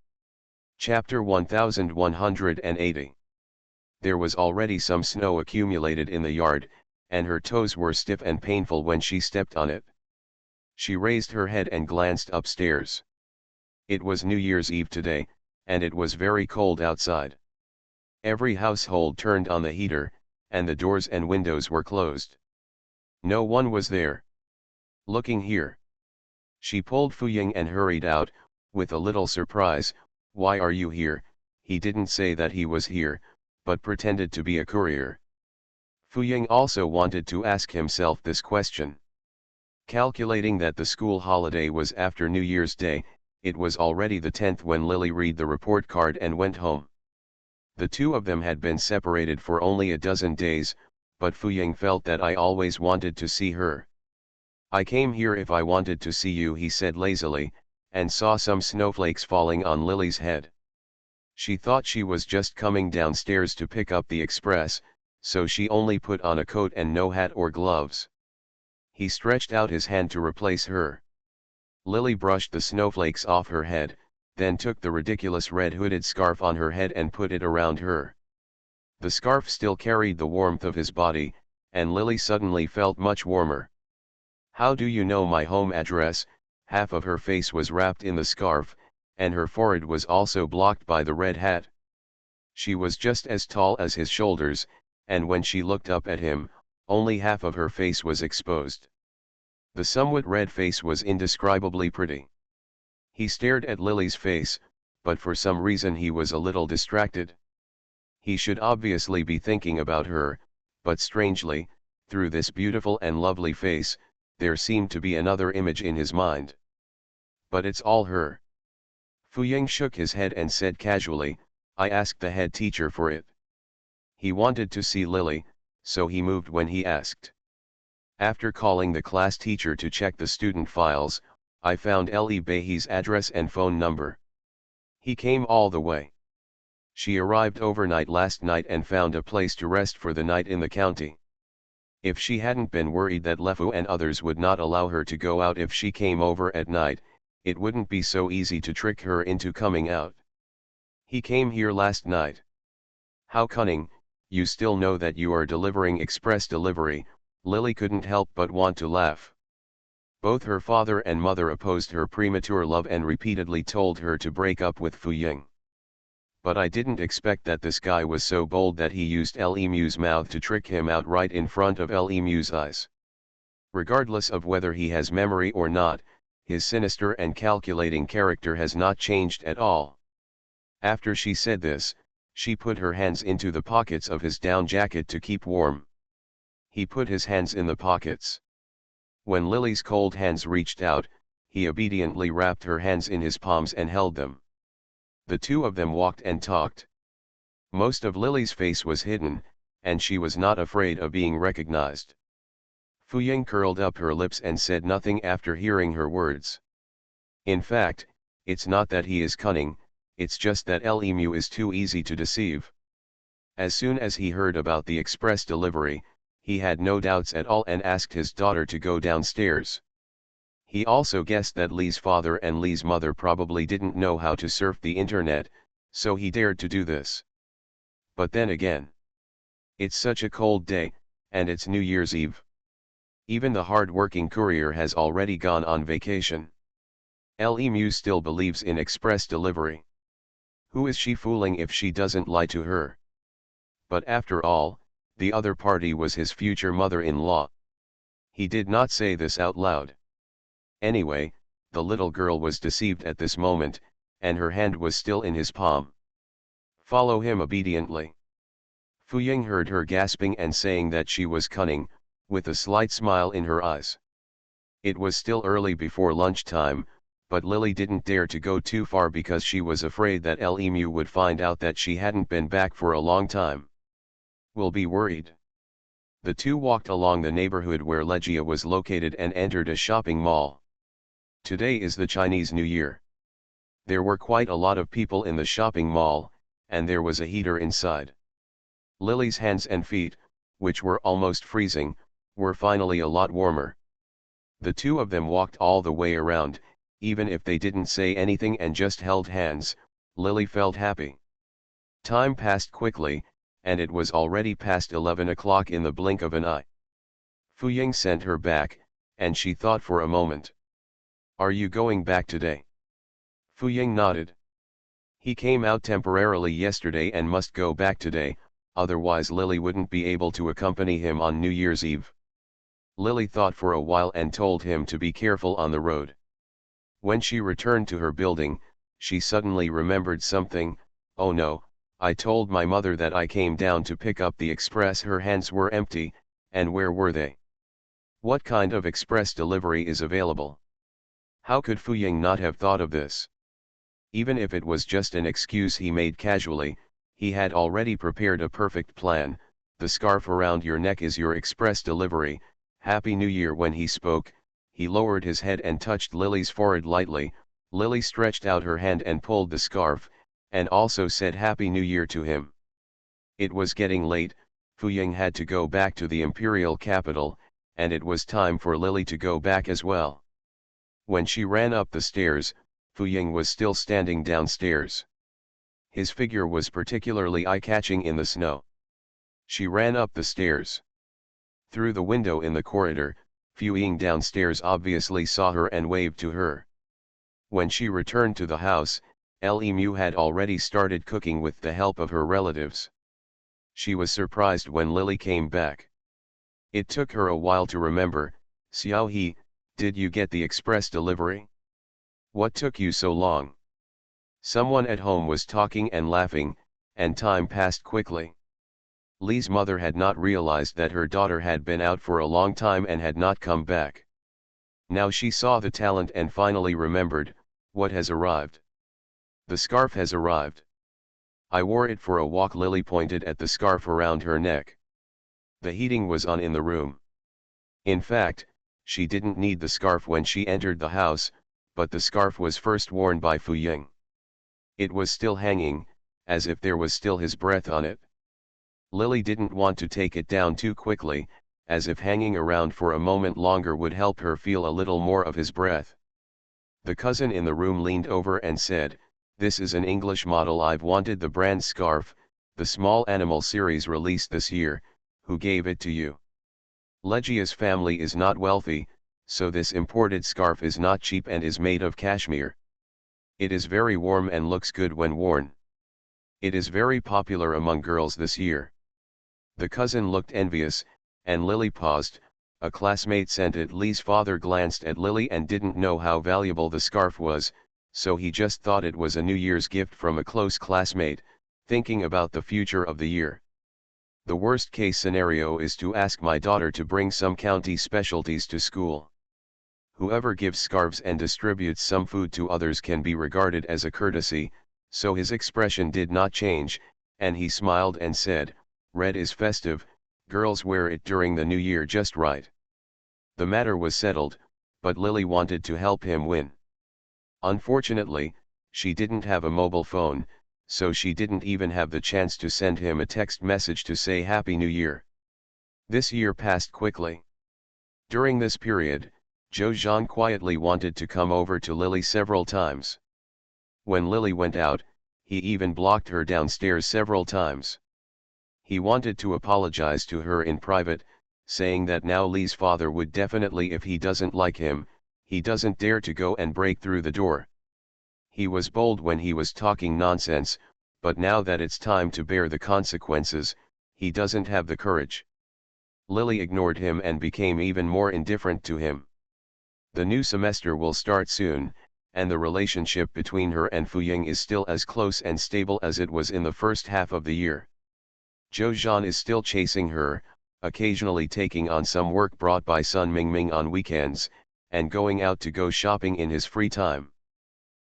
[SPEAKER 1] Chapter 1180. There was already some snow accumulated in the yard, and her toes were stiff and painful when she stepped on it. She raised her head and glanced upstairs. It was New Year's Eve today, and it was very cold outside. Every household turned on the heater, and the doors and windows were closed. No one was there. Looking here. She pulled Fuying and hurried out, with a little surprise. Why are you here? He didn't say that he was here, but pretended to be a courier. Fuying also wanted to ask himself this question. Calculating that the school holiday was after New Year's Day, it was already the 10th when Lily read the report card and went home. The two of them had been separated for only a dozen days, but Fuying felt that I always wanted to see her. I came here if I wanted to see you, he said lazily, and saw some snowflakes falling on Lily's head. She thought she was just coming downstairs to pick up the express, so she only put on a coat and no hat or gloves. He stretched out his hand to replace her. Lily brushed the snowflakes off her head, then took the ridiculous red hooded scarf on her head and put it around her. The scarf still carried the warmth of his body, and Lily suddenly felt much warmer. How do you know my home address? Half of her face was wrapped in the scarf, and her forehead was also blocked by the red hat. She was just as tall as his shoulders, and when she looked up at him, only half of her face was exposed. The somewhat red face was indescribably pretty. He stared at Lily's face, but for some reason he was a little distracted. He should obviously be thinking about her, but strangely, through this beautiful and lovely face, there seemed to be another image in his mind. But it's all her. Fuying shook his head and said casually, I asked the head teacher for it. He wanted to see Lily, so he moved when he asked. After calling the class teacher to check the student files, I found Lee Behi's address and phone number. He came all the way. She arrived overnight last night and found a place to rest for the night in the county. If she hadn't been worried that Lefu and others would not allow her to go out if she came over at night, it wouldn't be so easy to trick her into coming out. He came here last night. How cunning, you still know that you are delivering express delivery. Lily couldn't help but want to laugh. Both her father and mother opposed her premature love and repeatedly told her to break up with Fuying. But I didn't expect that this guy was so bold that he used Lemu's mouth to trick him out right in front of Lemu's eyes. Regardless of whether he has memory or not, his sinister and calculating character has not changed at all. After she said this, she put her hands into the pockets of his down jacket to keep warm. He put his hands in the pockets. When Lily's cold hands reached out, he obediently wrapped her hands in his palms and held them. The two of them walked and talked. Most of Lily's face was hidden, and she was not afraid of being recognized. Fuying curled up her lips and said nothing after hearing her words. In fact, it's not that he is cunning, it's just that Lemu is too easy to deceive. As soon as he heard about the express delivery, he had no doubts at all and asked his daughter to go downstairs. He also guessed that Lee's father and Lee's mother probably didn't know how to surf the internet, so he dared to do this. But then again, it's such a cold day, and it's New Year's Eve. Even the hard-working courier has already gone on vacation. Lemu still believes in express delivery. Who is she fooling if she doesn't lie to her? But after all, the other party was his future mother-in-law. He did not say this out loud. Anyway, the little girl was deceived at this moment, and her hand was still in his palm. Follow him obediently. Fuying heard her gasping and saying that she was cunning, with a slight smile in her eyes. It was still early before lunchtime, but Lily didn't dare to go too far because she was afraid that Lemu would find out that she hadn't been back for a long time. Will be worried. The two walked along the neighborhood where Legia was located and entered a shopping mall. Today is the Chinese New Year. There were quite a lot of people in the shopping mall, and there was a heater inside. Lily's hands and feet, which were almost freezing, were finally a lot warmer. The two of them walked all the way around. Even if they didn't say anything and just held hands, Lily felt happy. Time passed quickly, and it was already past 11 o'clock in the blink of an eye. Fuying sent her back, and she thought for a moment. Are you going back today? Fuying nodded. He came out temporarily yesterday and must go back today, otherwise Lily wouldn't be able to accompany him on New Year's Eve. Lily thought for a while and told him to be careful on the road. When she returned to her building, she suddenly remembered something. Oh no, I told my mother that I came down to pick up the express. Her hands were empty, and where were they? What kind of express delivery is available? How could Fuying not have thought of this? Even if it was just an excuse he made casually, he had already prepared a perfect plan. The scarf around your neck is your express delivery. Happy New Year. When he spoke, he lowered his head and touched Lily's forehead lightly. Lily stretched out her hand and pulled the scarf, and also said Happy New Year to him. It was getting late, Fuying had to go back to the imperial capital, and it was time for Lily to go back as well. When she ran up the stairs, Fuying was still standing downstairs. His figure was particularly eye-catching in the snow. She ran up the stairs. Through the window in the corridor, Fuying downstairs obviously saw her and waved to her. When she returned to the house, Lemu had already started cooking with the help of her relatives. She was surprised when Lily came back. It took her a while to remember. Xiao He, did you get the express delivery? What took you so long? Someone at home was talking and laughing, and time passed quickly. Lee's mother had not realized that her daughter had been out for a long time and had not come back. Now she saw the talent and finally remembered. What has arrived? The scarf has arrived. I wore it for a walk. Lily pointed at the scarf around her neck. The heating was on in the room. In fact, she didn't need the scarf when she entered the house, but the scarf was first worn by Fuying. It was still hanging, as if there was still his breath on it. Lily didn't want to take it down too quickly, as if hanging around for a moment longer would help her feel a little more of his breath. The cousin in the room leaned over and said, "This is an English model. I've wanted the brand scarf, the small animal series released this year. Who gave it to you?" Legia's family is not wealthy, so this imported scarf is not cheap and is made of cashmere. It is very warm and looks good when worn. It is very popular among girls this year. The cousin looked envious, and Lily paused. a classmate sent it. Lee's father glanced at Lily and didn't know how valuable the scarf was, so he just thought it was a New Year's gift from a close classmate, thinking about the future of the year. The worst case scenario is to ask my daughter to bring some county specialties to school. Whoever gives scarves and distributes some food to others can be regarded as a courtesy, so his expression did not change, and he smiled and said, "Red is festive, girls wear it during the new year just right." The matter was settled, but Lily wanted to help him win. Unfortunately, she didn't have a mobile phone, so she didn't even have the chance to send him a text message to say Happy New Year. This year passed quickly. During this period, Joe-Jean quietly wanted to come over to Lily several times. When Lily went out, he even blocked her downstairs several times. He wanted to apologize to her in private, saying that now Lee's father would definitely, if he doesn't like him, he doesn't dare to go and break through the door. He was bold when he was talking nonsense, but now that it's time to bear the consequences, he doesn't have the courage. Lily ignored him and became even more indifferent to him. The new semester will start soon, and the relationship between her and Fuying is still as close and stable as it was in the first half of the year. Joe-Jean is still chasing her, occasionally taking on some work brought by Sun Mingming on weekends, and going out to go shopping in his free time.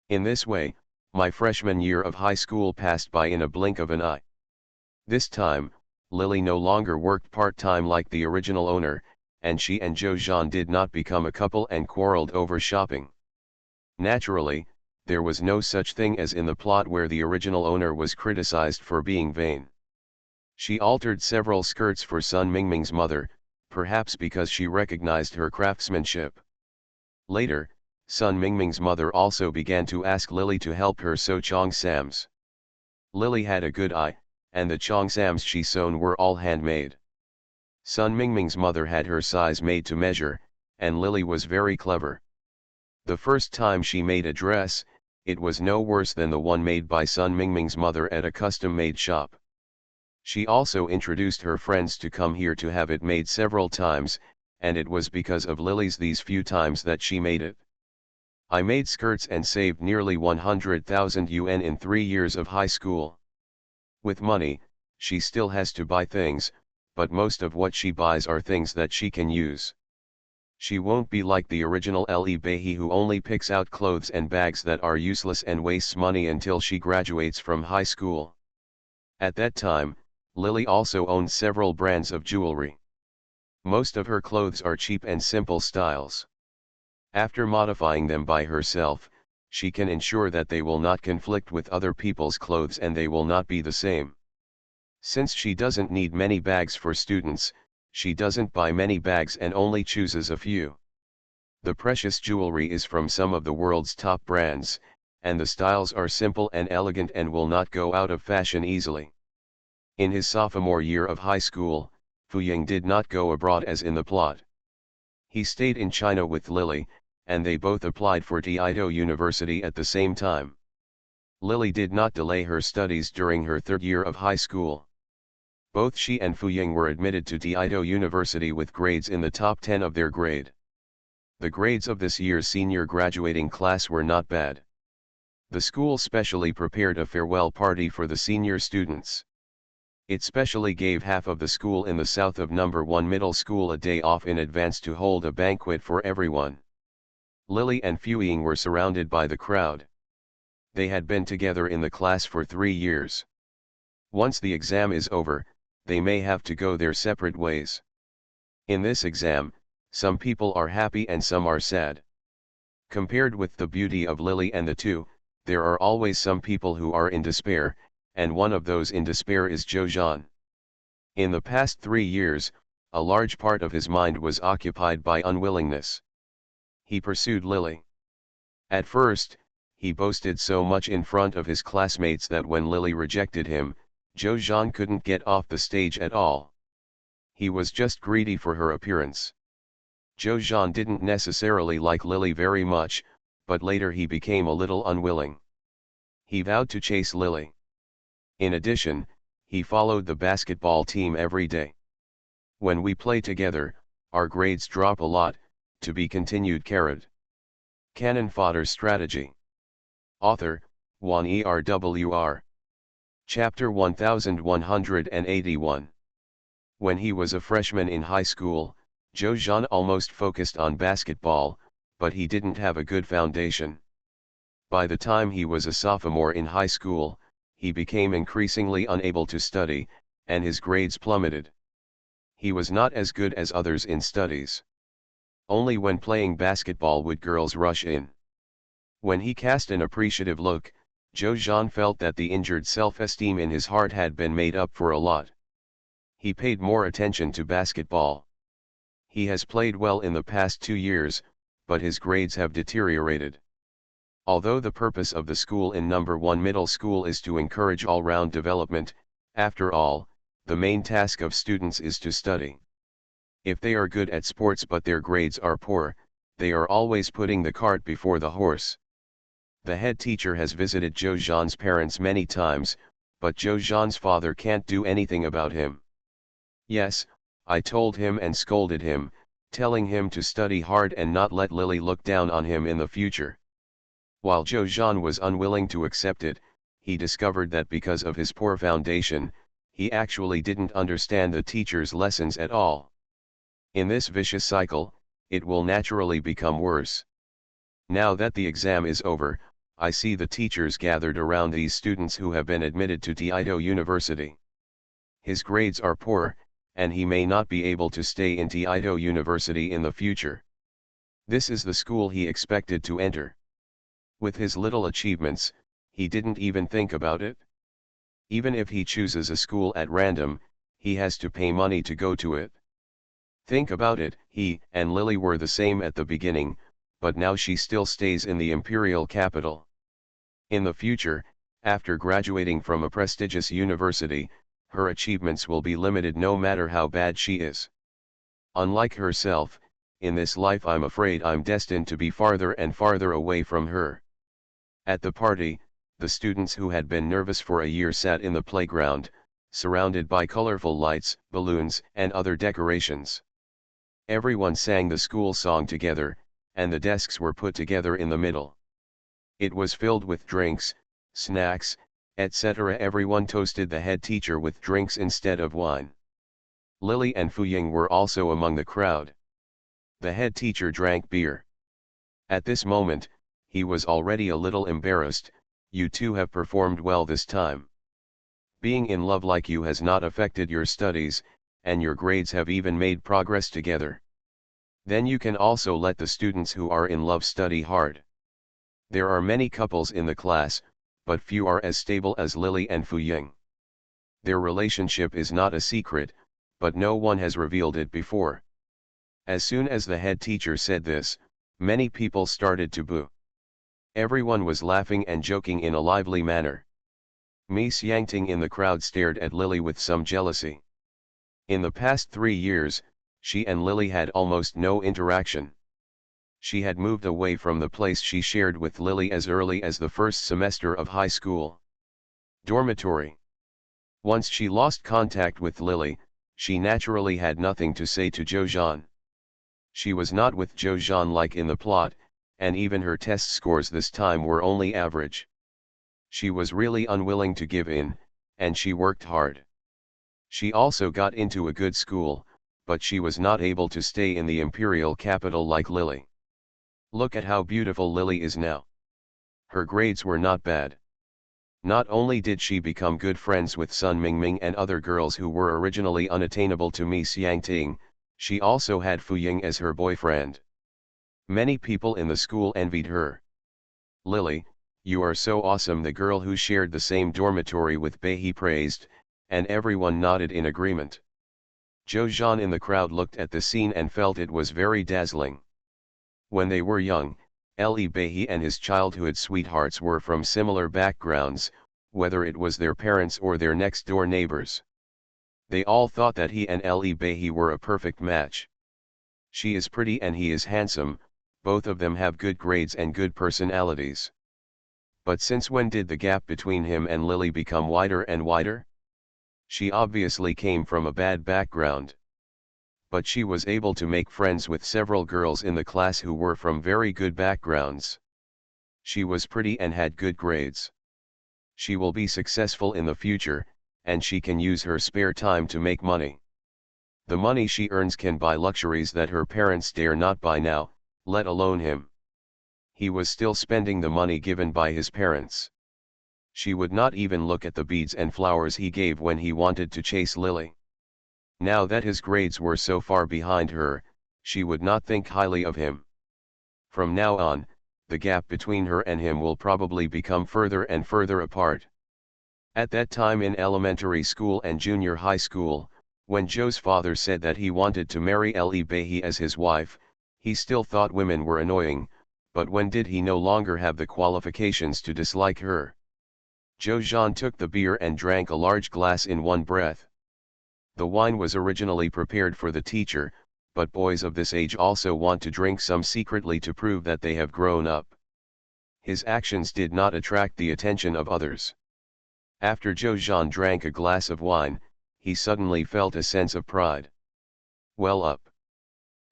[SPEAKER 1] In this way, my freshman year of high school passed by in a blink of an eye. This time, Lily no longer worked part-time like the original owner, and she and Joe-Jean did not become a couple and quarreled over shopping. Naturally, there was no such thing as in the plot where the original owner was criticized for being vain. She altered several skirts for Sun Mingming's mother, perhaps because she recognized her craftsmanship. Later, Sun Mingming's mother also began to ask Lily to help her sew cheongsams. Lily had a good eye, and the cheongsams she sewn were all handmade. Sun Mingming's mother had her size made to measure, and Lily was very clever. The first time she made a dress, it was no worse than the one made by Sun Mingming's mother at a custom-made shop. She also introduced her friends to come here to have it made several times, and it was because of Lily's these few times that she made it. I made skirts and saved nearly 100,000 yuan in 3 years of high school. With money, she still has to buy things, but most of what she buys are things that she can use. She won't be like the original Li Beihee who only picks out clothes and bags that are useless and wastes money until she graduates from high school. At that time, Lily also owned several brands of jewelry. Most of her clothes are cheap and simple styles. After modifying them by herself, she can ensure that they will not conflict with other people's clothes and they will not be the same. Since she doesn't need many bags for students, she doesn't buy many bags and only chooses a few. The precious jewelry is from some of the world's top brands, and the styles are simple and elegant and will not go out of fashion easily. In his sophomore year of high school, Fuying did not go abroad as in the plot. He stayed in China with Lily, and they both applied for Taito University at the same time. Lily did not delay her studies during her third year of high school. Both she and Fuying were admitted to Taito University with grades in the top 10 of their grade. The grades of this year's senior graduating class were not bad. The school specially prepared a farewell party for the senior students. It specially gave half of the school in the south of number 1 middle school a day off in advance to hold a banquet for everyone. Lily and Fuying were surrounded by the crowd. They had been together in the class for 3 years. Once the exam is over, they may have to go their separate ways. In this exam, some people are happy and some are sad. Compared with the beauty of Lily and the two, there are always some people who are in despair, and one of those in despair is Joe-Jean. In the past 3 years, a large part of his mind was occupied by unwillingness. He pursued Lily. At first, he boasted so much in front of his classmates that when Lily rejected him, Joe-Jean couldn't get off the stage at all. He was just greedy for her appearance. Joe-Jean didn't necessarily like Lily very much, but later he became a little unwilling. He vowed to chase Lily. In addition, he followed the basketball team every day. When we play together, Our grades drop a lot, to be continued. Canon Fodder Strategy. Author, Juan ERWR. Chapter 1181. When he was a freshman in high school, Joe Jean almost focused on basketball, but he didn't have a good foundation. By the time he was a sophomore in high school, he became increasingly unable to study, and his grades plummeted. He was not as good as others in studies. Only when playing basketball would girls rush in. When he cast an appreciative look, Joe Jean felt that the injured self-esteem in his heart had been made up for a lot. He paid more attention to basketball. He has played well in the past 2 years, but his grades have deteriorated. Although the purpose of the school in No. 1 middle school is to encourage all-round development, after all, the main task of students is to study. If they are good at sports but their grades are poor, they are always putting the cart before the horse. The head teacher has visited Joe Jean's parents many times, but Joe Jean's father can't do anything about him. Yes, I told him and scolded him, telling him to study hard and not let Lily look down on him in the future. While Joe Jean was unwilling to accept it, he discovered that because of his poor foundation, he actually didn't understand the teacher's lessons at all. In this vicious cycle, it will naturally become worse. Now that the exam is over, I see the teachers gathered around these students who have been admitted to Tito University. His grades are poor, and he may not be able to stay in Tito University in the future. This is the school he expected to enter. With his little achievements, he didn't even think about it. Even if he chooses a school at random, he has to pay money to go to it. Think about it, he and Lily were the same at the beginning, but now she still stays in the imperial capital. In the future, after graduating from a prestigious university, her achievements will be limited no matter how bad she is. Unlike herself, in this life I'm afraid I'm destined to be farther and farther away from her. At the party, the students who had been nervous for a year sat in the playground, surrounded by colorful lights, balloons, and other decorations. Everyone sang the school song together, and the desks were put together in the middle. It was filled with drinks, snacks, etc. Everyone toasted the head teacher with drinks instead of wine. Lily and Fuying were also among the crowd. The head teacher drank beer. At this moment, he was already a little embarrassed. You two have performed well this time. Being in love like you has not affected your studies, and your grades have even made progress together. Then you can also let the students who are in love study hard. There are many couples in the class, but few are as stable as Lily and Fuying. Their relationship is not a secret, but no one has revealed it before. As soon as the head teacher said this, many people started to boo. Everyone was laughing and joking in a lively manner. Miss Yangting in the crowd stared at Lily with some jealousy. In the past 3 years, she and Lily had almost no interaction. She had moved away from the place she shared with Lily as early as the first semester of high school. Dormitory. Once she lost contact with Lily, she naturally had nothing to say to Joe Jean. She was not with Joe Jean like in the plot, and even her test scores this time were only average. She was really unwilling to give in, and she worked hard. She also got into a good school, but she was not able to stay in the imperial capital like Lily. Look at how beautiful Lily is now. Her grades were not bad. Not only did she become good friends with Sun Mingming and other girls who were originally unattainable to Miss Yangting, she also had Fuying as her boyfriend. Many people in the school envied her. Lily, you are so awesome, the girl who shared the same dormitory with Bei praised, and everyone nodded in agreement. Joe Jean in the crowd looked at the scene and felt it was very dazzling. When they were young, Li Bei and his childhood sweethearts were from similar backgrounds, whether it was their parents or their next-door neighbors. They all thought that he and Li Bei were a perfect match. She is pretty and he is handsome, both of them have good grades and good personalities. But since when did the gap between him and Lily become wider and wider? She obviously came from a bad background. but she was able to make friends with several girls in the class who were from very good backgrounds. She was pretty and had good grades. She will be successful in the future, and she can use her spare time to make money. The money she earns can buy luxuries that her parents dare not buy now, let alone him. He was still spending the money given by his parents. She would not even look at the beads and flowers he gave when he wanted to chase Lily. Now that his grades were so far behind her, she would not think highly of him. From now on, the gap between her and him will probably become further and further apart. At that time in elementary school and junior high school, when Joe's father said that he wanted to marry Ellie Behe as his wife, he still thought women were annoying, but when did he no longer have the qualifications to dislike her? Joe Jean took the beer and drank a large glass in one breath. The wine was originally prepared for the teacher, but boys of this age also want to drink some secretly to prove that they have grown up. His actions did not attract the attention of others. After Joe Jean drank a glass of wine, he suddenly felt a sense of pride. Well up.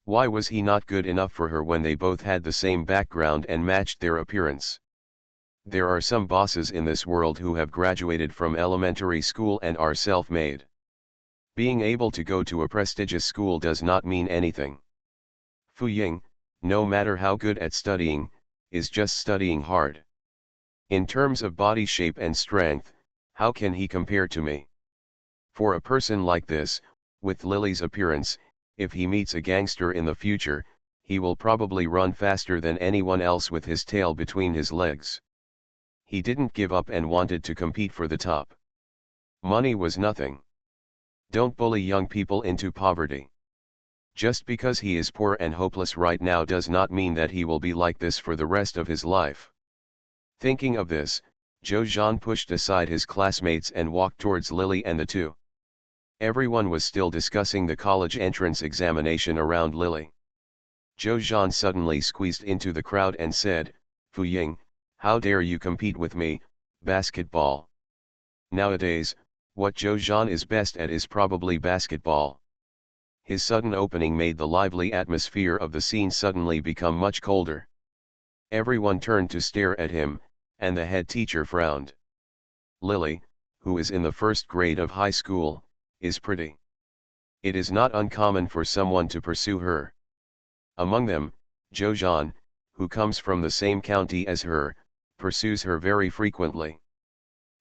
[SPEAKER 1] Why was he not good enough for her when they both had the same background and matched their appearance? There are some bosses in this world who have graduated from elementary school and are self-made. Being able to go to a prestigious school does not mean anything. Fu Ying, no matter how good at studying, is just studying hard. In terms of body shape and strength, how can he compare to me? For a person like this, with Lily's appearance, if he meets a gangster in the future, he will probably run faster than anyone else with his tail between his legs. He didn't give up and wanted to compete for the top. Money was nothing. Don't bully young people into poverty. Just because he is poor and hopeless right now does not mean that he will be like this for the rest of his life. Thinking of this, Joe Jean pushed aside his classmates and walked towards Lily and the two. Everyone was still discussing the college entrance examination around Lily. Joe Jean suddenly squeezed into the crowd and said, "Fu Ying, how dare you compete with me, basketball." Nowadays, what Joe Jean is best at is probably basketball. His sudden opening made the lively atmosphere of the scene suddenly become much colder. Everyone turned to stare at him, and the head teacher frowned. Lily, who is in the first grade of high school, is pretty. It is not uncommon for someone to pursue her. Among them, Joe Jean, who comes from the same county as her, pursues her very frequently.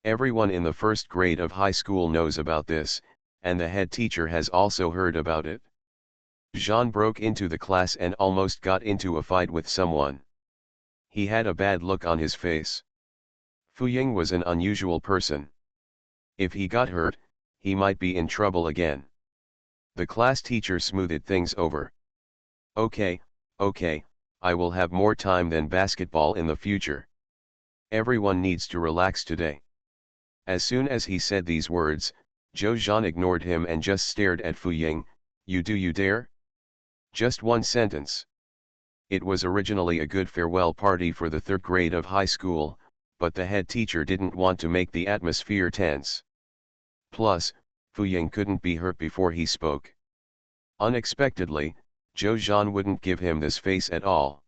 [SPEAKER 1] Everyone in the first grade of high school knows about this, and the head teacher has also heard about it. Jean broke into the class and almost got into a fight with someone. He had a bad look on his face. Fu Ying was an unusual person. If he got hurt, he might be in trouble again. The class teacher smoothed things over. Okay, I will have more time than basketball in the future. Everyone needs to relax today. As soon as he said these words, Joe Jean ignored him and just stared at Fu Ying. You dare? Just one sentence. It was originally a good farewell party for the third grade of high school, but the head teacher didn't want to make the atmosphere tense. Plus, Fu Ying couldn't be hurt before he spoke. Unexpectedly, Joe Jean wouldn't give him this face at all.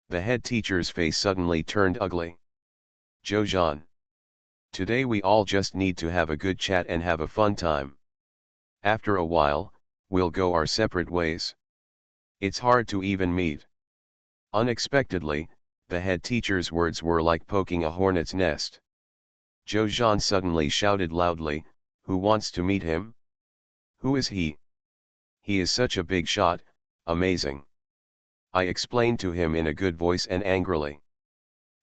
[SPEAKER 1] The head teacher's face suddenly turned ugly. Joe Jean. Today we all just need to have a good chat and have a fun time. After a while, we'll go our separate ways. It's hard to even meet. Unexpectedly, the head teacher's words were like poking a hornet's nest. Joe Jean suddenly shouted loudly, "Who wants to meet him? Who is he? He is such a big shot, amazing." I explained to him in a good voice and angrily.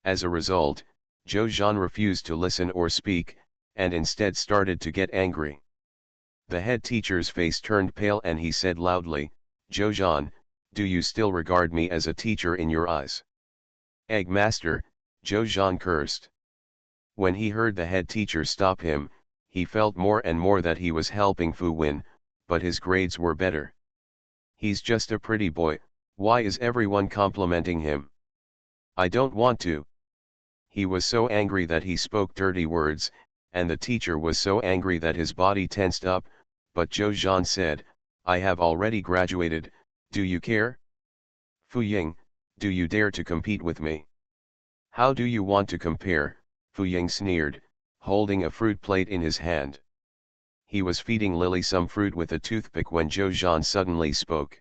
[SPEAKER 1] As a result, Joe Jean refused to listen or speak, and instead started to get angry. The head teacher's face turned pale and he said loudly, "Joe Jean, do you still regard me as a teacher in your eyes?" "Egg master," Joe Jean cursed. When he heard the head teacher stop him, he felt more and more that he was helping Fu win, but his grades were better. He's just a pretty boy, why is everyone complimenting him? I don't want to. He was so angry that he spoke dirty words, and the teacher was so angry that his body tensed up, but Joe Jean said, I have already graduated, do you care? Fu Ying, do you dare to compete with me? How do you want to compare? Fu Ying sneered, holding a fruit plate in his hand. He was feeding Lily some fruit with a toothpick when Zhou Zhan suddenly spoke.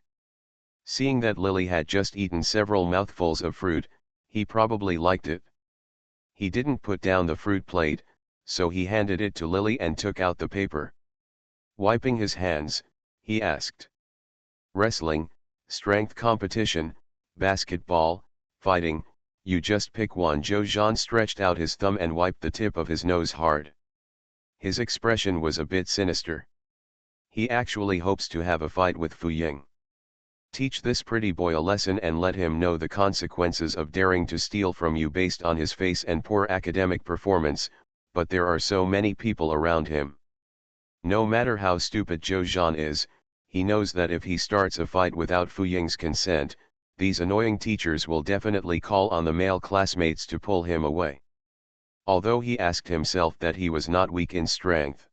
[SPEAKER 1] Seeing that Lily had just eaten several mouthfuls of fruit, he probably liked it. He didn't put down the fruit plate, so he handed it to Lily and took out the paper. Wiping his hands, he asked. Wrestling, strength competition, basketball, fighting, you just pick one. Zhou Zhan stretched out his thumb and wiped the tip of his nose hard. His expression was a bit sinister. He actually hopes to have a fight with Fu Ying. Teach this pretty boy a lesson and let him know the consequences of daring to steal from you based on his face and poor academic performance, but there are so many people around him. No matter how stupid Zhou Zhan is, he knows that if he starts a fight without Fu Ying's consent, these annoying teachers will definitely call on the male classmates to pull him away. Although he asked himself that he was not weak in strength.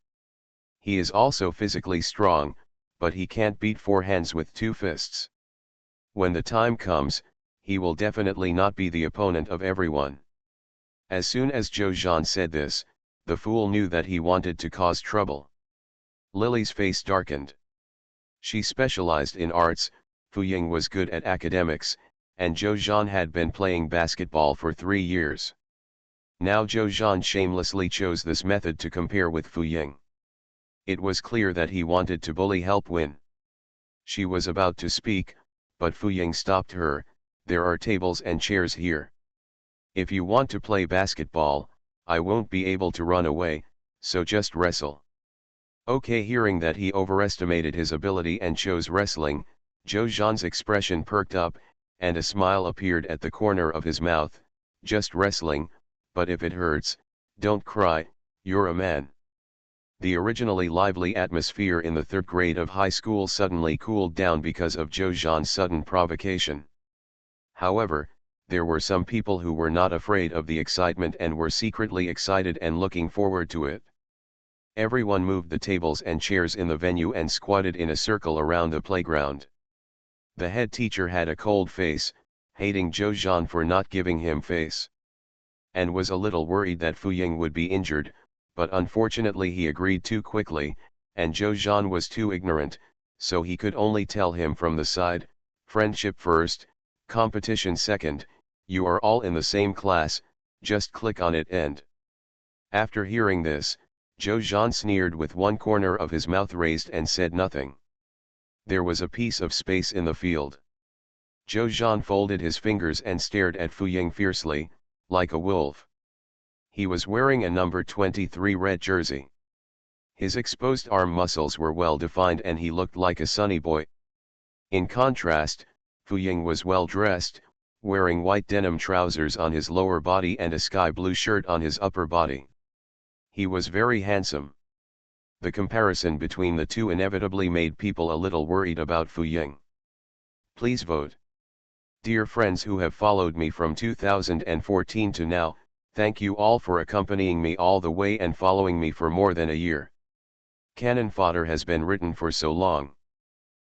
[SPEAKER 1] He is also physically strong, but he can't beat four hands with two fists. When the time comes, he will definitely not be the opponent of everyone. As soon as Zhou Zhan said this, the fool knew that he wanted to cause trouble. Lily's face darkened. She specialized in arts, Fu Ying was good at academics, and Zhou Zhan had been playing basketball for 3 years. Now Zhou Zhan shamelessly chose this method to compare with Fu Ying. It was clear that he wanted to bully help win. She was about to speak, but Fu Ying stopped her. There are tables and chairs here. If you want to play basketball, I won't be able to run away, so just wrestle. Okay, hearing that he overestimated his ability and chose wrestling, Zhou Zhan's expression perked up, and a smile appeared at the corner of his mouth. Just wrestling, but if it hurts, don't cry, you're a man. The originally lively atmosphere in the 3rd grade of high school suddenly cooled down because of Zhou Zhan's sudden provocation. However, there were some people who were not afraid of the excitement and were secretly excited and looking forward to it. Everyone moved the tables and chairs in the venue and squatted in a circle around the playground. The head teacher had a cold face, hating Zhou Zhan for not giving him face. And was a little worried that Fu Ying would be injured, but unfortunately he agreed too quickly, and Zhou Zhan was too ignorant, so he could only tell him from the side, friendship first, competition second, you are all in the same class, just click on it and. After hearing this, Zhou Zhan sneered with one corner of his mouth raised and said nothing. There was a piece of space in the field. Zhou Zhan folded his fingers and stared at Fu Ying fiercely, like a wolf. He was wearing a number 23 red jersey. His exposed arm muscles were well defined and he looked like a sunny boy. In contrast, Fu Ying was well dressed, wearing white denim trousers on his lower body and a sky blue shirt on his upper body. He was very handsome. The comparison between the two inevitably made people a little worried about Fu Ying. Please vote. Dear friends who have followed me from 2014 to now, thank you all for accompanying me all the way and following me for more than a year. Canon fodder has been written for so long.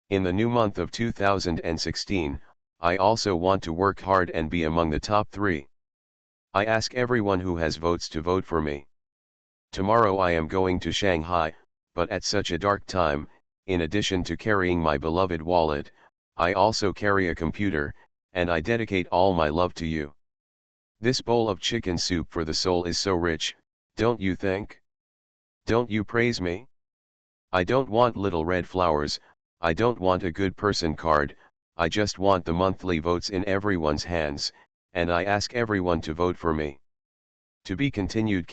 [SPEAKER 1] In the new month of 2016, I also want to work hard and be among the top 3. I ask everyone who has votes to vote for me. Tomorrow I am going to Shanghai, but at such a dark time, in addition to carrying my beloved wallet, I also carry a computer, and I dedicate all my love to you. This bowl of chicken soup for the soul is so rich, don't you think? Don't you praise me? I don't want little red flowers, I don't want a good person card, I just want the monthly votes in everyone's hands, and I ask everyone to vote for me. To be continued.